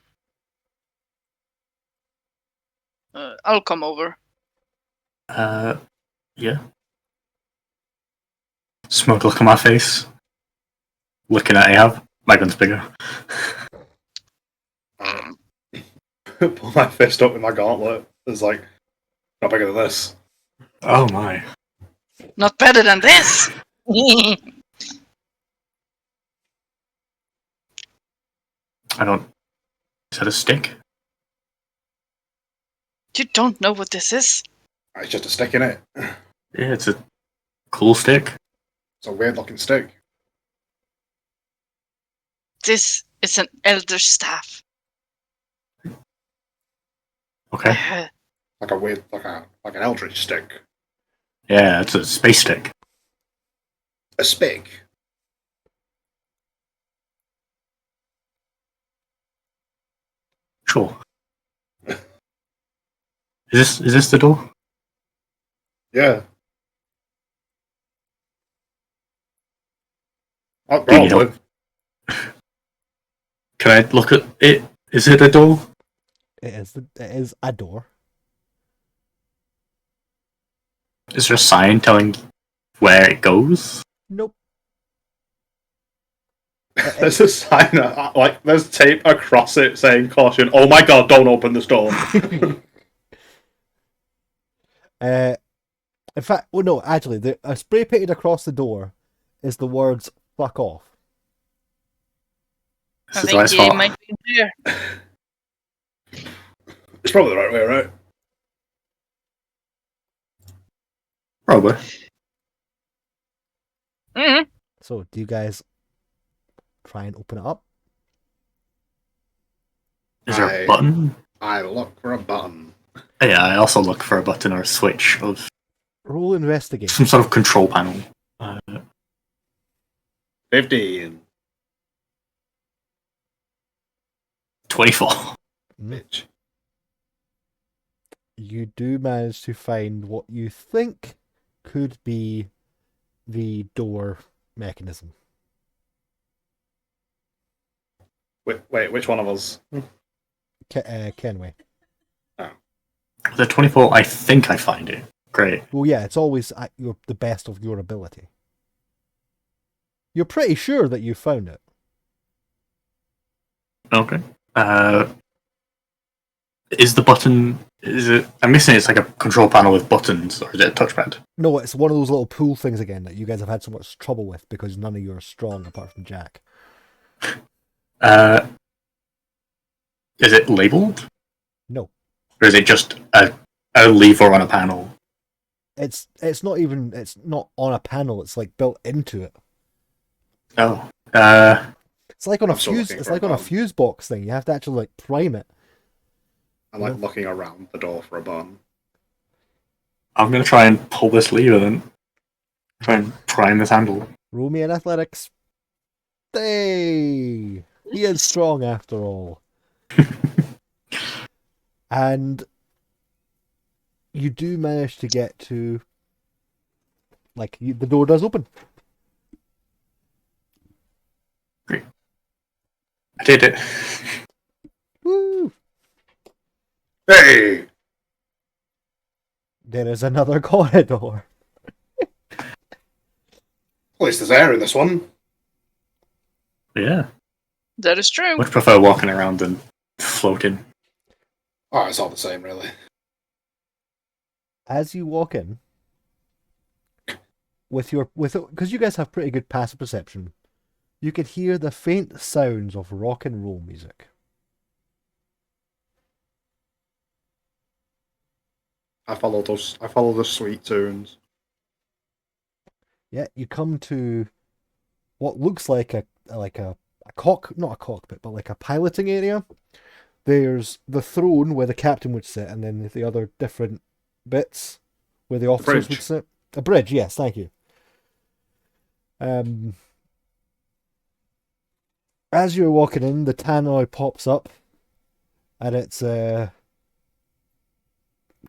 I'll come over. Yeah. Smoke look on my face. Looking at Ahab. My gun's bigger. Pull my fist up with my gauntlet. It's like, not bigger than this. Oh my. Not better than this. I don't. Is that a stick? You don't know what this is? It's just a stick in it. Yeah, it's a cool stick. It's a weird looking stick. This is an elder staff. Okay. Like a weird, like an eldritch stick. Yeah, it's a space stick. A spig. Sure. Is this the door? Yeah. Oh, Do you need probably. help? Can I look at it? Is it a door? It is a door. Is there a sign telling where it goes? Nope. There's a sign, like, there's tape across it saying, caution, oh my god, don't open this door. In fact, well, no, actually, spray painted across the door is the words "fuck off." I This is think what I he thought. might be there. It's probably the right way, right? Probably. Mm-hmm. So, do you guys try and open it up? Is there a button? I look for a button. Yeah, I also look for a button or a switch of Roll investigate. some sort of control panel. 15. 24. Bitch. You do manage to find what you think could be the door mechanism. Wait, which one of us? Kenway. The 24, I think I find it. Great. Well, yeah, it's always at the best of your ability. You're pretty sure that you found it. Okay. Is the button... Is it... I'm guessing it's like a control panel with buttons, or is it a touchpad? No, it's one of those little pool things again that you guys have had so much trouble with because none of you are strong apart from Jack. Is it labeled? No. Or is it just a lever on a panel? It's not on a panel, it's like built into it. Oh. It's like on a I'm still fuse. looking It's for like a on a button. fuse box thing. You have to actually like prime it. I'm like looking around the door for a button. I'm going to try and pull this lever then. Try and prime this handle. Roll me in athletics. Hey, he is strong after all. And you do manage to get to, like, the door does open. Great. I did it. Woo! Hey! There is another corridor. At least there's air in this one. Yeah. That is true. Much prefer walking around than floating. Oh, it's all the same, really. As you walk in, because you guys have pretty good passive perception, you can hear the faint sounds of rock and roll music. I follow the sweet tunes. Yeah, you come to what looks like a not a cockpit, but like a piloting area. There's the throne where the captain would sit, and then the other different bits where the officers would sit. A bridge, yes, thank you. As you're walking in, the tannoy pops up, and it's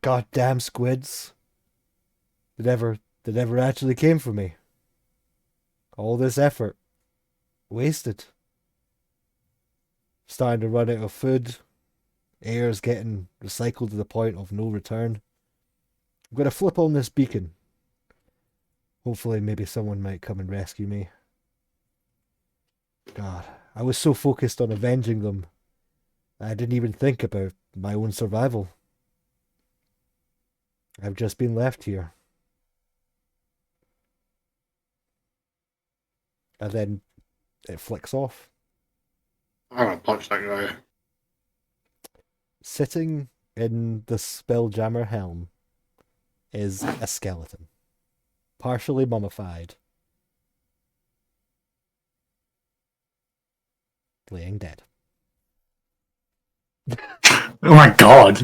goddamn squids. They never actually came for me. All this effort wasted. Starting to run out of food. Air's getting recycled to the point of no return. I'm going to flip on this beacon. Hopefully maybe someone might come and rescue me. God, I was so focused on avenging them, I didn't even think about my own survival. I've just been left here. And then it flicks off. I'm gonna punch that guy. Sitting in the Spelljammer helm is a skeleton, partially mummified, laying dead. Oh my god!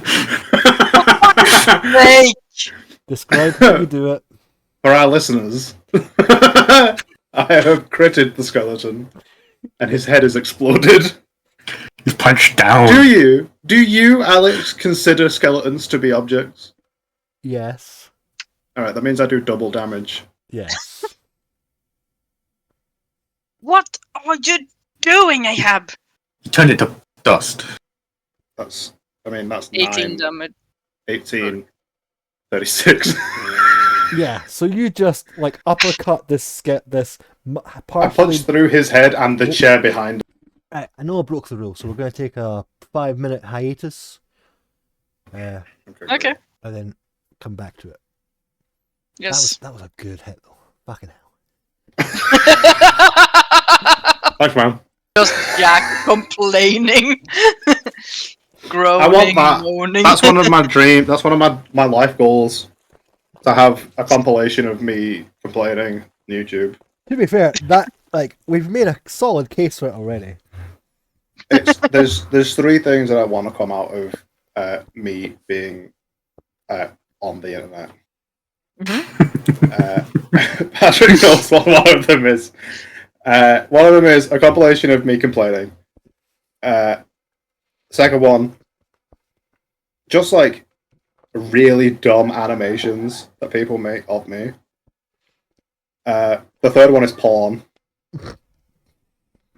Hey! Describe how you do it. For our listeners, I have critted the skeleton, and his head has exploded. He's punched down. Do you, Alex, consider skeletons to be objects? Yes. Alright, that means I do double damage. Yes. What are you doing, Ahab? He turned it to dust. That's 18 9, damage. 18, 36. Yeah, so you just like uppercut this I partially. punched through his head and the chair behind him. Right, I know I broke the rule, so we're going to take a 5-minute hiatus. Okay. And then come back to it. Yes. That was a good hit though. Fucking hell. Thanks, man. Just Jack complaining. Groaning, I want that. moaning. That's one of my dreams. That's one of my life goals. To have a compilation of me complaining on YouTube. To be fair, we've made a solid case for it already. There's 3 things that I want to come out of me being on the internet. Mm-hmm. Patrick knows what one of them is. One of them is a compilation of me complaining. Second one, just like really dumb animations that people make of me. The third one is porn.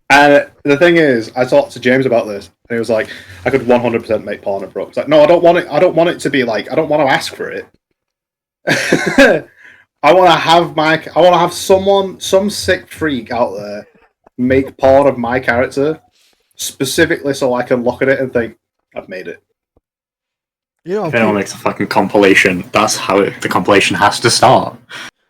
And the thing is, I talked to James about this, and he was like, "I could 100% make porn of Brooks." Like, no, I don't want it. I don't want it to be like. I don't want to ask for it. I want to have some sick freak out there make porn of my character, specifically so I can look at it and think, "I've made it." You know, If anyone makes a fucking compilation, that's how the compilation has to start.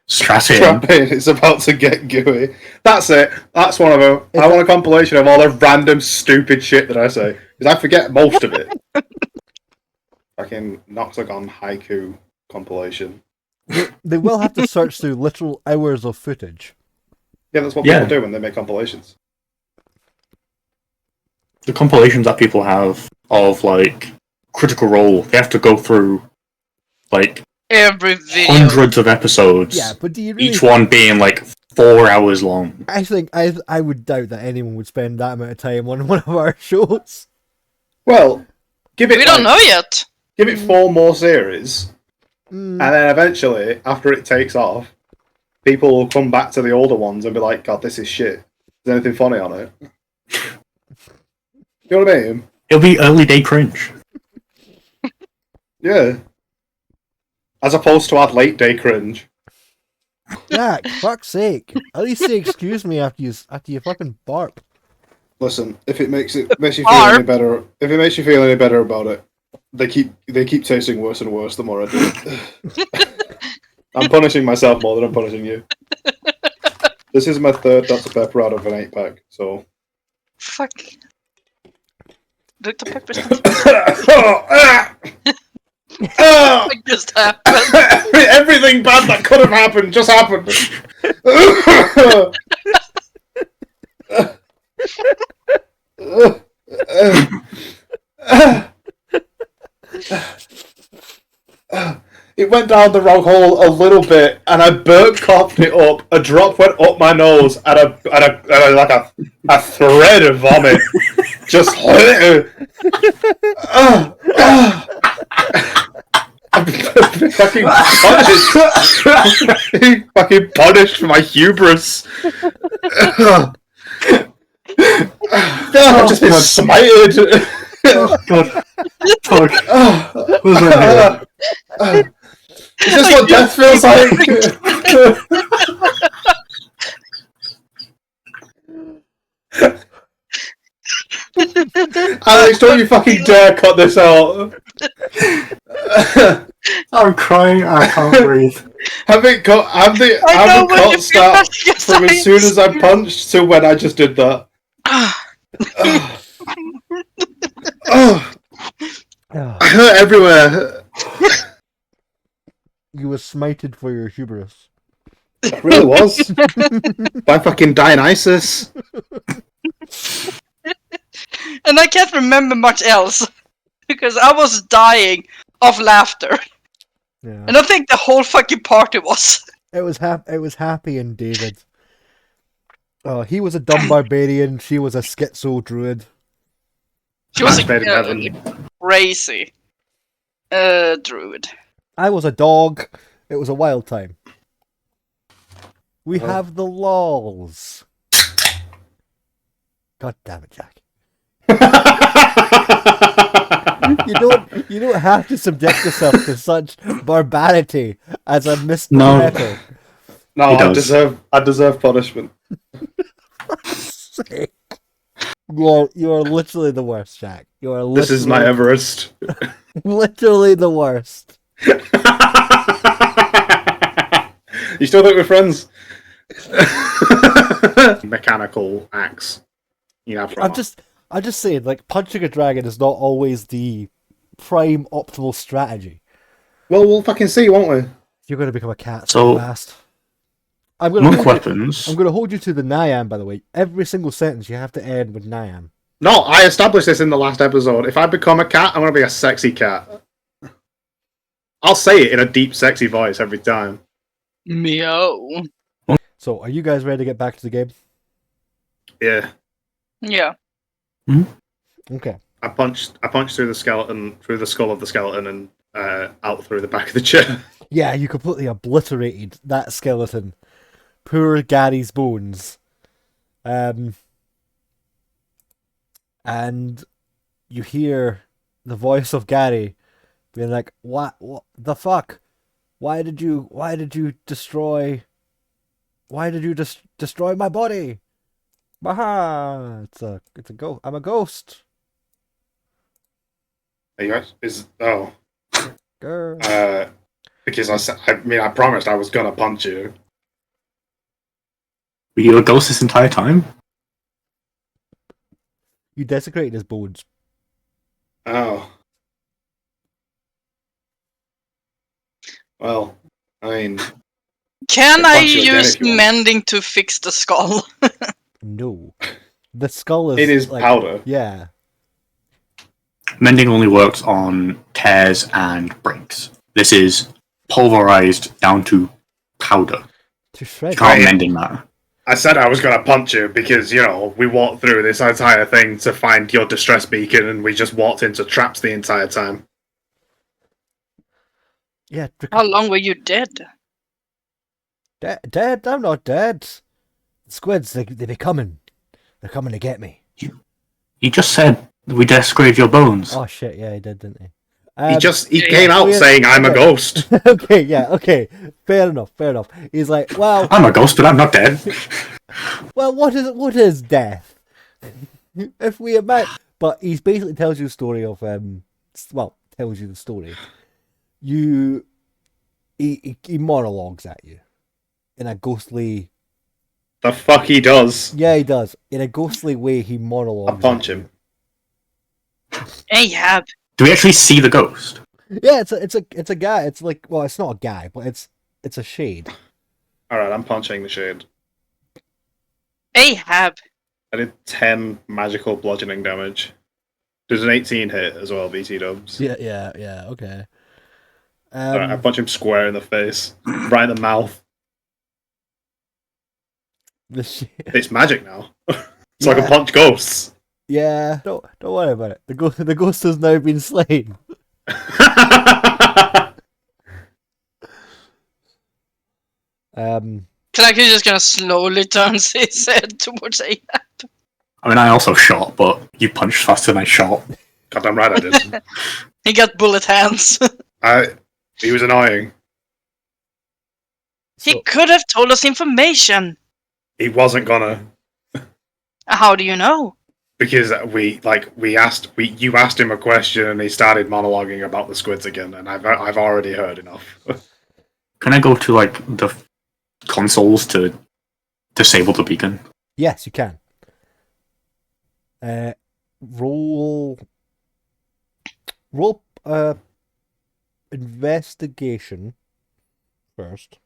Strap in. Strap in, it's about to get gooey. That's it. That's one of them. I want a compilation of all the random stupid shit that I say, because I forget most of it. Fucking Noxagon haiku compilation. they will have to search through literal hours of footage. Yeah, that's what people do when they make compilations. The compilations that people have of like Critical Role, they have to go through like Every video. hundreds of episodes. Yeah, but do you really? Each one being like 4 hours long. I think I would doubt that anyone would spend that amount of time on one of our shows. Well, give it. We don't know yet. Give it 4 more series, and then eventually, after it takes off, people will come back to the older ones and be like, "God, this is shit. Is there anything funny on it?" You know what I mean? It'll be early day cringe. Yeah. As opposed to our late day cringe. Jack, fuck's sake. At least say excuse me after you fucking barp. Listen, if it makes you feel any better, if it makes you feel any better about it, they keep tasting worse and worse the more I do it. I'm punishing myself more than I'm punishing you. This is my third Dr. Pepper out of an 8-pack, so. Fuck. Dr. Pepper's What just happened? Everything bad that could have happened just happened. It went down the wrong hole a little bit, and I coughed it up. A drop went up my nose, and a thread of vomit just. Fucking punished. Fucking punished for my hubris. I've just been smited. Oh god. Fuck. What's that here? Is this what death feels like? Alex, don't you fucking dare cut this out. I'm crying, I can't breathe. Have the cut start from as soon as I punched to when I just did that. I hurt everywhere. You were smited for your hubris. It really was. By fucking Dionysus. And I can't remember much else because I was dying of laughter, Yeah. and I think the whole fucking party was. It was Happy and David. He was a dumb barbarian. She was a schizo druid. She was Match made in heaven. crazy druid. I was a dog. It was a wild time. We have the laws. God damn it, Jack. You don't have to subject yourself to such barbarity as a Mr. No. Pepper. No, He I does. deserve punishment. Sake. You are literally the worst, Jack. You are literally, This is my Everest. literally the worst. You still think we're friends? Mechanical axe. You know, I'm just saying, like, punching a dragon is not always the prime optimal strategy. Well, we'll fucking see, won't we? You're going to become a cat So- so fast. I'm going Monk weapons. to hold you to the Nyam, by the way. Every single sentence you have to end with Nyam. No, I established this in the last episode. If I become a cat, I'm going to be a sexy cat. I'll say it in a deep, sexy voice every time. Meow. So, are you guys ready to get back to the game? Yeah. Yeah. Okay. I punched through the skeleton, through the skull of the skeleton, and out through the back of the chair. Yeah, you completely obliterated that skeleton. Poor Gary's bones. And you hear the voice of Gary being like, What the fuck? Why did you destroy my body? Baha! It's a ghost. I'm a ghost. Are you guys? Grr. Because I promised I was gonna punch you. Were you a ghost this entire time? You desecrated his bones. Oh. Well, I mean, Can I'll I punch you again use if you want. mending to fix the skull? No. The skull is it is like, powder. Yeah. Mending only works on tears and breaks. This is pulverized down to powder. To You shred. can't Right. mending that. I said I was gonna punch you because, we walked through this entire thing to find your distress beacon and we just walked into traps the entire time. Yeah. How long were you dead? Dead? I'm not dead. Squids, they be coming. They're coming to get me. You just said we desecrated your bones. Oh shit, yeah, he did, didn't he? He came out saying, "I'm a ghost." okay. Fair enough. He's like, well, I'm a ghost, but I'm not dead. well, what is death? If we imagine, but he basically tells you the story of tells you the story. He monologues at you in a ghostly. The fuck he does. Yeah, he does. In a ghostly way, he monologues. I'll punch him. Ahab. Do we actually see the ghost? Yeah, it's a guy. It's like, well, it's not a guy, but it's a shade. All right, I'm punching the shade. Ahab. I did 10 magical bludgeoning damage. There's an 18 hit as well, BT dubs. Yeah. Okay. Alright, I punch him square in the face, right in the mouth. It's magic now, so I can punch ghosts. Yeah, don't worry about it. The ghost has now been slain. Clark is just gonna slowly turn his head towards Ahab. I mean, I also shot, but you punched faster than I shot. Goddamn right I did. He got bullet hands. He was annoying. He could have told us information. He wasn't gonna. How do you know? Because you asked him a question and he started monologuing about the squids again, and I've already heard enough. Can I go to like the consoles to disable the beacon? Yes, you can. Roll investigation first.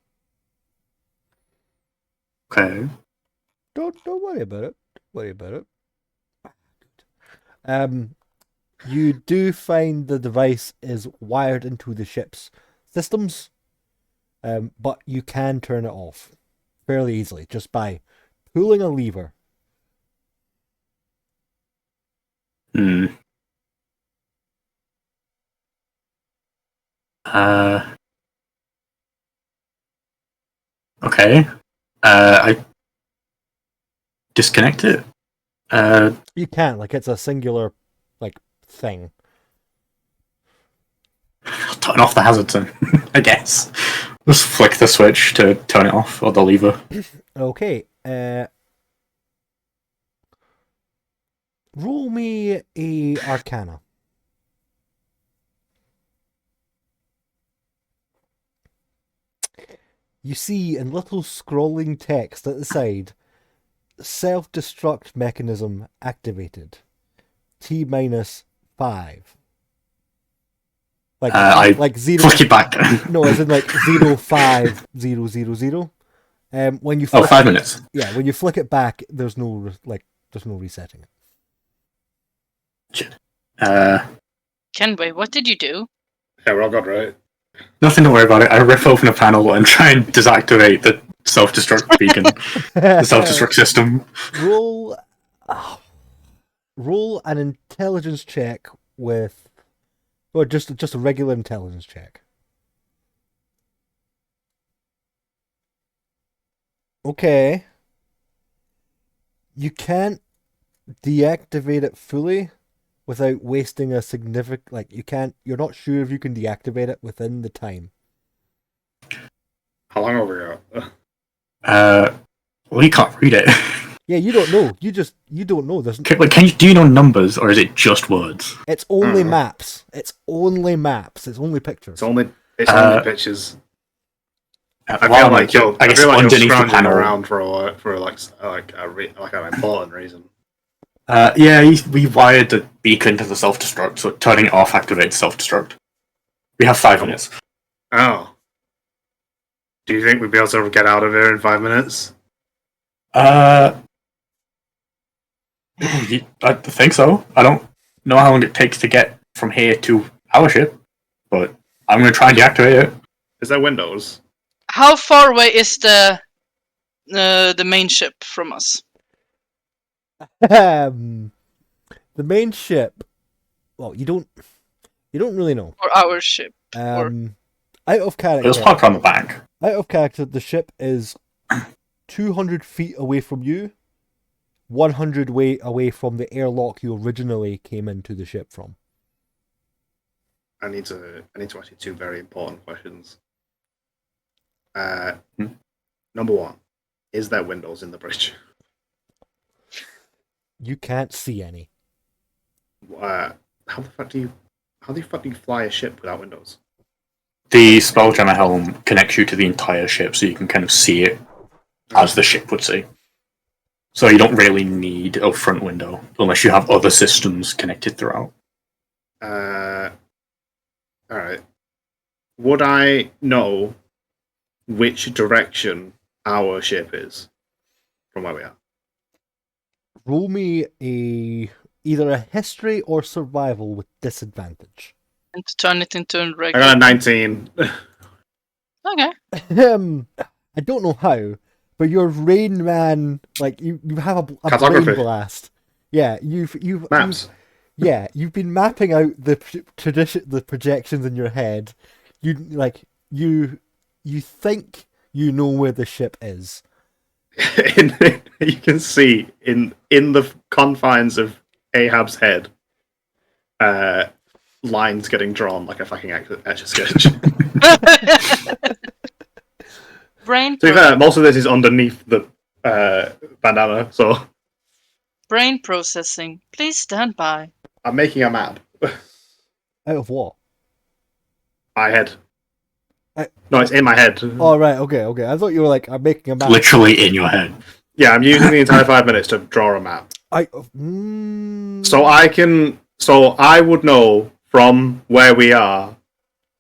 Okay. Don't worry about it. Don't worry about it. You do find the device is wired into the ship's systems, but you can turn it off fairly easily just by pulling a lever. Okay. I disconnect it. You can't, like, it's a singular, like, thing. Turn off the hazards then, I guess. Just flick the switch to turn it off, or the lever. Okay, roll me a Arcana. You see in little scrolling text at the side, self-destruct mechanism activated. T-5. Like zero. Flick it back. No, as in like 05000. When you Oh, flick 5 minutes. Yeah, when you flick it back, there's no resetting it. Shit. Kenway, what did you do? Yeah, we're all good, right? Nothing to worry about it. I rip open a panel and try and deactivate the self-destruct beacon, the self-destruct system. Roll an intelligence check with, or just a regular intelligence check. Okay. You can't deactivate it fully without wasting a significant, like, you're not sure if you can deactivate it within the time. How long have we got? Well, you can't read it. Yeah, you don't know. You don't know. Do you know numbers, or is it just words? It's only maps. It's only maps. It's only pictures. It's only pictures. I feel like you're scrounging around for an important reason. We wired the beacon to the self-destruct, so turning it off activates self-destruct. We have 5 minutes. Oh. Do you think we'd be able to get out of here in 5 minutes? I think so. I don't know how long it takes to get from here to our ship, but I'm going to try and deactivate it. Is there windows? How far away is the main ship from us? The main ship. Well, you don't really know. Or our ship? Out of character. It was parked on the back. Out of character, the ship is 200 feet away from you, 100 away from the airlock you originally came into the ship from. I need to ask you two very important questions. Number one, is there windows in the bridge? You can't see any. How the fuck do you fly a ship without windows? The Spelljammer helm connects you to the entire ship, so you can kind of see it as the ship would see. So you don't really need a front window unless you have other systems connected throughout. Alright. Would I know which direction our ship is from where we are? Roll me either a history or survival with disadvantage. And to turn it into a I regular. got a 19. Okay. I don't know how, but your Rain Man, like you have a brain Cartography. blast. Yeah, you've Maps. you've been mapping out the projections in your head. You think you know where the ship is. You can see in the confines of Ahab's head, lines getting drawn like a fucking etch-a-sketch. Brain To be fair, most of this is underneath the bandana, so brain processing. Please stand by. I'm making a map. Out of what? My head. I- No, it's in my head. Oh right, okay. I thought you were like, I'm making a map. Literally in your head. Yeah, I'm using the entire 5 minutes to draw a map. So I would know from where we are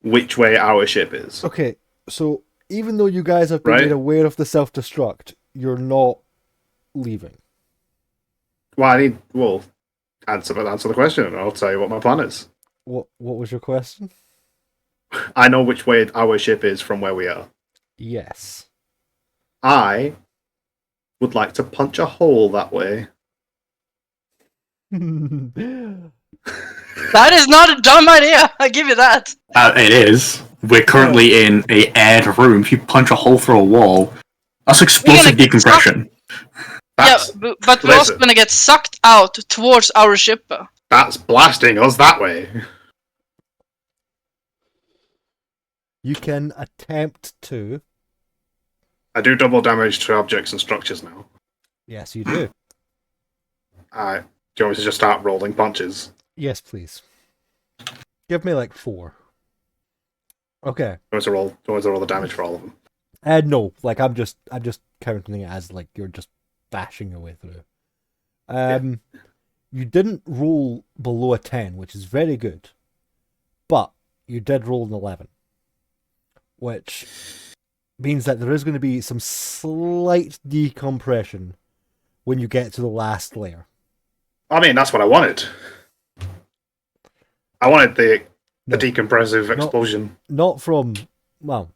which way our ship is. Okay, so even though you guys have been Right. made aware of the self-destruct, you're not leaving. Well, answer the question, and I'll tell you what my plan is. What was your question? I know which way our ship is from where we are. Yes. I would like to punch a hole that way. That is not a dumb idea. I give you that. It is. We're currently in a aired room. If you punch a hole through a wall, that's explosive get decompression. That's, Yeah, but we're also listen. gonna get sucked out towards our ship. That's blasting us that way. You can attempt to. I do double damage to objects and structures now. Yes, you do. Do you want me to just start rolling punches? Yes, please. Give me like 4. Okay. Do you want me to roll the damage for all of them? No, like I'm just counting it as like you're just bashing your way through. You didn't roll below a 10, which is very good, but you did roll an 11, which means that there is going to be some slight decompression when you get to the last layer. I mean, that's what I wanted. I wanted the No, decompressive explosion. not from, well,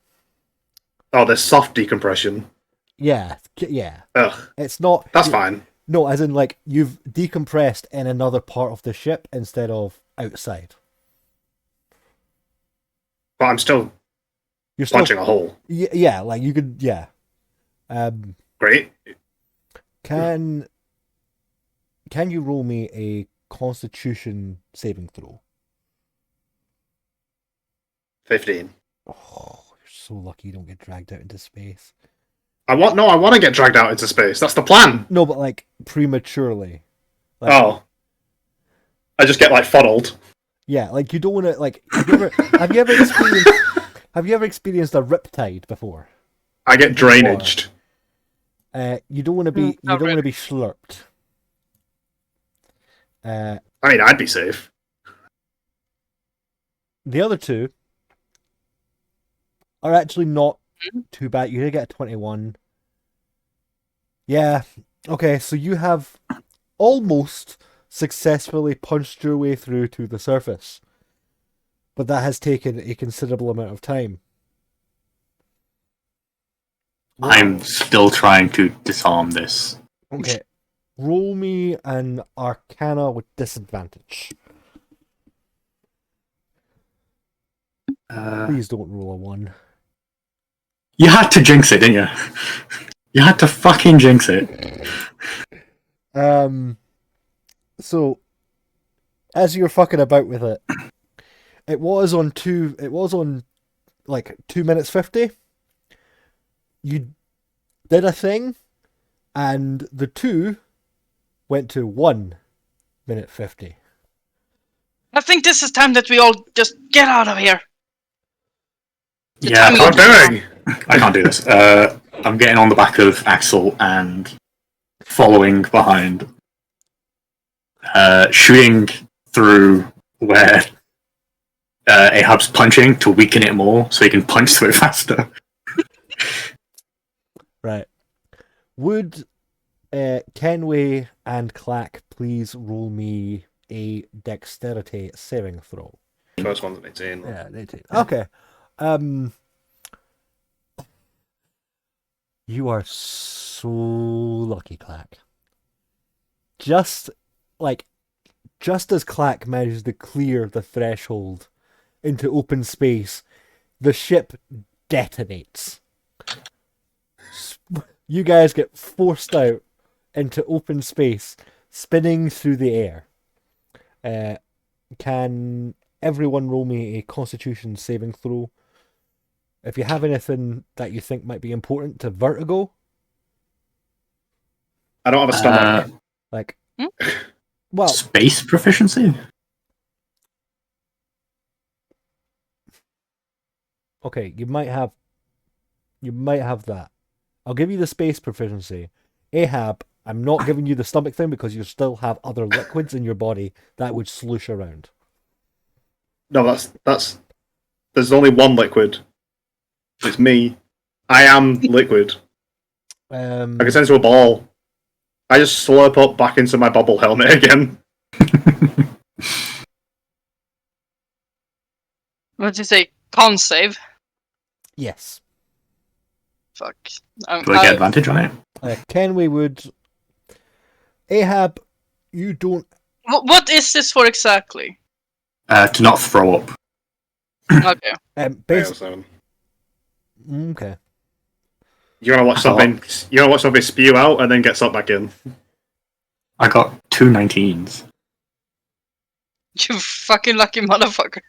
Oh, there's soft decompression. yeah. Ugh, It's not. that's fine. No, as in like you've decompressed in another part of the ship instead of outside. But I'm still You're still punching a hole. yeah, like you could yeah. Great. Can you roll me a Constitution saving throw? 15. Oh, you're so lucky you don't get dragged out into space. I want to get dragged out into space. That's the plan. No, but like prematurely. Like, Oh. I just get like funneled. yeah, like you don't want to like. Have you ever experienced? Have you ever experienced a riptide before? I get drainaged. You don't want to be. You not don't want to really. be slurped. I mean, I'd be safe. The other two are actually not too bad. You did get a 21. Yeah. Okay, so you have almost successfully punched your way through to the surface. But that has taken a considerable amount of time. I'm still trying to disarm this. Okay. Roll me an Arcana with disadvantage. Please don't roll a 1. You had to jinx it, didn't you? You had to fucking jinx it. So, as you're fucking about with it, It was on two. It was on like 2 minutes 50. You did a thing, and the 2 went to 1 minute 50. I think this is time that we all just get out of here. Yeah, time What am I doing? I can't do this. I'm getting on the back of Axel and following behind, shooting through where Ahab's punching to weaken it more, so he can punch through it faster. Right. Would Kenway and Clack please roll me a dexterity saving throw? First one's an 18. Yeah, 18. Okay. You are so lucky, Clack. Just as Clack manages to clear the threshold into open space, the ship detonates. You guys get forced out into open space, spinning through the air. Can everyone roll me a Constitution saving throw? If you have anything that you think might be important to Vertigo, I don't have a stomach. like, Hmm? well, Space proficiency? okay, you might have that. I'll give you the space proficiency. Ahab, I'm not giving you the stomach thing because you still have other liquids in your body that would sloosh around. No, that's. There's only one liquid. It's me. I am liquid. I can turn into a ball. I just slurp up back into my bubble helmet again. What did you say? Con save? Yes. Fuck. Do I get advantage on it? Kenway would. Ahab, you don't. What is this for exactly? To not throw up. Okay. Basically, okay. You wanna watch something? You wanna watch something spew out and then get sucked back in? I got 2 19s. You fucking lucky motherfucker.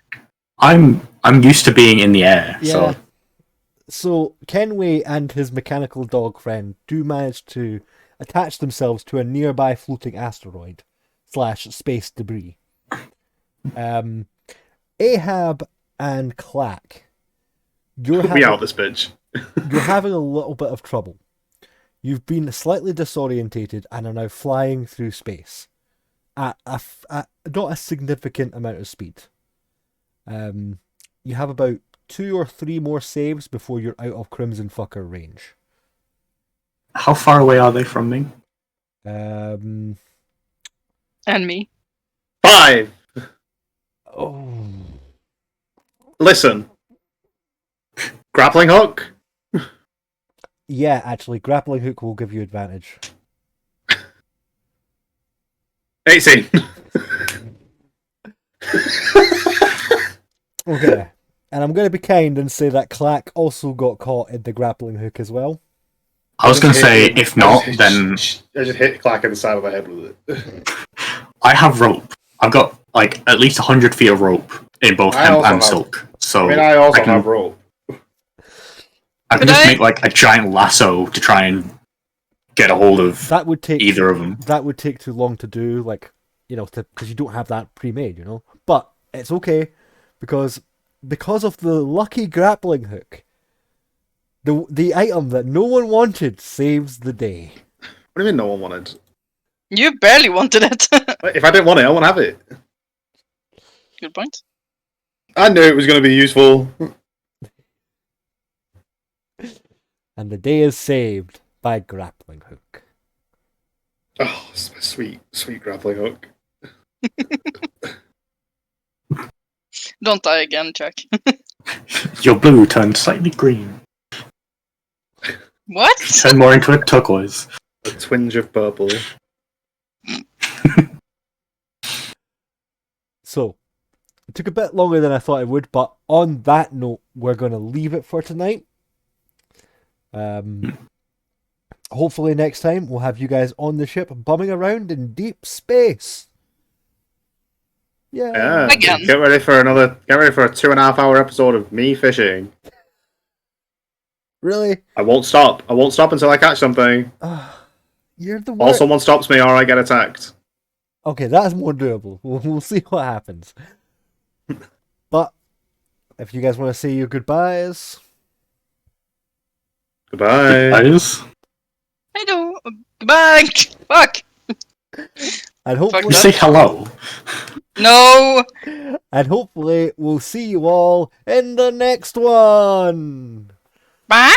I'm used to being in the air, Yeah. So Kenway and his mechanical dog friend do manage to attach themselves to a nearby floating asteroid / space debris. Ahab and Clack, We out this bitch. you're having a little bit of trouble. You've been slightly disorientated and are now flying through space at not a significant amount of speed. You have about 2 or 3 more saves before you're out of Crimson Fucker range. How far away are they from me? And me. 5. Oh, Listen. Grappling hook. yeah, actually, grappling hook will give you advantage. 18. Okay, and I'm going to be kind and say that Clack also got caught in the grappling hook as well. I was going to say, if not, then I just hit Clack in the side of the head with it. I have rope. I've got like at least 100 feet of rope in both I hemp also and have- silk. So I also can, have rope. I can Could just I- make like a giant lasso to try and get a hold of That would take either of them. That would take too long to do, because you don't have that pre-made, But it's okay because of the lucky grappling hook. The item that no one wanted saves the day. What do you mean no one wanted? You barely wanted it. If I didn't want it, I won't have it. Good point. I knew it was going to be useful. And the day is saved by grappling hook. Oh, it's my sweet, sweet grappling hook. Don't die again, Jack. Your blue turned slightly green. What? Turn more into a turquoise. A twinge of purple. So, it took a bit longer than I thought it would, but on that note, we're going to leave it for tonight. Hopefully next time we'll have you guys on the ship bumming around in deep space. Yeah. Again. Get ready for a 2.5 hour episode of me fishing. Really? I won't stop. I won't stop until I catch something. You're the Or worst. someone stops me or I get attacked. Okay, that's more doable. We'll see what happens. But if you guys want to say your goodbyes, Goodbye. Guys, I do. Goodbye. Fuck. and you hopefully, say hello. No. and hopefully we'll see you all in the next one. Bye.